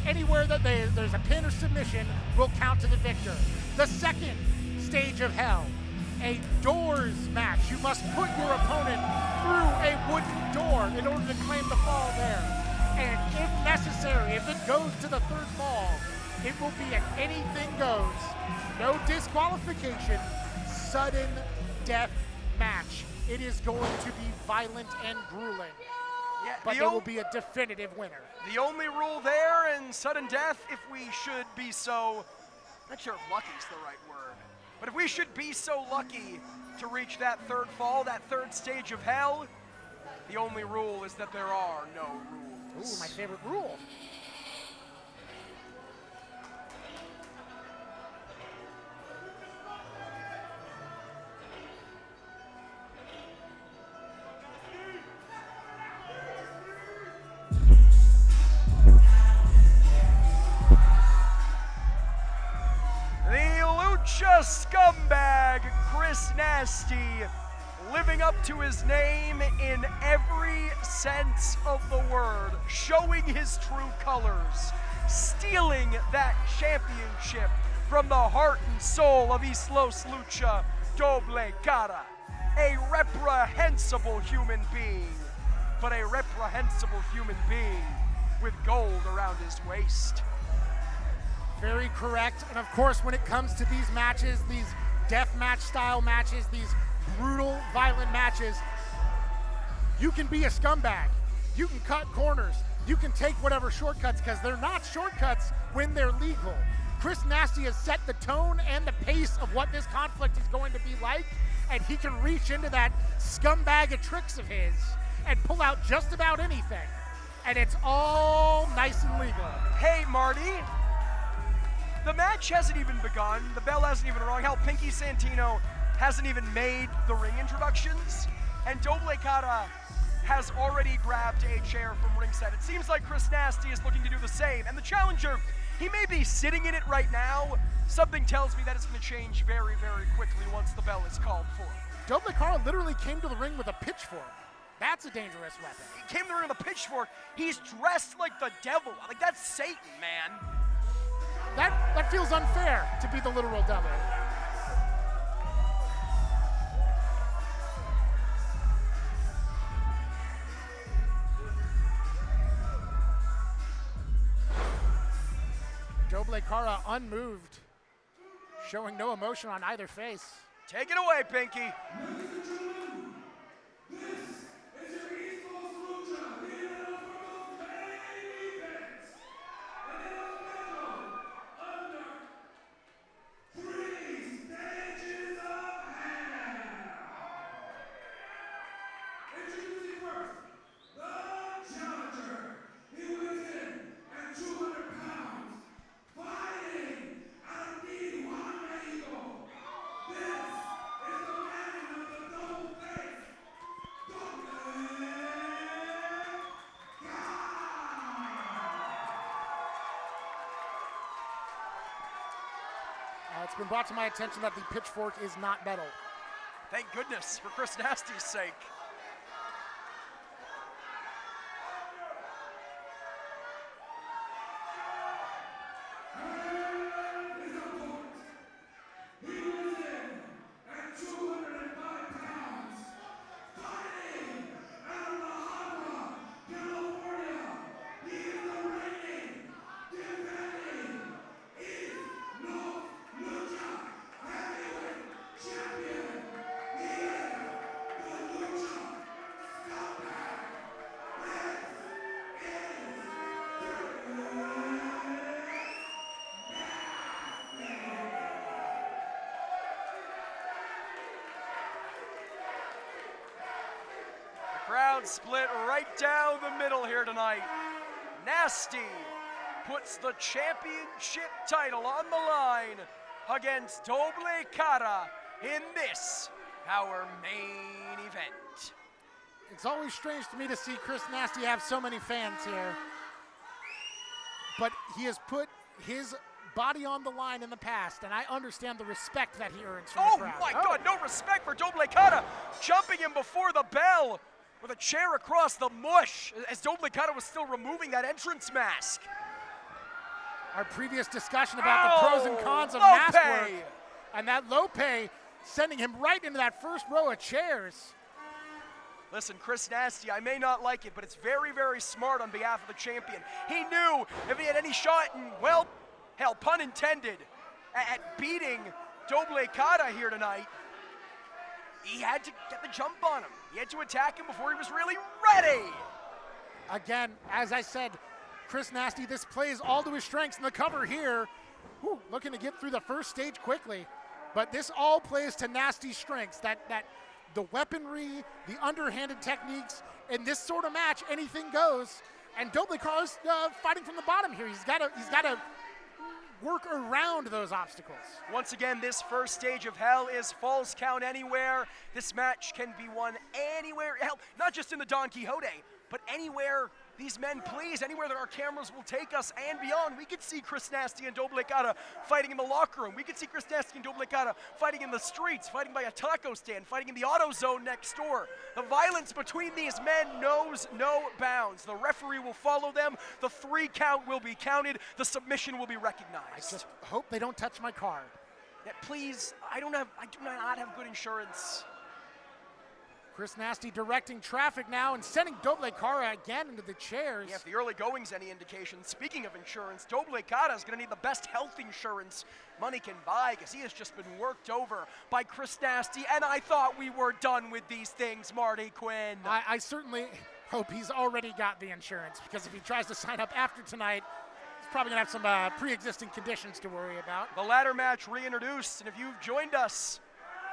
Anywhere that there's a pin or submission will count to the victor. The second stage of hell, a doors match. You must put your opponent through a wooden door in order to claim the fall there. And if necessary, if it goes to the 3rd fall, it will be an anything goes, no disqualification, sudden death match. It is going to be violent and grueling, but there will be a definitive winner. The only rule there in sudden death, if we should be so, not sure if lucky is the right word, but if we should be so lucky to reach that 3rd fall, that 3rd stage of hell, the only rule is that there are no rules. Ooh, my favorite rule. Lucha scumbag Chris Nasty, living up to his name in every sense of the word, showing his true colors, stealing that championship from the heart and soul of EASTLOS Lucha, Doble Cara, a reprehensible human being, but a reprehensible human being with gold around his waist. Very correct. And of course, when it comes to these matches, these deathmatch style matches, these brutal, violent matches, you can be a scumbag. You can cut corners. You can take whatever shortcuts, because they're not shortcuts when they're legal. Chris Nasty has set the tone and the pace of what this conflict is going to be like, and he can reach into that scumbag of tricks of his and pull out just about anything. And it's all nice and legal. Hey, Marty. The match hasn't even begun. The bell hasn't even rung. Hell, Pinky Santino hasn't even made the ring introductions. And Doble Cara has already grabbed a chair from ringside. It seems like Chris Nasty is looking to do the same. And the challenger, he may be sitting in it right now. Something tells me that it's going to change very, very quickly once the bell is called for. Doble Cara literally came to the ring with a pitchfork. That's a dangerous weapon. He came to the ring with a pitchfork. He's dressed like the devil. Like, that's Satan, man. That feels unfair to be the literal devil. Doble Cara unmoved, showing no emotion on either face. Take it away, Pinky. It's been brought to my attention that the pitchfork is not metal. Thank goodness, for Chris Nasty's sake. crowd split right down the middle here tonight. Nasty puts the championship title on the line against Doble Cara in this, our main event. It's always strange to me to see Chris Nasty have so many fans here. But he has put his body on the line in the past, and I understand the respect that he earns from the crowd. Oh my God, no respect for Doble Cara, jumping him before the bell with a chair across the mush as Doble Cara was still removing that entrance mask. Our previous discussion about the pros and cons of Lope. mask work, and that Lope sending him right into that first row of chairs. Listen, Chris Nasty, I may not like it, but it's very, very smart on behalf of the champion. He knew if he had any shot in, well, hell, pun intended, at beating Doble Cara here tonight, he had to get the jump on him. He had to attack him before he was really ready. Again, as I said, Chris Nasty, this plays all to his strengths in the cover here. Whew, looking to get through the first stage quickly. But this all plays to Nasty's strengths, that the weaponry, the underhanded techniques. In this sort of match, anything goes. And Doble Cara's fighting from the bottom here. He's got to work around those obstacles. Once again, this first stage of hell is falls count anywhere. This match can be won anywhere, hell, not just in the Don Quixote, but anywhere these men please, anywhere that our cameras will take us and beyond. We could see Chris Nasty and Doble Cara fighting in the locker room. We could see Chris Nasty and Doble Cara fighting in the streets, fighting by a taco stand, fighting in the auto zone next door. The violence between these men knows no bounds. The referee will follow them. The 3 count will be counted. The submission will be recognized. I just hope they don't touch my car. Yeah, please, I do not have good insurance. Chris Nasty directing traffic now and sending Doble Cara again into the chairs. Yeah, if the early going's any indication, speaking of insurance, Doble Cara is going to need the best health insurance money can buy because he has just been worked over by Chris Nasty, and I thought we were done with these things, Marty Quinn. I certainly hope he's already got the insurance, because if he tries to sign up after tonight, he's probably going to have some pre-existing conditions to worry about. The ladder match reintroduced, and if you've joined us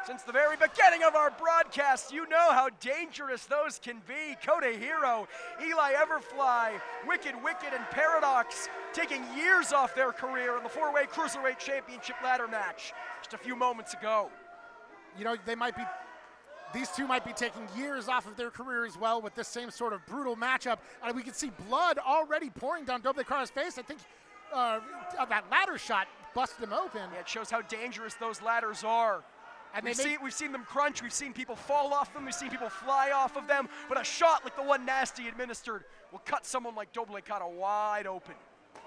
since the very beginning of our broadcast, you know how dangerous those can be. Koto, Hiro, Eli Everfly, Wickett, and Paradox taking years off their career in the 4-way Cruiserweight Championship ladder match just a few moments ago. You know, these two might be taking years off of their career as well with this same sort of brutal matchup. We can see blood already pouring down Doble Cara's face. I think that ladder shot busted him open. Yeah, it shows how dangerous those ladders are. And we've seen them crunch, we've seen people fall off them, we've seen people fly off of them, but a shot like the one Nasty administered will cut someone like Doble Cara wide open.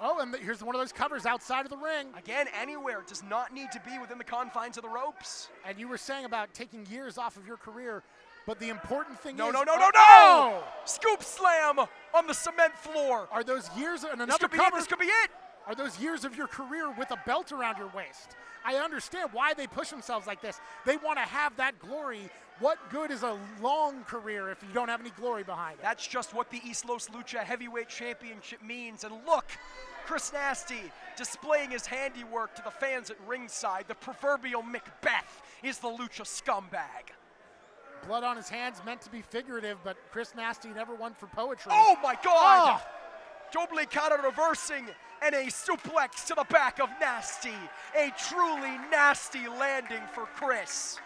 Oh, and here's one of those covers outside of the ring. Again, anywhere. It does not need to be within the confines of the ropes. And you were saying about taking years off of your career, but the important thing No! Scoop slam on the cement floor. Are those years, and another cover. This could be it. Are those years of your career with a belt around your waist? I understand why they push themselves like this. They want to have that glory. What good is a long career if you don't have any glory behind it? That's just what the EASTLOS Lucha Heavyweight Championship means. And look, Chris Nasty displaying his handiwork to the fans at ringside. The proverbial Macbeth is the Lucha scumbag. Blood on his hands meant to be figurative, but Chris Nasty never won for poetry. Oh my God! Oh. Doble Cara reversing and a suplex to the back of Nasty. A truly nasty landing for Chris.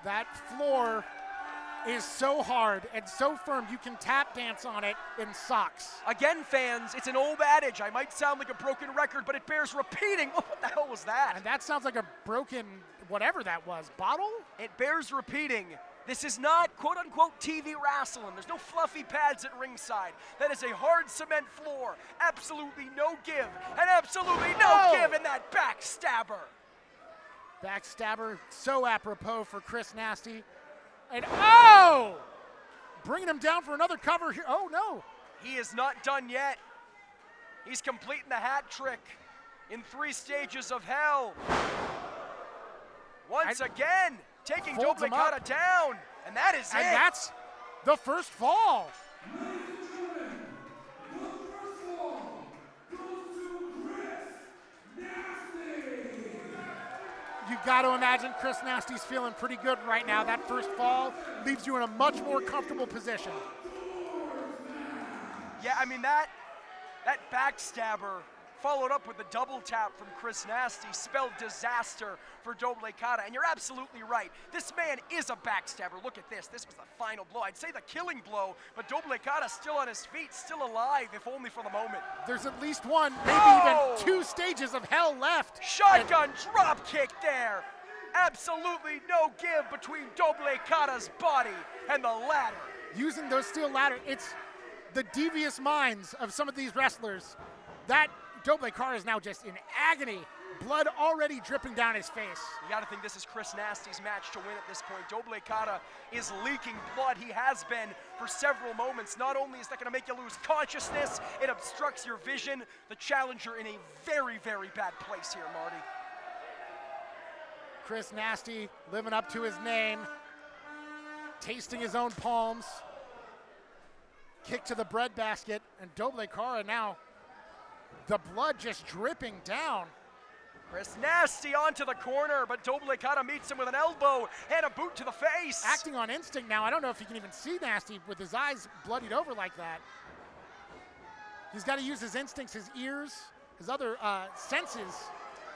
That floor is so hard and so firm you can tap dance on it in socks. Again, fans, it's an old adage. I might sound like a broken record, but it bears repeating. What the hell was that? And that sounds like a broken whatever that was. Bottle? It bears repeating. This is not quote-unquote TV wrestling. There's no fluffy pads at ringside. That is a hard cement floor. Absolutely no give, and absolutely no give in that backstabber. Backstabber, so apropos for Chris Nasty. And bringing him down for another cover here. Oh no. He is not done yet. He's completing the hat trick in 3 stages of hell. Once again, taking Doble Cara down, and that is it. And that's the first fall. Ladies and gentlemen, the first fall goes to Chris Nasty. You got to imagine Chris Nasty's feeling pretty good right now. That first fall leaves you in a much more comfortable position. Yeah, I mean, that backstabber followed up with a double tap from Chris Nasty spelled disaster for Doble Cara. And you're absolutely right. This man is a backstabber. Look at this. This was the final blow. I'd say the killing blow, but Doble Cara still on his feet, still alive, if only for the moment. There's at least one, maybe even 2 stages of hell left. Shotgun drop kick there. Absolutely no give between Doble Cara's body and the ladder. Using those steel ladders, it's the devious minds of some of these wrestlers. That Doble Cara is now just in agony, blood already dripping down his face. You gotta think this is Chris Nasty's match to win at this point. Doble Cara is leaking blood. He has been for several moments. Not only is that gonna make you lose consciousness, it obstructs your vision. The challenger in a very, very bad place here, Marty. Chris Nasty living up to his name, tasting his own palms. Kick to the breadbasket, and Doble Cara now, the blood just dripping down. Chris Nasty onto the corner, but Doble Cara meets him with an elbow and a boot to the face. Acting on instinct now. I don't know if he can even see Nasty with his eyes bloodied over like that. He's got to use his instincts, his ears, his other senses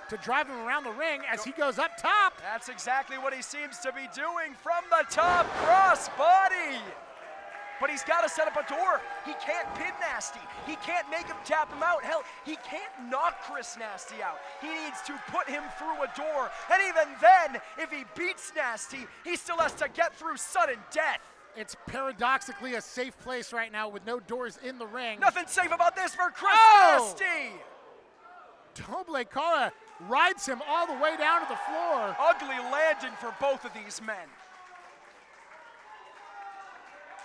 to drive him around the ring as he goes up top. That's exactly what he seems to be doing from the top, cross body. But he's got to set up a door. He can't pin Nasty. He can't make him tap him out. Hell, he can't knock Chris Nasty out. He needs to put him through a door. And even then, if he beats Nasty, he still has to get through sudden death. It's paradoxically a safe place right now with no doors in the ring. Nothing safe about this for Chris Nasty. Doble Cara rides him all the way down to the floor. Ugly landing for both of these men.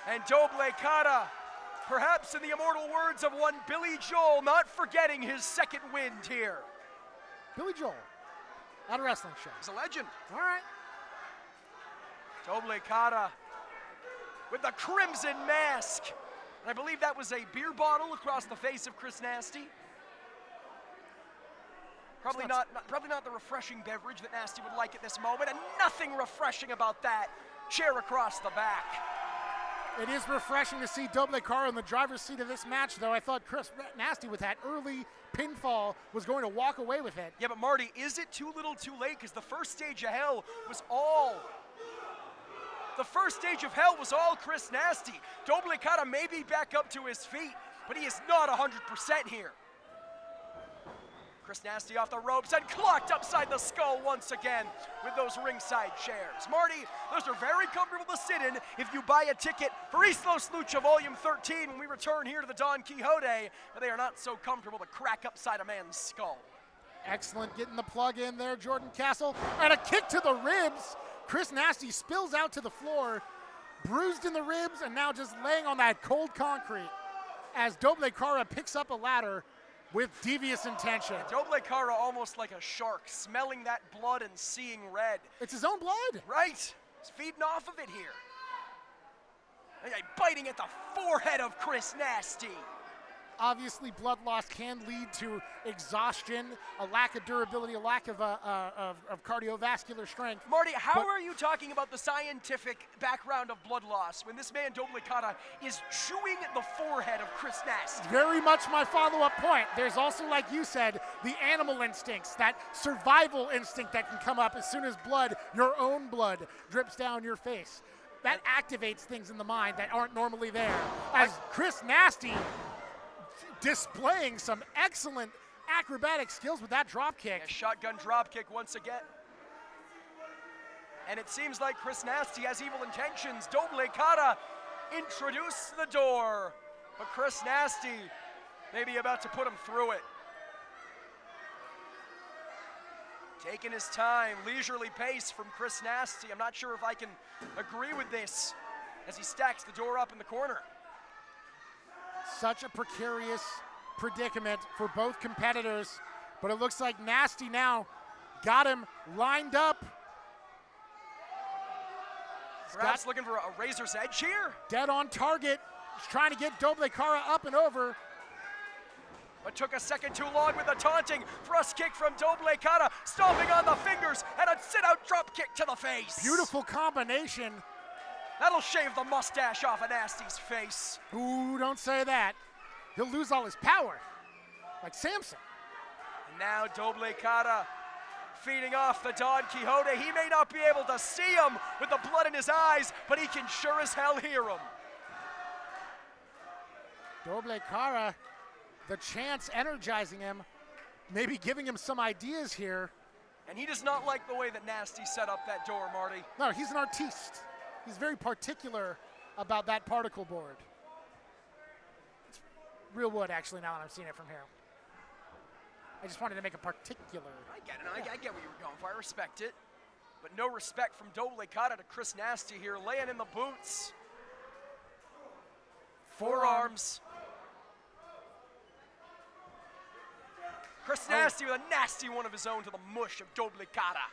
And Doble Cara, perhaps in the immortal words of one Billy Joel, not forgetting his second wind here. Billy Joel, at a wrestling show. He's a legend. All right. Doble Cara with the crimson mask. And I believe that was a beer bottle across the face of Chris Nasty. Probably not the refreshing beverage that Nasty would like at this moment, and nothing refreshing about that chair across the back. It is refreshing to see Doble Cara in the driver's seat of this match, though. I thought Chris Nasty with that early pinfall was going to walk away with it. Yeah, but Marty, is it too little too late? Because the first stage of hell was all Chris Nasty. Doble Cara may be back up to his feet, but he is not 100% here. Chris Nasty off the ropes and clocked upside the skull once again with those ringside chairs. Marty, those are very comfortable to sit in if you buy a ticket for EASTLOS Lucha Volume 13 when we return here to the Don Quixote, but they are not so comfortable to crack upside a man's skull. Excellent getting the plug in there, Jordan Castle. And a kick to the ribs. Chris Nasty spills out to the floor, bruised in the ribs, and now just laying on that cold concrete as Doble Cara picks up a ladder with devious intention. Doble Cara almost like a shark, smelling that blood and seeing red. It's his own blood. Right. He's feeding off of it here. And biting at the forehead of Chris Nasty. Obviously, blood loss can lead to exhaustion, a lack of durability, a lack of cardiovascular strength. Marty, how are you talking about the scientific background of blood loss when this man, Doble Cara, is chewing the forehead of Chris Nasty? Very much my follow-up point. There's also, like you said, the animal instincts, that survival instinct that can come up as soon as blood, your own blood, drips down your face. That activates things in the mind that aren't normally there. As Chris Nasty displaying some excellent acrobatic skills with that drop kick. A shotgun drop kick once again. And it seems like Chris Nasty has evil intentions. Doble Cara introduced the door, but Chris Nasty may be about to put him through it. Taking his time, leisurely pace from Chris Nasty. I'm not sure if I can agree with this as he stacks the door up in the corner. Such a precarious predicament for both competitors, but it looks like Nasty now got him lined up. Perhaps looking for a razor's edge here? Dead on target. He's trying to get Doble Cara up and over. But took a second too long with the taunting thrust kick from Doble Cara, stomping on the fingers and a sit-out drop kick to the face. Beautiful combination. That'll shave the mustache off of Nasty's face. Ooh, don't say that. he'll lose all his power, like Samson. And now Doble Cara feeding off the Don Quixote. He may not be able to see him with the blood in his eyes, but he can sure as hell hear him. Doble Cara, the chance energizing him, maybe giving him some ideas here. And he does not like the way that Nasty set up that door, Marty. No, he's an artiste. He's very particular about that particle board. It's real wood, actually, now that I'm seeing it from here. I just wanted to make a particular. I get it. I get what you were going for. I respect it. But no respect from Doble Cara to Chris Nasty here, laying in the boots. Forearms. Chris Nasty with a nasty one of his own to the mush of Doble Cara.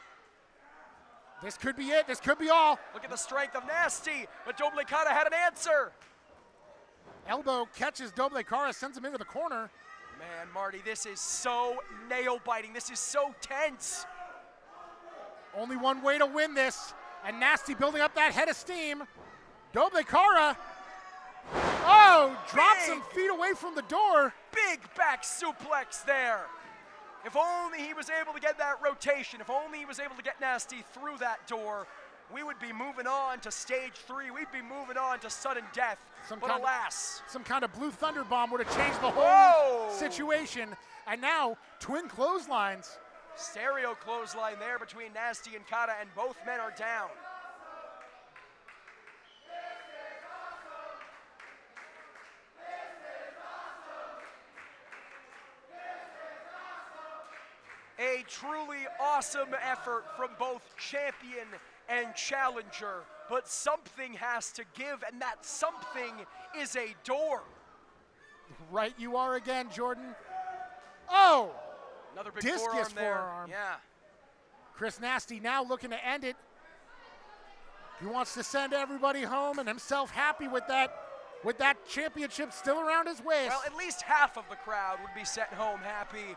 This could be it. This could be all. Look at the strength of Nasty, but Doble Cara had an answer. Elbow catches Doble Cara, sends him into the corner. Man, Marty, this is so nail-biting. This is so tense. Only one way to win this, and Nasty building up that head of steam. Doble Cara, drops some feet away from the door. Big back suplex there. If only he was able to get that rotation, if only he was able to get Nasty through that door, we would be moving on to stage 3. We'd be moving on to sudden death. But alas. Some kind of blue thunder bomb would have changed the whole situation. And now, twin clotheslines. Stereo clothesline there between Nasty and Cara, and both men are down. A truly awesome effort from both champion and challenger, but something has to give, and that something is a door. Right you are again, Jordan. Oh! Another big discus forearm there. Yeah. Chris Nasty now looking to end it. He wants to send everybody home and himself happy with that championship still around his waist. Well, at least half of the crowd would be sent home happy.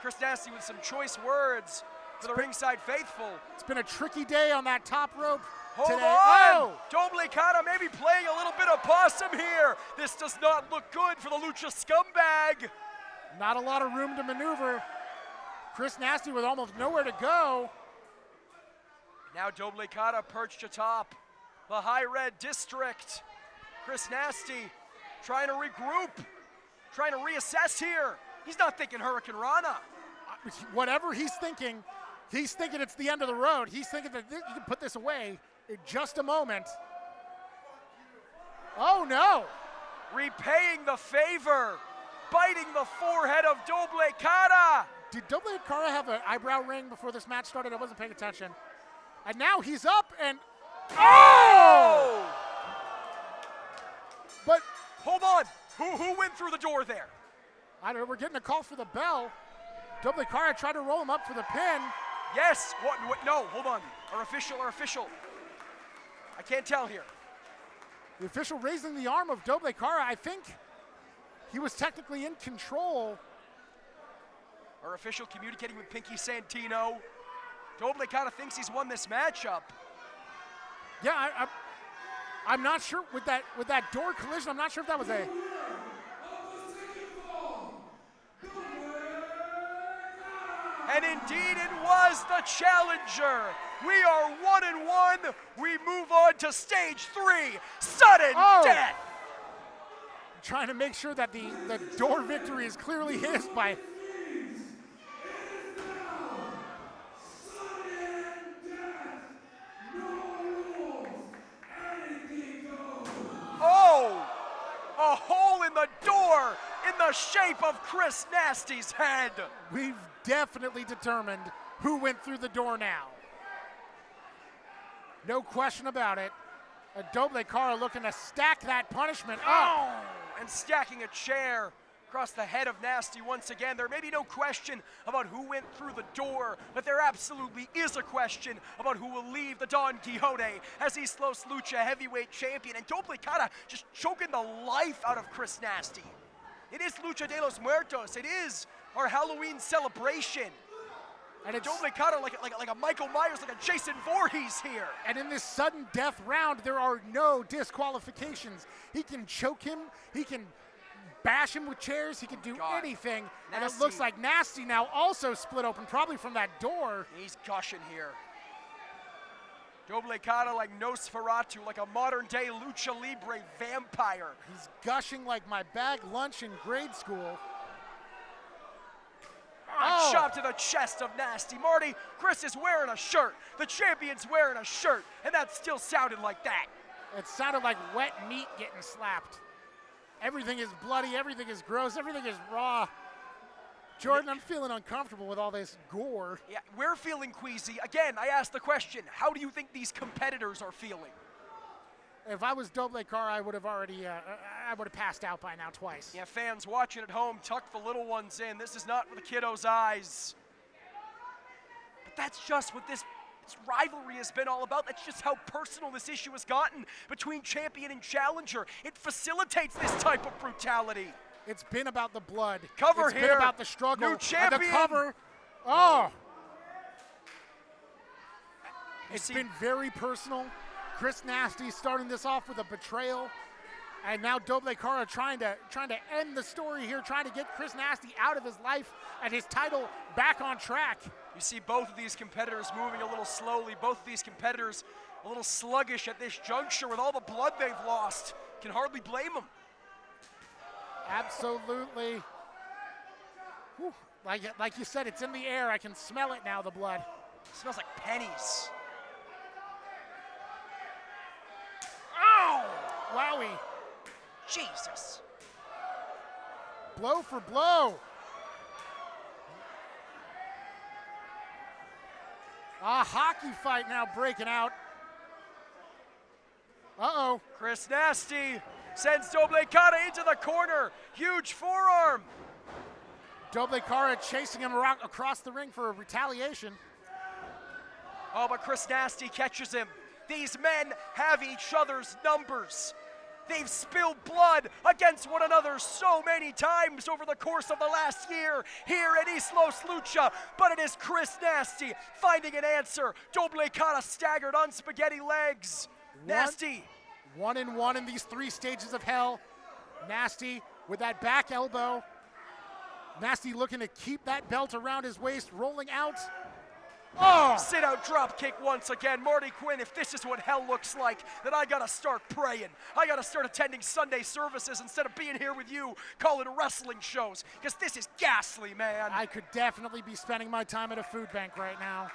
Chris Nasty with some choice words for the ringside faithful. It's been a tricky day on that top rope Hold today. on! Doble Cara maybe playing a little bit of possum here. This does not look good for the Lucha scumbag. Not a lot of room to maneuver. Chris Nasty with almost nowhere to go. Now Doble Cara perched atop the High Red District. Chris Nasty trying to regroup, trying to reassess here. He's not thinking Hurricane Rana. Whatever he's thinking it's the end of the road. He's thinking that you can put this away in just a moment. Oh no! Repaying the favor, biting the forehead of Doble Cara. Did Doble Cara have an eyebrow ring before this match started? I wasn't paying attention. And now he's up and, oh! But hold on, who went through the door there? I don't know, we're getting a call for the bell. Doble Cara tried to roll him up for the pin. Yes, what, no, hold on. Our official. I can't tell here. The official raising the arm of Doble Cara. I think he was technically in control. Our official communicating with Pinky Santino. Doble Cara thinks he's won this matchup. Yeah, I'm not sure with that door collision. I'm not sure if that was a. And indeed it was the challenger. We are 1-1. We move on to stage 3, sudden death. I'm trying to make sure that the door victory is clearly his by. Oh, a hole in the door in the shape of Chris Nasty's head. We've definitely determined who went through the door now. No question about it. Doble Cara looking to stack that punishment up. And stacking a chair across the head of Nasty once again. There may be no question about who went through the door, but there absolutely is a question about who will leave the Don Quixote as EASTLOS Lucha heavyweight champion. And Doble Cara just choking the life out of Chris Nasty. It is Lucha de los Muertos. It is our Halloween celebration. And it's Doble Cara like a Michael Myers, like a Jason Voorhees here. And in this sudden death round, there are no disqualifications. He can choke him. He can bash him with chairs. He can do anything. Nasty. And it looks like Nasty now also split open, probably from that door. He's gushing here. Doble Cara like Nosferatu, like a modern-day lucha libre vampire. He's gushing like my bag lunch in grade school. Shot to the chest of Nasty. Marty, Chris is wearing a shirt. The champion's wearing a shirt, and that still sounded like that. It sounded like wet meat getting slapped. Everything is bloody, everything is gross, everything is raw. Jordan, I'm feeling uncomfortable with all this gore. Yeah, we're feeling queasy. Again, I asked the question, how do you think these competitors are feeling? If I was Doble Cara, I would have already, I would have passed out by now twice. Yeah, fans watching at home, tuck the little ones in. This is not for the kiddos' eyes. But that's just what this rivalry has been all about. That's just how personal this issue has gotten between champion and challenger. It facilitates this type of brutality. It's been about the blood. Cover it's here. It's been about the struggle. New champion. And the cover. Oh. It's been very personal. Chris Nasty starting this off with a betrayal. And now Doble Cara trying to end the story here, trying to get Chris Nasty out of his life and his title back on track. You see both of these competitors moving a little slowly, both of these competitors a little sluggish at this juncture with all the blood they've lost. Can hardly blame them. Absolutely. Whew. Like you said, it's in the air. I can smell it now, the blood. It smells like pennies. Ow! Wowie. Jesus. Blow for blow. A hockey fight now breaking out. Uh-oh. Chris Nasty sends Doble Cara into the corner. Huge forearm. Doble Cara chasing him across the ring for a retaliation. Oh, but Chris Nasty catches him. These men have each other's numbers. They've spilled blood against one another so many times over the course of the last year here at EASTLOS Lucha, but it is Chris Nasty finding an answer. Doble Cara staggered on spaghetti legs. Nasty. 1-1 in these 3 stages of hell. Nasty with that back elbow. Nasty looking to keep that belt around his waist, rolling out. Oh! Sit out drop kick once again. Marty Quinn, if this is what hell looks like, then I gotta start praying. I gotta start attending Sunday services instead of being here with you calling wrestling shows, because this is ghastly, man. I could definitely be spending my time at a food bank right now.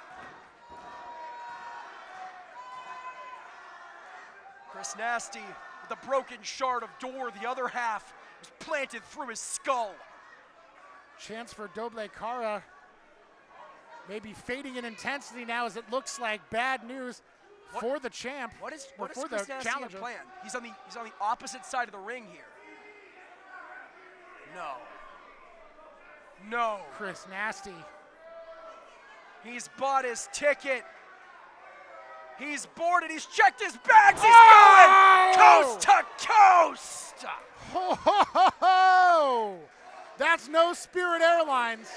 Chris Nasty with a broken shard of door, the other half was planted through his skull. Chance for Doble Cara. Maybe fading in intensity now as it looks like bad news for the champ. What is the Chris Nasty challenger. plan? He's on the opposite side of the ring here. No. Chris Nasty. He's bought his ticket. He's boarded. He's checked his bags. He's going coast to coast. Ho, ho, ho, ho. That's no Spirit Airlines.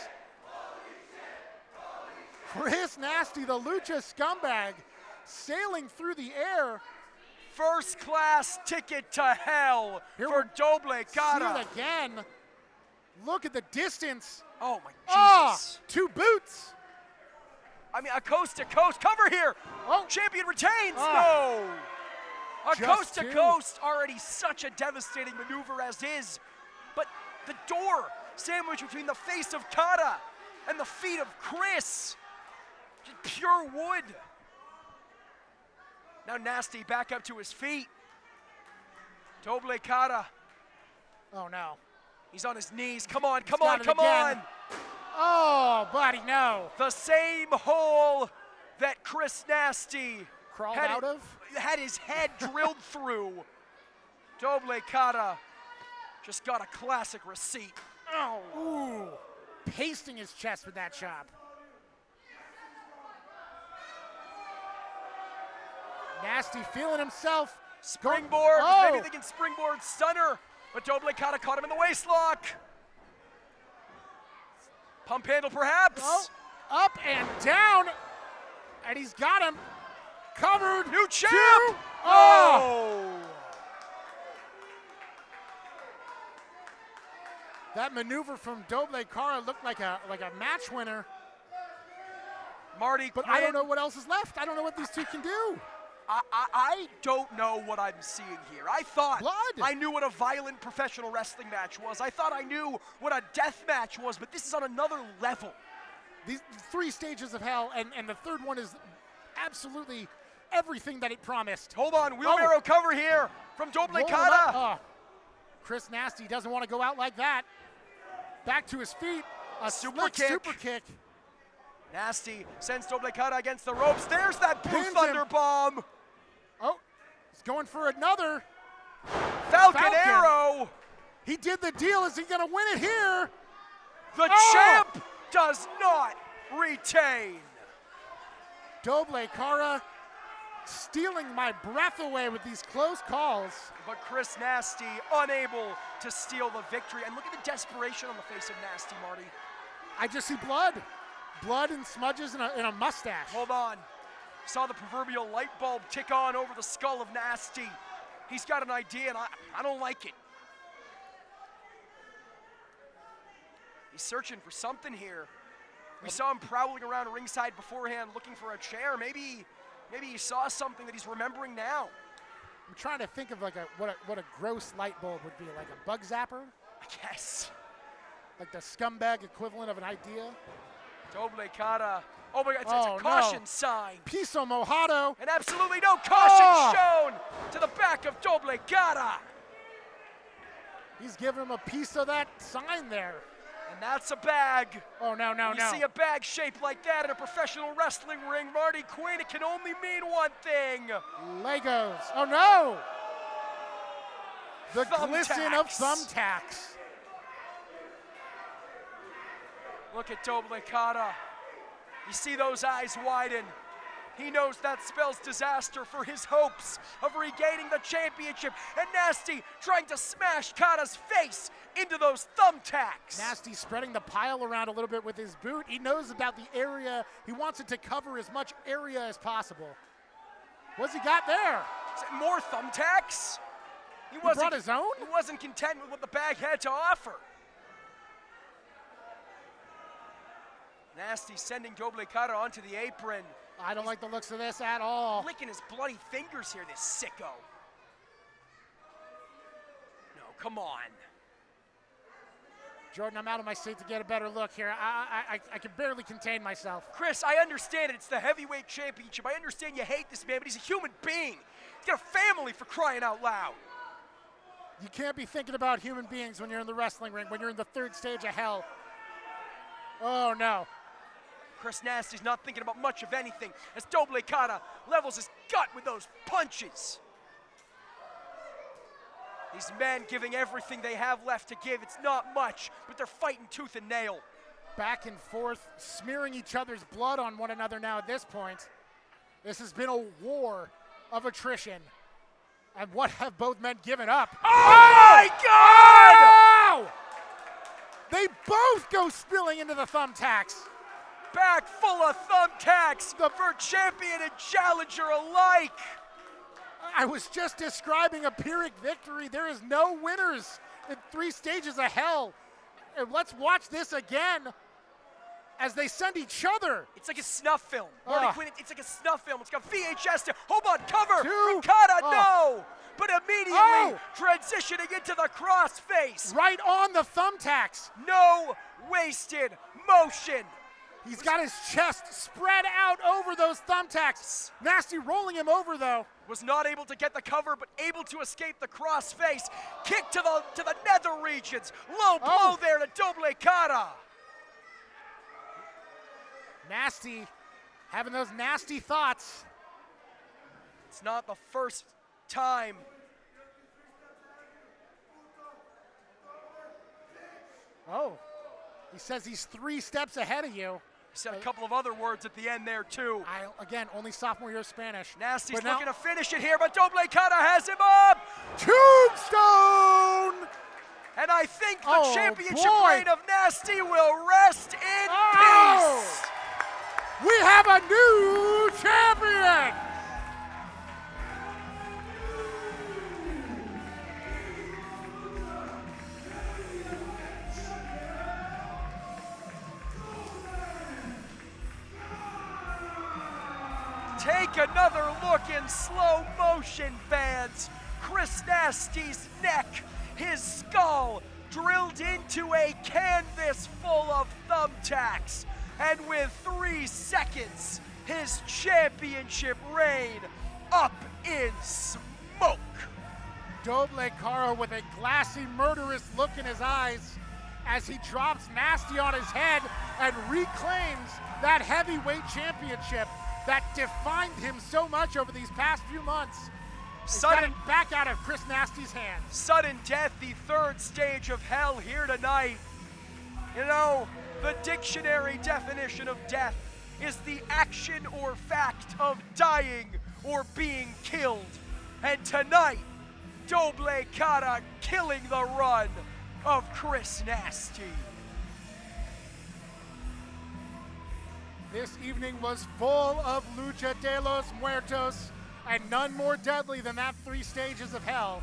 Chris Nasty, the Lucha scumbag, sailing through the air. First class ticket to hell for Doble Cara. See it again. Look at the distance. Oh my Jesus. 2 boots. I mean, a coast to coast cover here. Oh. Champion retains. No. A Just coast to 2. coast, already such a devastating maneuver as is. But the door sandwiched between the face of Cara and the feet of Chris. Just pure wood. Now Nasty back up to his feet. Doble Cara. Oh no. He's on his knees. Come on, come He's on, got it come again. on. Oh, buddy, no. The same hole that Chris Nasty Crawled had out of? had his head drilled through. Doble Cara just got a classic receipt. Oh. Ooh. Pasting his chest with that chop. Nasty feeling himself. Springboard, Oh. maybe they can springboard stunner, but Doble Cara caught him in the waistlock. Pump handle perhaps. Oh. Up and down. And he's got him covered. New champ! Two. Oh! That maneuver from Doble Cara looked like a match winner. Marty, But I don't know what else is left. I don't know what these two can do. I don't know what I'm seeing here. I thought Blood. I knew what a violent professional wrestling match was. I thought I knew what a death match was, but this is on another level. These 3 stages of hell, and the third one is absolutely everything that it promised. Hold on, wheelbarrow cover here from Doble Roll him Cara. up. Chris Nasty doesn't want to go out like that. Back to his feet. A Super slick kick. super kick. Nasty sends Doble Cara against the ropes. There's that Blue Pins Thunder him. bomb. Oh, he's going for another. Falcon Falcon. Arrow. He did the deal. Is he going to win it here? The Oh. champ does not retain. Doble Cara stealing my breath away with these close calls. But Chris Nasty unable to steal the victory. And look at the desperation on the face of Nasty, Marty. I just see blood. Blood and smudges and a mustache. Hold on. Saw the proverbial light bulb tick on over the skull of Nasty. He's got an idea, and I don't like it. He's searching for something here. We saw him prowling around ringside beforehand looking for a chair. Maybe he saw something that he's remembering now. I'm trying to think of like what a gross light bulb would be, like a bug zapper, I guess. like the scumbag equivalent of an idea. Doble Cara. Oh my God, it's Oh, a caution no. sign. Piso Mojado. And absolutely no caution Oh. shown to the back of Doble Cara. He's giving him a piece of that sign there. And that's a bag. Oh, no, no, You no. see a bag shaped like that in a professional wrestling ring, Marty Quinn, it can only mean one thing. Legos. Oh, no. The glisten of Thumbtacks. thumbtacks. Look at Doble Cara. You see those eyes widen. He knows that spells disaster for his hopes of regaining the championship. And Nasty trying to smash Cara's face into those thumbtacks. Nasty spreading the pile around a little bit with his boot. He knows about the area. He wants it to cover as much area as possible. What's he got there? Is it more thumbtacks? He brought his own? He wasn't content with what the bag had to offer. Nasty sending Doble Cara onto the apron. I don't like the looks of this at all. Licking his bloody fingers here, this sicko. No, come on. Jordan, I'm out of my seat to get a better look here. I can barely contain myself. Chris, I understand it. It's the heavyweight championship. I understand you hate this man, but he's a human being. He's got a family, for crying out loud. You can't be thinking about human beings when you're in the wrestling ring, when you're in the third stage of hell. Oh, no. Chris Nasty's not thinking about much of anything as Doble Cara levels his gut with those punches. These men giving everything they have left to give. It's not much, but they're fighting tooth and nail. Back and forth, smearing each other's blood on one another now at this point. This has been a war of attrition. And what have both men given up? Oh my God! Oh! They both go spilling into the thumbtacks. Bag full of thumbtacks for champion and challenger alike. I was just describing a Pyrrhic victory. There is no winners in 3 stages of hell. And let's watch this again as they send each other. It's like a snuff film. Marty Quinn, it's like a snuff film. It's got VHS to, hold on, cover Two. from Cara, Oh. no! But immediately Oh. transitioning into the crossface. Right on the thumbtacks. No wasted motion. He's got his chest spread out over those thumbtacks. Nasty rolling him over though. Was not able to get the cover, but able to escape the crossface. Kick to the nether regions. Low blow there to Doble Cara. Nasty having those nasty thoughts. It's not the first time. Oh, he says he's 3 steps ahead of you. He said a couple of other words at the end there too. Again, only sophomore year Spanish. Nasty's But now- looking to finish it here, but Doble Cara has him up. Tombstone! And I think the Oh, championship boy. reign of Nasty will rest in Oh. peace. the new champion. Take another look in slow motion, fans. Chris Nasty's neck, his skull drilled into a canvas full of thumbtacks. And with 3 seconds, his championship reign up in smoke. Doble Cara with a glassy, murderous look in his eyes as he drops Nasty on his head and reclaims that heavyweight championship that defined him so much over these past few months. Sudden back out of Chris Nasty's hands. Sudden death, the 3rd stage of hell here tonight. You know, the dictionary definition of death is the action or fact of dying or being killed. And tonight, Doble Cara killing the run of Chris Nasty. This evening was full of Lucha de los Muertos, and none more deadly than that 3 stages of hell.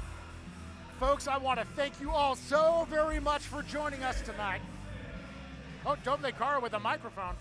Folks, I want to thank you all so very much for joining us tonight. Oh, Doble Cara with a microphone.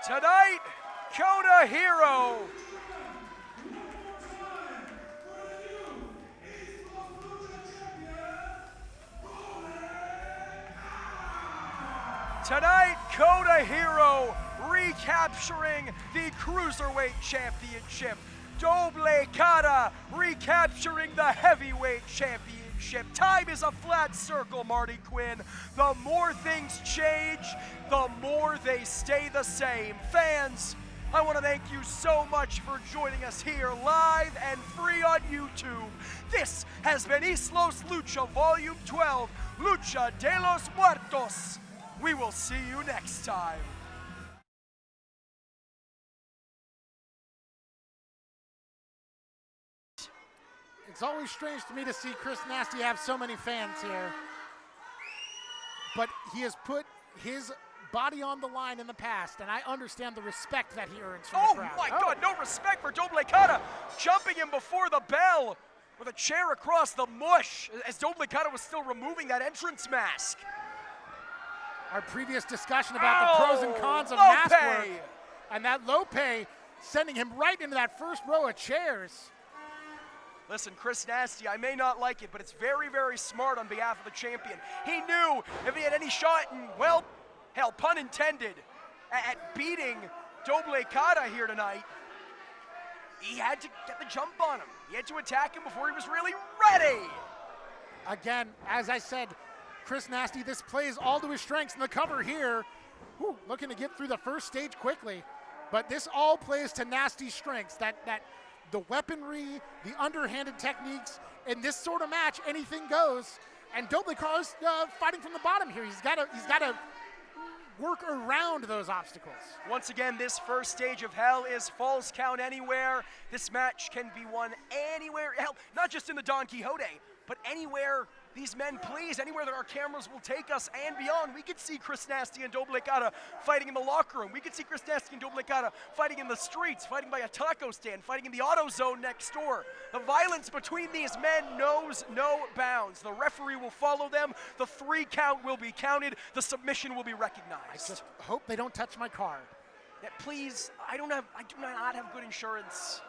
Tonight, Koto Hiro. Tonight, Koto Hiro recapturing the Cruiserweight Championship. Doble Cara recapturing the Heavyweight Championship. Time is a flat circle, Marty Quinn. The more things change, the more they stay the same. Fans, I want to thank you so much for joining us here live and free on YouTube. This has been EASTLOS Lucha Volume 12, Lucha de los Muertos. We will see you next time. It's always strange to me to see Chris Nasty have so many fans here. But he has put his body on the line in the past, and I understand the respect that he earns from the crowd. Oh my God, no respect for Doble Cara, jumping him before the bell with a chair across the mush as Doble Cara was still removing that entrance mask. Our previous discussion about the pros and cons of mask work, and that Lope sending him right into that first row of chairs. Listen, Chris Nasty, I may not like it, but it's very, very smart on behalf of the champion. He knew if he had any shot, and well, hell, pun intended, at beating Doble Cara here tonight, he had to get the jump on him. He had to attack him before he was really ready. Again, as I said, Chris Nasty, this plays all to his strengths in the cover here. Whew, looking to get through the first stage quickly. But this all plays to Nasty's strengths, the weaponry, the underhanded techniques. In this sort of match, anything goes. And Doble Cara's fighting from the bottom here. He's got to work around those obstacles. Once again, this first stage of hell is Falls Count Anywhere. This match can be won anywhere, hell, not just in the Don Quixote, but anywhere these men please, anywhere that our cameras will take us and beyond. We could see Chris Nasty and Doble Cara fighting in the locker room. We could see Chris Nasty and Doble Cara fighting in the streets, fighting by a taco stand, fighting in the auto zone next door. The violence between these men knows no bounds. The referee will follow them. The 3 count will be counted. The submission will be recognized. I just hope they don't touch my car. Yeah, please, I do not have good insurance.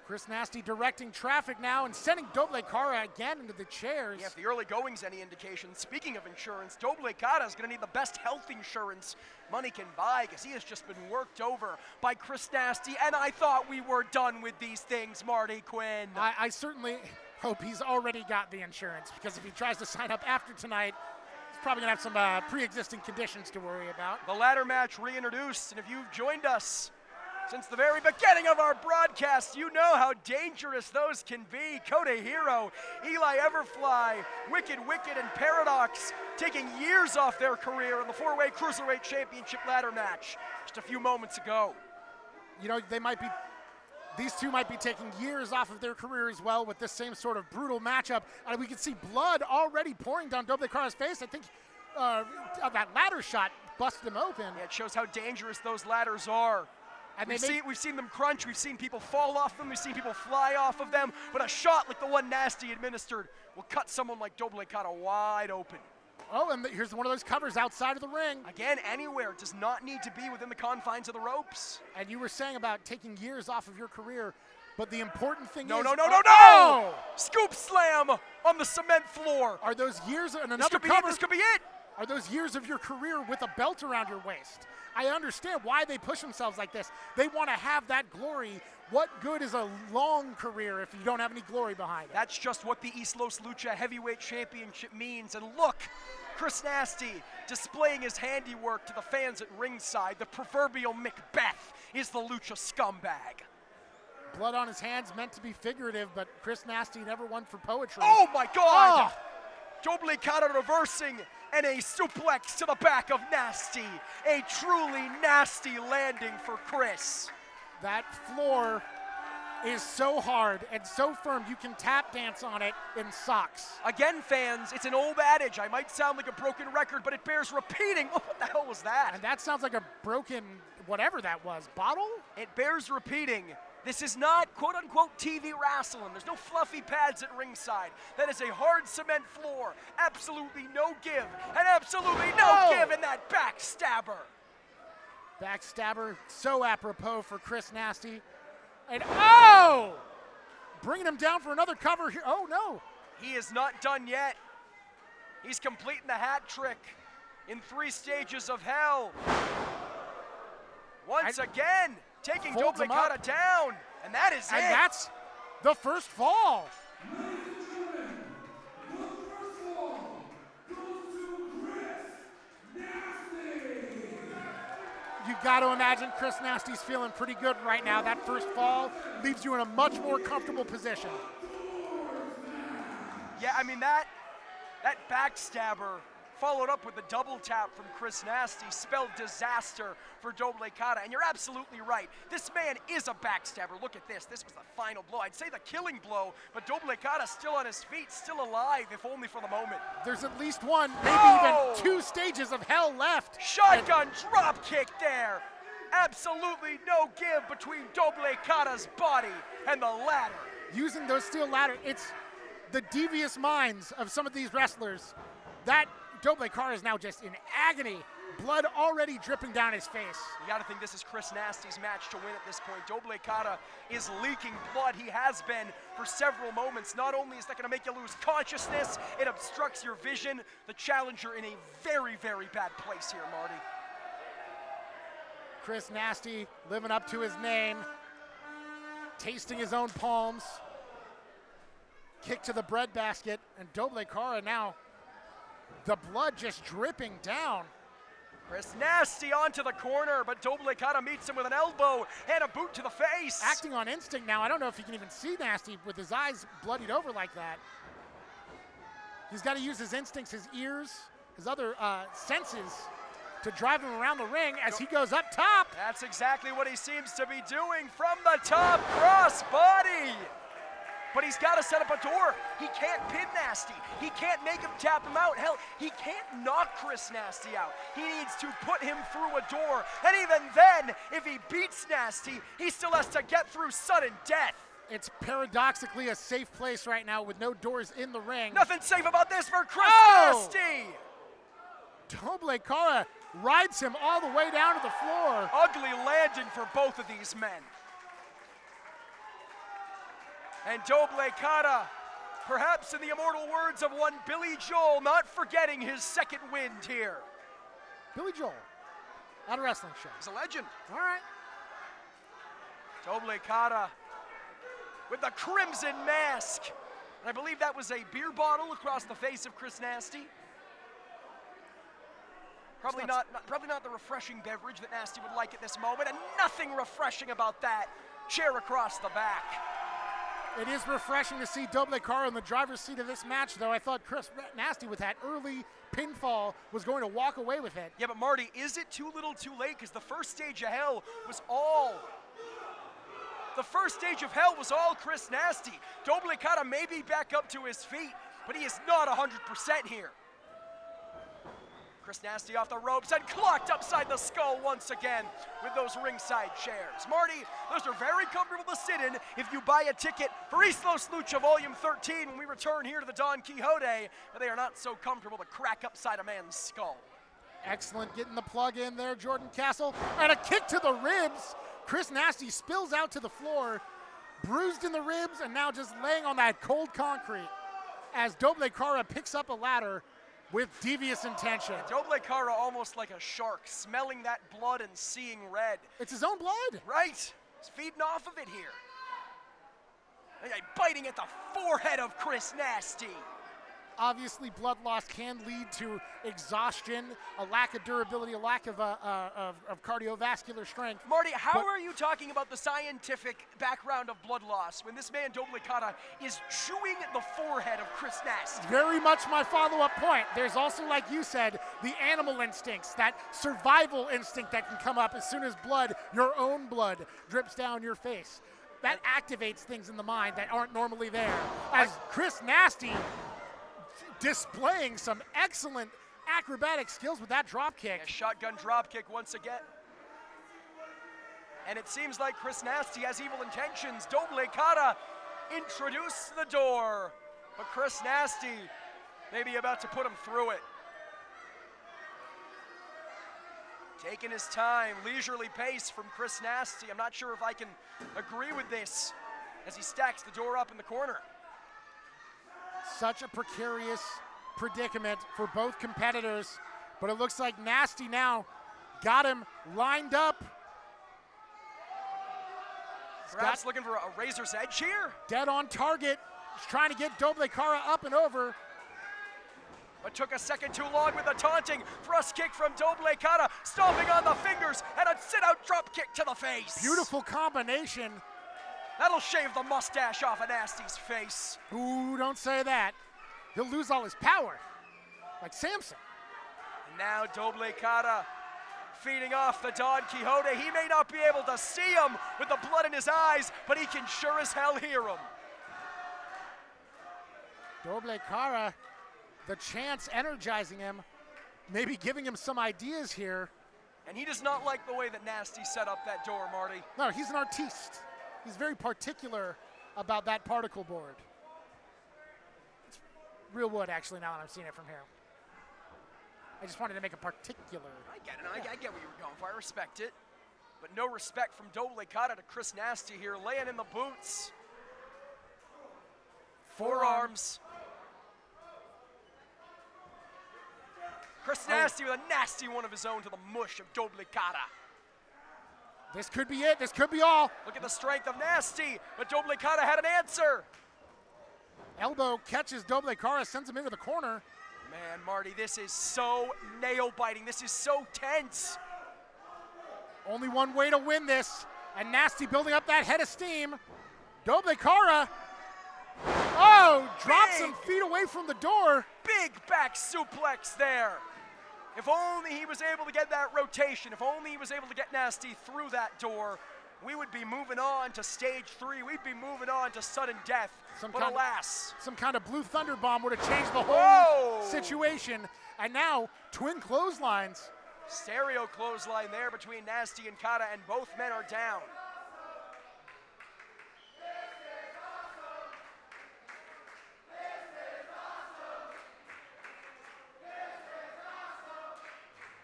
Chris Nasty directing traffic now and sending Doble Cara again into the chairs. Yeah, if the early going's any indication, speaking of insurance, Doble Cara is going to need the best health insurance money can buy because he has just been worked over by Chris Nasty, and I thought we were done with these things, Marty Quinn. I certainly hope he's already got the insurance, because if he tries to sign up after tonight, he's probably going to have some pre-existing conditions to worry about. The ladder match reintroduced, and if you've joined us since the very beginning of our broadcast, you know how dangerous those can be. Koto, Hiro, Eli Everfly, Wickett, and Paradox taking years off their career in the four-way Cruiserweight Championship ladder match just a few moments ago. You know, these two might be taking years off of their career as well with this same sort of brutal matchup. We can see blood already pouring down Doble Cara's face. I think that ladder shot busted him open. Yeah, it shows how dangerous those ladders are. And we've seen them crunch, we've seen people fall off them, we've seen people fly off of them, but a shot like the one Nasty administered will cut someone like Doble Cara wide open. Oh, and here's one of those covers outside of the ring. Again, anywhere. It does not need to be within the confines of the ropes. And you were saying about taking years off of your career, but the important thing no, is... No! Scoop slam on the cement floor. Are those years, and another cover... This could be it. Are those years of your career with a belt around your waist? I understand why they push themselves like this. They want to have that glory. What good is a long career if you don't have any glory behind it? That's just what the EASTLOS Lucha Heavyweight Championship means. And look, Chris Nasty displaying his handiwork to the fans at ringside. The proverbial Macbeth is the Lucha scumbag. Blood on his hands meant to be figurative, but Chris Nasty never won for poetry. Oh my God! Oh. Doble Cara reversing and a suplex to the back of Nasty. A truly nasty landing for Chris. That floor is so hard and so firm you can tap dance on it in socks. Again, fans, it's an old adage. I might sound like a broken record, but it bears repeating. What the hell was that? And that sounds like a broken whatever that was. Bottle? It bears repeating. This is not quote-unquote TV wrestling. There's no fluffy pads at ringside. That is a hard cement floor. Absolutely no give, and absolutely no give in that backstabber. Backstabber, so apropos for Chris Nasty. And bringing him down for another cover here. Oh no. He is not done yet. He's completing the hat trick in 3 stages of hell. Once again, taking Doble Cara down, and that is it. And that's the first fall. Ladies and gentlemen, the first fall goes to Chris Nasty. You got to imagine Chris Nasty's feeling pretty good right now. That first fall leaves you in a much more comfortable position. Yeah, I mean, that backstabber followed up with a double tap from Chris Nasty spelled disaster for Doble Cara. And you're absolutely right. This man is a backstabber. Look at this. This was the final blow. I'd say the killing blow, but Doble Cara still on his feet, still alive, if only for the moment. There's at least one, maybe even 2 stages of hell left. Shotgun drop kick there. Absolutely no give between Doble Cara's body and the ladder. Using those steel ladders, it's the devious minds of some of these wrestlers. That Doble Cara is now just in agony. Blood already dripping down his face. You gotta think this is Chris Nasty's match to win at this point. Doble Cara is leaking blood. He has been for several moments. Not only is that gonna make you lose consciousness, it obstructs your vision. The challenger in a very, very bad place here, Marty. Chris Nasty living up to his name, tasting his own palms. Kick to the breadbasket, and Doble Cara now, the blood just dripping down. Chris Nasty onto the corner, but Doble Cara meets him with an elbow and a boot to the face. Acting on instinct now. I don't know if he can even see Nasty with his eyes bloodied over like that. He's got to use his instincts, his ears, his other senses to drive him around the ring as he goes up top. That's exactly what he seems to be doing from the top, cross body. But he's got to set up a door. He can't pin Nasty. He can't make him tap him out. Hell, he can't knock Chris Nasty out. He needs to put him through a door. And even then, if he beats Nasty, he still has to get through sudden death. It's paradoxically a safe place right now with no doors in the ring. Nothing safe about this for Chris Nasty. Doble Cara rides him all the way down to the floor. Ugly landing for both of these men. And Doble Cara, perhaps in the immortal words of one Billy Joel, not forgetting his second wind here. Billy Joel, at a wrestling show. He's a legend. All right. Doble Cara with the crimson mask. And I believe that was a beer bottle across the face of Chris Nasty. Probably not the refreshing beverage that Nasty would like at this moment, and nothing refreshing about that chair across the back. It is refreshing to see Doble Cara in the driver's seat of this match, though. I thought Chris Nasty with that early pinfall was going to walk away with it. Yeah, but Marty, is it too little too late? Because the first stage of hell was all Chris Nasty. Doble Cara may be back up to his feet, but he is not 100% here. Chris Nasty off the ropes and clocked upside the skull once again with those ringside chairs. Marty, those are very comfortable to sit in if you buy a ticket for EASTLOS Lucha Volume 13 when we return here to the Don Quixote, but they are not so comfortable to crack upside a man's skull. Excellent getting the plug in there, Jordan Castle. And a kick to the ribs. Chris Nasty spills out to the floor, bruised in the ribs, and now just laying on that cold concrete as Doble Cara picks up a ladder with devious intention. Doble Cara almost like a shark, smelling that blood and seeing red. It's his own blood. Right. He's feeding off of it here. Biting at the forehead of Chris Nasty. Obviously, blood loss can lead to exhaustion, a lack of durability, a lack of cardiovascular strength. Marty, how are you talking about the scientific background of blood loss when this man, Doble Cara, is chewing the forehead of Chris Nasty? Very much my follow-up point. There's also, like you said, the animal instincts, that survival instinct that can come up as soon as blood, your own blood, drips down your face. That activates things in the mind that aren't normally there. As Chris Nasty displaying some excellent acrobatic skills with that drop kick. A shotgun drop kick once again. And it seems like Chris Nasty has evil intentions. Doble Cara introduced the door, but Chris Nasty may be about to put him through it. Taking his time, leisurely pace from Chris Nasty. I'm not sure if I can agree with this as he stacks the door up in the corner. Such a precarious predicament for both competitors, but it looks like Nasty now got him lined up. Perhaps looking for a razor's edge here? Dead on target. He's trying to get Doble Cara up and over. But took a second too long with the taunting thrust kick from Doble Cara, stomping on the fingers and a sit-out drop kick to the face. Beautiful combination. That'll shave the mustache off of Nasty's face. Ooh, don't say that. He'll lose all his power, like Samson. And now Doble Cara feeding off the Don Quixote. He may not be able to see him with the blood in his eyes, but he can sure as hell hear him. Doble Cara, the chance energizing him, maybe giving him some ideas here. And he does not like the way that Nasty set up that door, Marty. No, he's an artiste. He's very particular about that particle board. It's real wood, actually, now that I'm seeing it from here. I just wanted to make a particular. I get it. I get what you were going for. I respect it. But no respect from Doble Cara to Chris Nasty here, laying in the boots. Forearms. Chris Nasty with a nasty one of his own to the mush of Doble Cara. This could be it. This could be all. Look at the strength of Nasty, but Doble Cara had an answer. Elbow catches Doble Cara, sends him into the corner. Man, Marty, this is so nail-biting. This is so tense. Only one way to win this, and Nasty building up that head of steam. Doble Cara, drops some feet away from the door. Big back suplex there. If only he was able to get that rotation, if only he was able to get Nasty through that door, we would be moving on to stage 3. We'd be moving on to sudden death. But alas. Some kind of blue thunder bomb would have changed the whole situation. And now, twin clotheslines. Stereo clothesline there between Nasty and Cara, and both men are down.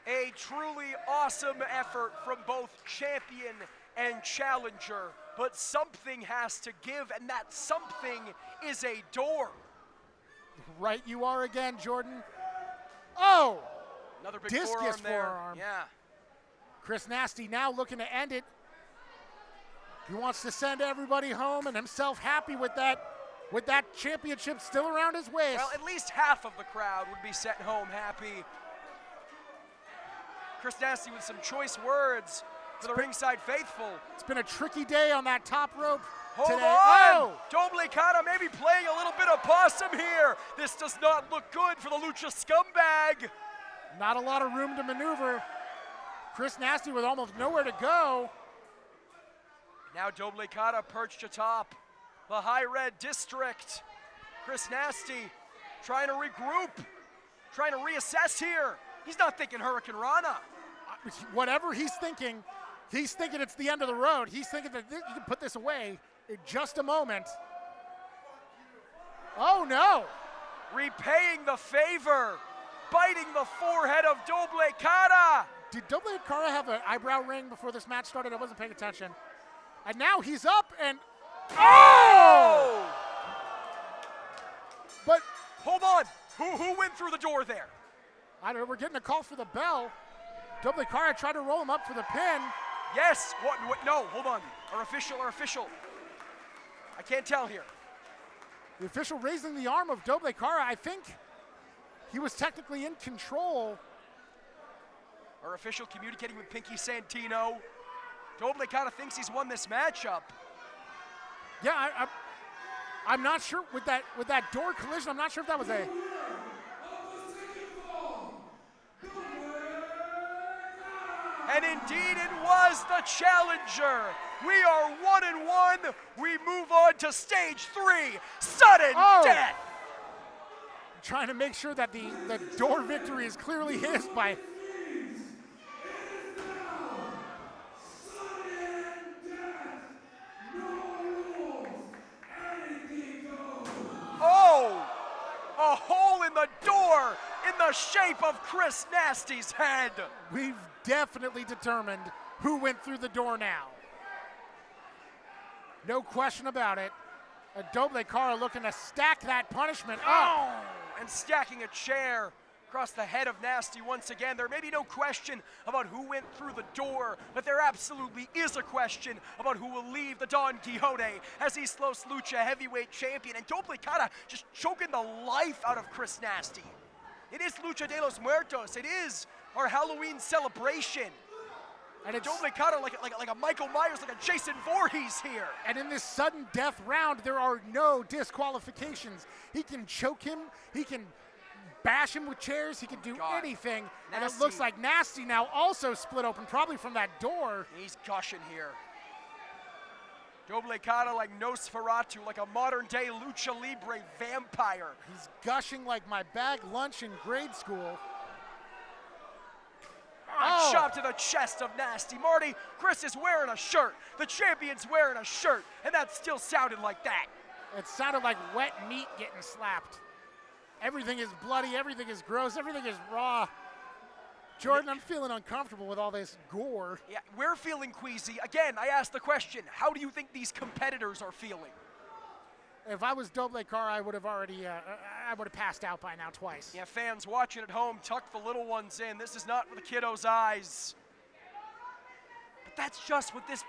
A truly awesome effort from both champion and challenger, but something has to give, and that something is a door. Right you are again, Jordan. Oh! Another big Discus forearm there. Yeah. Chris Nasty now looking to end it. He wants to send everybody home and himself happy with that championship still around his waist. Well, at least half of the crowd would be sent home happy. Chris Nasty with some choice words for the ringside faithful. It's been a tricky day on that top rope Hold today. on! Oh! Doble Cara maybe playing a little bit of possum here. This does not look good for the Lucha scumbag. Not a lot of room to maneuver. Chris Nasty with almost nowhere to go. Now Doble Cara perched atop the High Red District. Chris Nasty trying to regroup, trying to reassess here. He's not thinking Hurricane Rana. Whatever he's thinking it's the end of the road. He's thinking that you can put this away in just a moment. Oh no! Repaying the favor, biting the forehead of Doble Cara. Did Doble Cara have an eyebrow ring before this match started? I wasn't paying attention. And now he's up and oh! But hold on, who went through the door there? I don't know, we're getting a call for the bell. Doble Cara tried to roll him up for the pin. Yes, what, no, hold on. Our official. I can't tell here. The official raising the arm of Doble Cara. I think he was technically in control. Our official communicating with Pinky Santino. Doble Cara thinks he's won this matchup. Yeah, I'm not sure with that door collision. I'm not sure if that was a. And indeed it was the challenger. We are 1-1. We move on to stage 3, sudden death. Trying to make sure that the door victory is clearly his by. Oh, a hole in the door in the shape of Chris Nasty's head. We've definitely determined who went through the door now. No question about it. Doble Cara looking to stack that punishment up. Oh, and stacking a chair across the head of Nasty once again. There may be no question about who went through the door, but there absolutely is a question about who will leave the Don Quixote as EASTLOS Lucha heavyweight champion. And Doble Cara just choking the life out of Chris Nasty. It is Lucha de los Muertos. It is our Halloween celebration. And it's Doble Cara like a Michael Myers, like a Jason Voorhees here. And in this sudden death round, there are no disqualifications. He can choke him, he can bash him with chairs, he can do anything. Nasty. And it looks like Nasty now also split open, probably from that door. He's gushing here. Doble Cara like Nosferatu, like a modern day Lucha Libre vampire. He's gushing like my bag lunch in grade school. Shot to the chest of Nasty. Marty, Chris is wearing a shirt. The champion's wearing a shirt, and that still sounded like that. It sounded like wet meat getting slapped. Everything is bloody, everything is gross, everything is raw. Jordan, I'm feeling uncomfortable with all this gore. Yeah, we're feeling queasy. Again, I asked the question, how do you think these competitors are feeling? If I was Doble Cara, I would have already, I would have passed out by now twice. Yeah, fans watching at home, tuck the little ones in. This is not for the kiddos' eyes. But that's just what this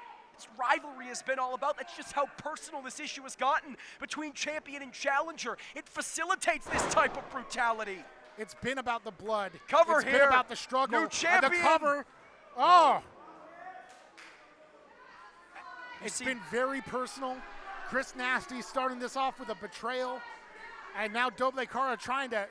rivalry has been all about. That's just how personal this issue has gotten between champion and challenger. It facilitates this type of brutality. It's been about the blood. Cover it's here. It's been about the struggle. New champion. And the cover. Oh. It's been very personal. Chris Nasty starting this off with a betrayal. And now Doble Cara trying to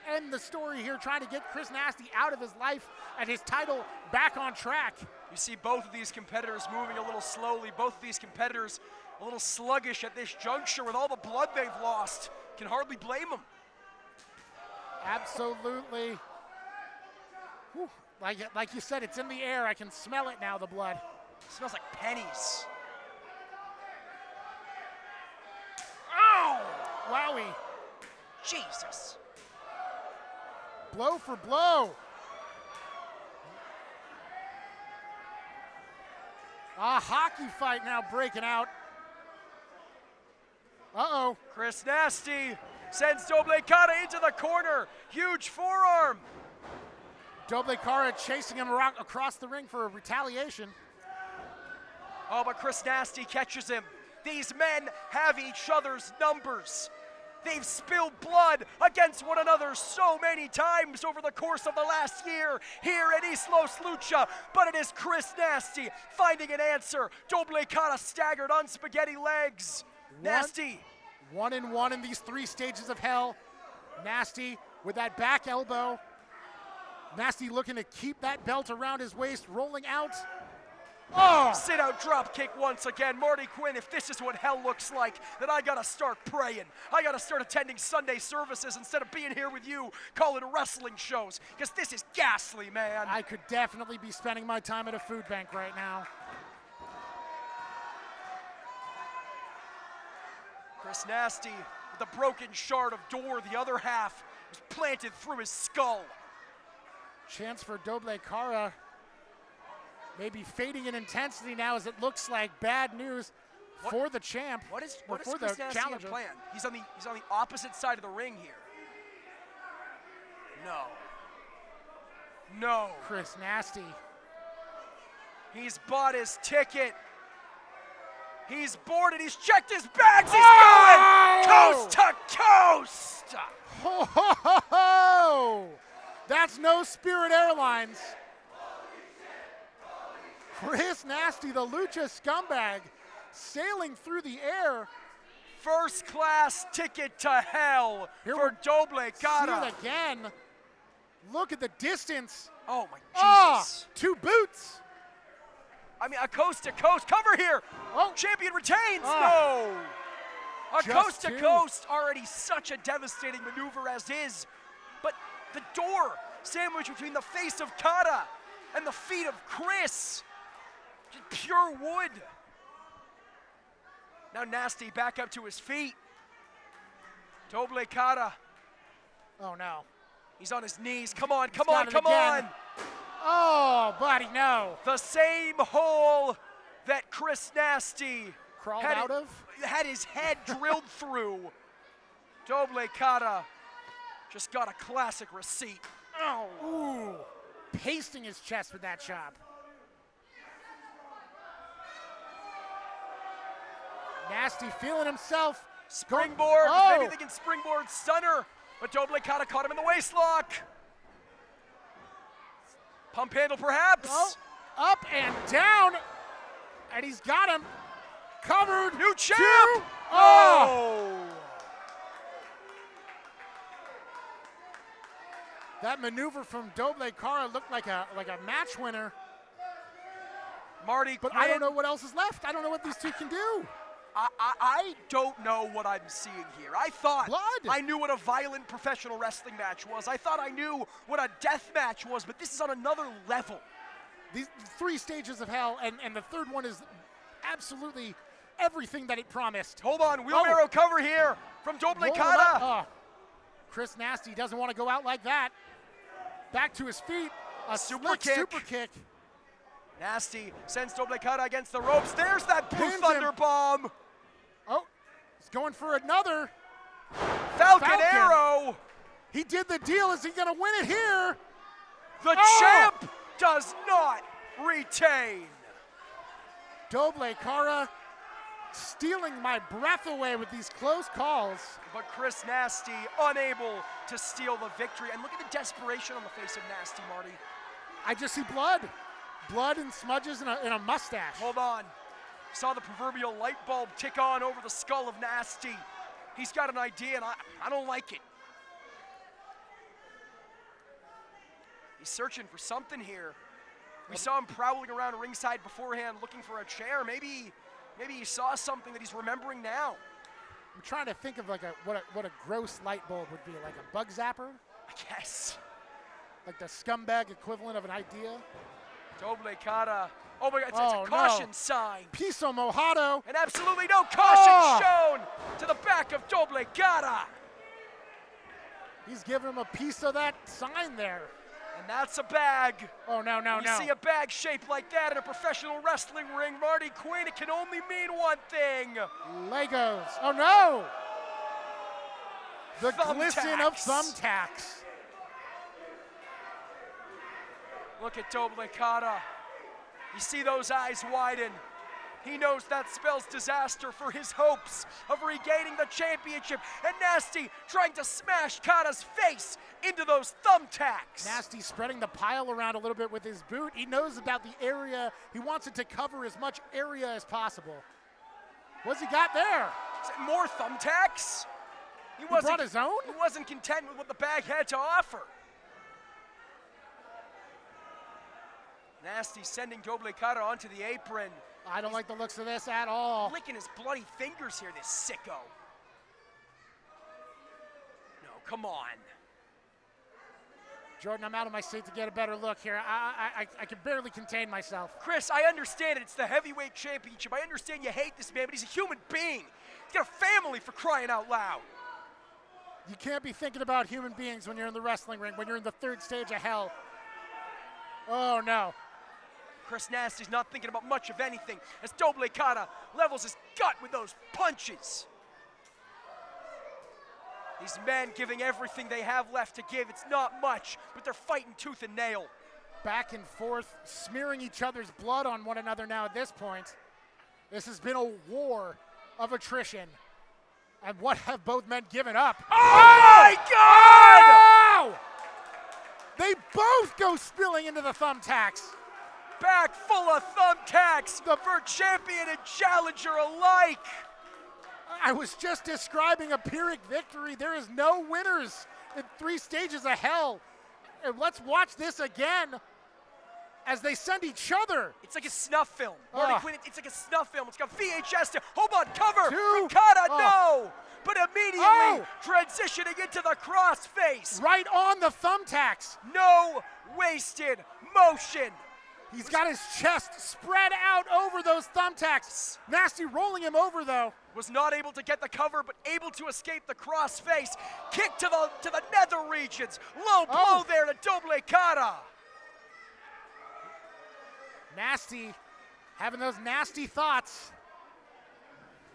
end the story here, trying to get Chris Nasty out of his life and his title back on track. You see both of these competitors moving a little slowly, both of these competitors a little sluggish at this juncture with all the blood they've lost. Can hardly blame them. Absolutely. Whew. Like you said, it's in the air. I can smell it now, the blood. It smells like pennies. Ow! Wowie. Jesus. Blow for blow. A hockey fight now breaking out. Uh-oh. Chris Nasty sends Doble Cara into the corner. Huge forearm. Doble Cara chasing him across the ring for a retaliation. Oh, but Chris Nasty catches him. These men have each other's numbers. They've spilled blood against one another so many times over the course of the last year here at EASTLOS Lucha, but it is Chris Nasty finding an answer. Doble Cara staggered on spaghetti legs. Nasty. 1-1 in these 3 stages of hell. Nasty with that back elbow. Nasty looking to keep that belt around his waist, rolling out. Oh! Sit out drop kick once again. Marty Quinn, if this is what hell looks like, then I gotta start praying. I gotta start attending Sunday services instead of being here with you calling wrestling shows, because this is ghastly, man. I could definitely be spending my time at a food bank right now. Chris Nasty with a broken shard of door, the other half was planted through his skull. Chance for Doble Cara maybe fading in intensity now as it looks like bad news for the champ. What is the Chris Nasty challenger. plan? He's on the opposite side of the ring here. No. Chris Nasty. He's bought his ticket. He's boarded. He's checked his bags. He's going coast to coast. Ho, ho, ho, ho. That's no Spirit Airlines. Chris Nasty, the Lucha scumbag, sailing through the air. First class ticket to hell for Doble Cara. See it again. Look at the distance. Oh my Jesus. 2 boots. I mean, a coast to coast cover here. Oh. Champion retains. No. A Just coast to 2. coast, already such a devastating maneuver as is. But the door sandwiched between the face of Cara and the feet of Chris. Just pure wood. Now Nasty back up to his feet. Doble Cara. Oh no. He's on his knees. Come on, come got on, it come again. on. Oh, buddy, no. The same hole that Chris Nasty Crawled had out of? had his head drilled through. Doble Cara just got a classic receipt. Oh. Ooh. Pasting his chest with that chop. Nasty feeling himself. Springboard, Oh. maybe they can springboard stunner, but Doble Cara caught him in the waistlock. Pump handle perhaps. Oh. Up and down. And he's got him covered. New champ. 2. Oh. That maneuver from Doble Cara looked like a match winner. Marty But Quinn, I don't know what else is left. I don't know what these two can do. I don't know what I'm seeing here. I thought Blood. I knew what a violent professional wrestling match was. I thought I knew what a death match was, but this is on another level. These 3 stages of hell, and the third one is absolutely everything that it promised. Hold on, wheelbarrow cover here from Doble Roll it Cara. up. Oh. Chris Nasty doesn't want to go out like that. Back to his feet. A Super slick kick. super kick. Nasty sends Doble Cara against the ropes. There's that Blue Pins Thunder him. bomb. Oh, he's going for another. Falcon Falcon. Arrow. He did the deal. Is he going to win it here? The Oh. champ does not retain. Doble Cara stealing my breath away with these close calls. But Chris Nasty unable to steal the victory. And look at the desperation on the face of Nasty, Marty. I just see blood. Blood and smudges and a mustache. Hold on. Saw the proverbial light bulb tick on over the skull of Nasty. He's got an idea, and I don't like it. He's searching for something here. We saw him prowling around ringside beforehand looking for a chair. Maybe he saw something that he's remembering now. I'm trying to think of like what a gross light bulb would be, like a bug zapper, I guess. like the scumbag equivalent of an idea. Doble Cara. Oh my God, it's Oh, a caution no. sign. Piso Mojado. And absolutely no caution Oh. shown to the back of Doble Cara. He's giving him a piece of that sign there. And that's a bag. Oh, no, no, You no. see a bag shaped like that in a professional wrestling ring, Marty Quinn, it can only mean one thing. Legos. Oh, no. The glisten of Thumbtacks. thumbtacks. Look at Doble Cara. You see those eyes widen. He knows that spells disaster for his hopes of regaining the championship. And Nasty trying to smash Kara's face into those thumbtacks. Nasty spreading the pile around a little bit with his boot. He knows about the area. He wants it to cover as much area as possible. What's he got there? Is it more thumbtacks? He brought his own? He wasn't content with what the bag had to offer. Nasty sending Doble Cara onto the apron. I don't like the looks of this at all. Licking his bloody fingers here, this sicko. No, come on. Jordan, I'm out of my seat to get a better look here. I can barely contain myself. Chris, I understand it. It's the heavyweight championship. I understand you hate this man, but he's a human being. He's got a family, for crying out loud. You can't be thinking about human beings when you're in the wrestling ring, when you're in the third stage of hell. Oh, no. Chris Nasty's not thinking about much of anything as Doble Cara levels his gut with those punches. These men giving everything they have left to give. It's not much, but they're fighting tooth and nail. Back and forth, smearing each other's blood on one another now at this point. This has been a war of attrition. And what have both men given up? Oh my God! Oh! They both go spilling into the thumbtacks. Bag full of thumbtacks for champion and challenger alike. I was just describing a Pyrrhic victory. There is no winners in 3 stages of hell. And let's watch this again as they send each other. It's like a snuff film. Marty Quinn, it's like a snuff film. It's got VHS to, hold on, cover from Cara, no! But immediately transitioning into the crossface. Right on the thumbtacks. No wasted motion. He's got his chest spread out over those thumbtacks. Nasty rolling him over, though. Was not able to get the cover, but able to escape the crossface. Kick to the nether regions. Low blow there to Doble Cara. Nasty having those nasty thoughts.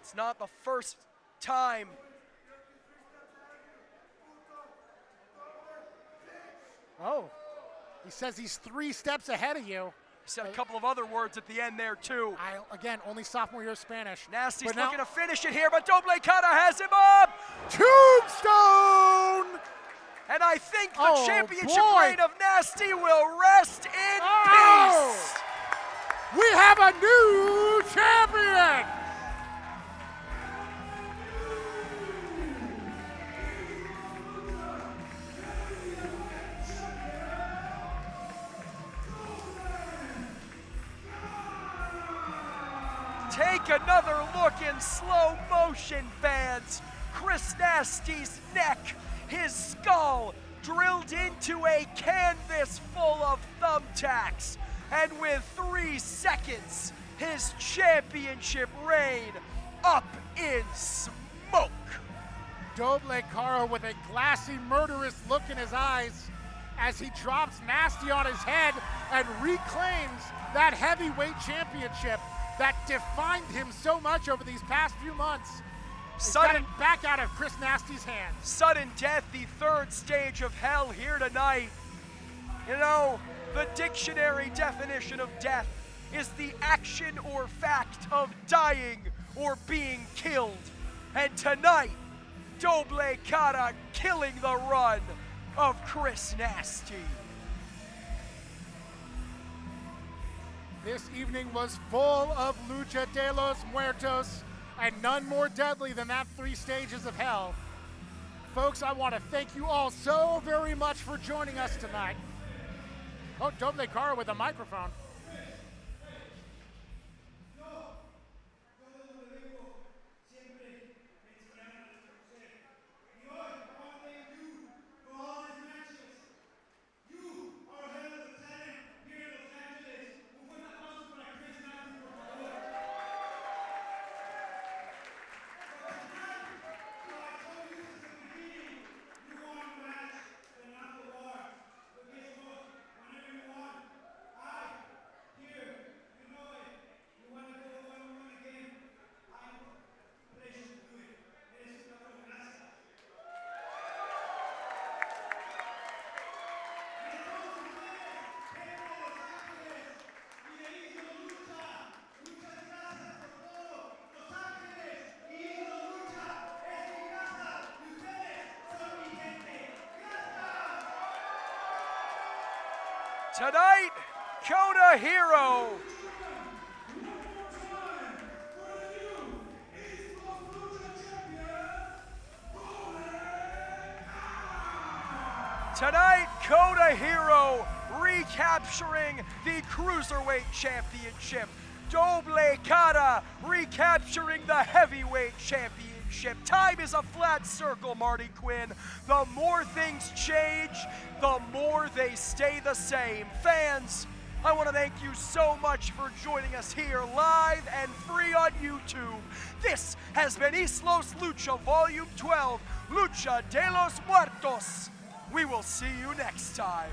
It's not the first time. Oh, he says he's 3 steps ahead of you. He said a couple of other words at the end there, too. Again, only sophomore year Spanish. Nasty's looking to finish it here, but Doble Cara has him up. Tombstone! And I think the championship reign of Nasty will rest in peace. We have a new champion! Take another look in slow motion, fans. Chris Nasty's neck, his skull drilled into a canvas full of thumbtacks. And with 3 seconds, his championship reign up in smoke. Doble Cara with a glassy, murderous look in his eyes as he drops Nasty on his head and reclaims that heavyweight championship that defined him so much over these past few months. Sudden back out of Chris Nasty's hands. Sudden death, the 3rd stage of hell here tonight. You know, the dictionary definition of death is the action or fact of dying or being killed. And tonight, Doble Cara killing the run of Chris Nasty. This evening was full of Lucha de los Muertos, and none more deadly than that 3 stages of hell. Folks, I want to thank you all so very much for joining us tonight. Oh, Doble Cara with a microphone. Tonight, Koto Hiro. Tonight, Koto Hiro recapturing the Cruiserweight Championship. Doble Cara recapturing the Heavyweight Championship. Time is a flat circle, Marty Quinn. The more things change, the more they stay the same. Fans, I want to thank you so much for joining us here live and free on YouTube. This has been EASTLOS Lucha Volume 12, Lucha de los Muertos. We will see you next time.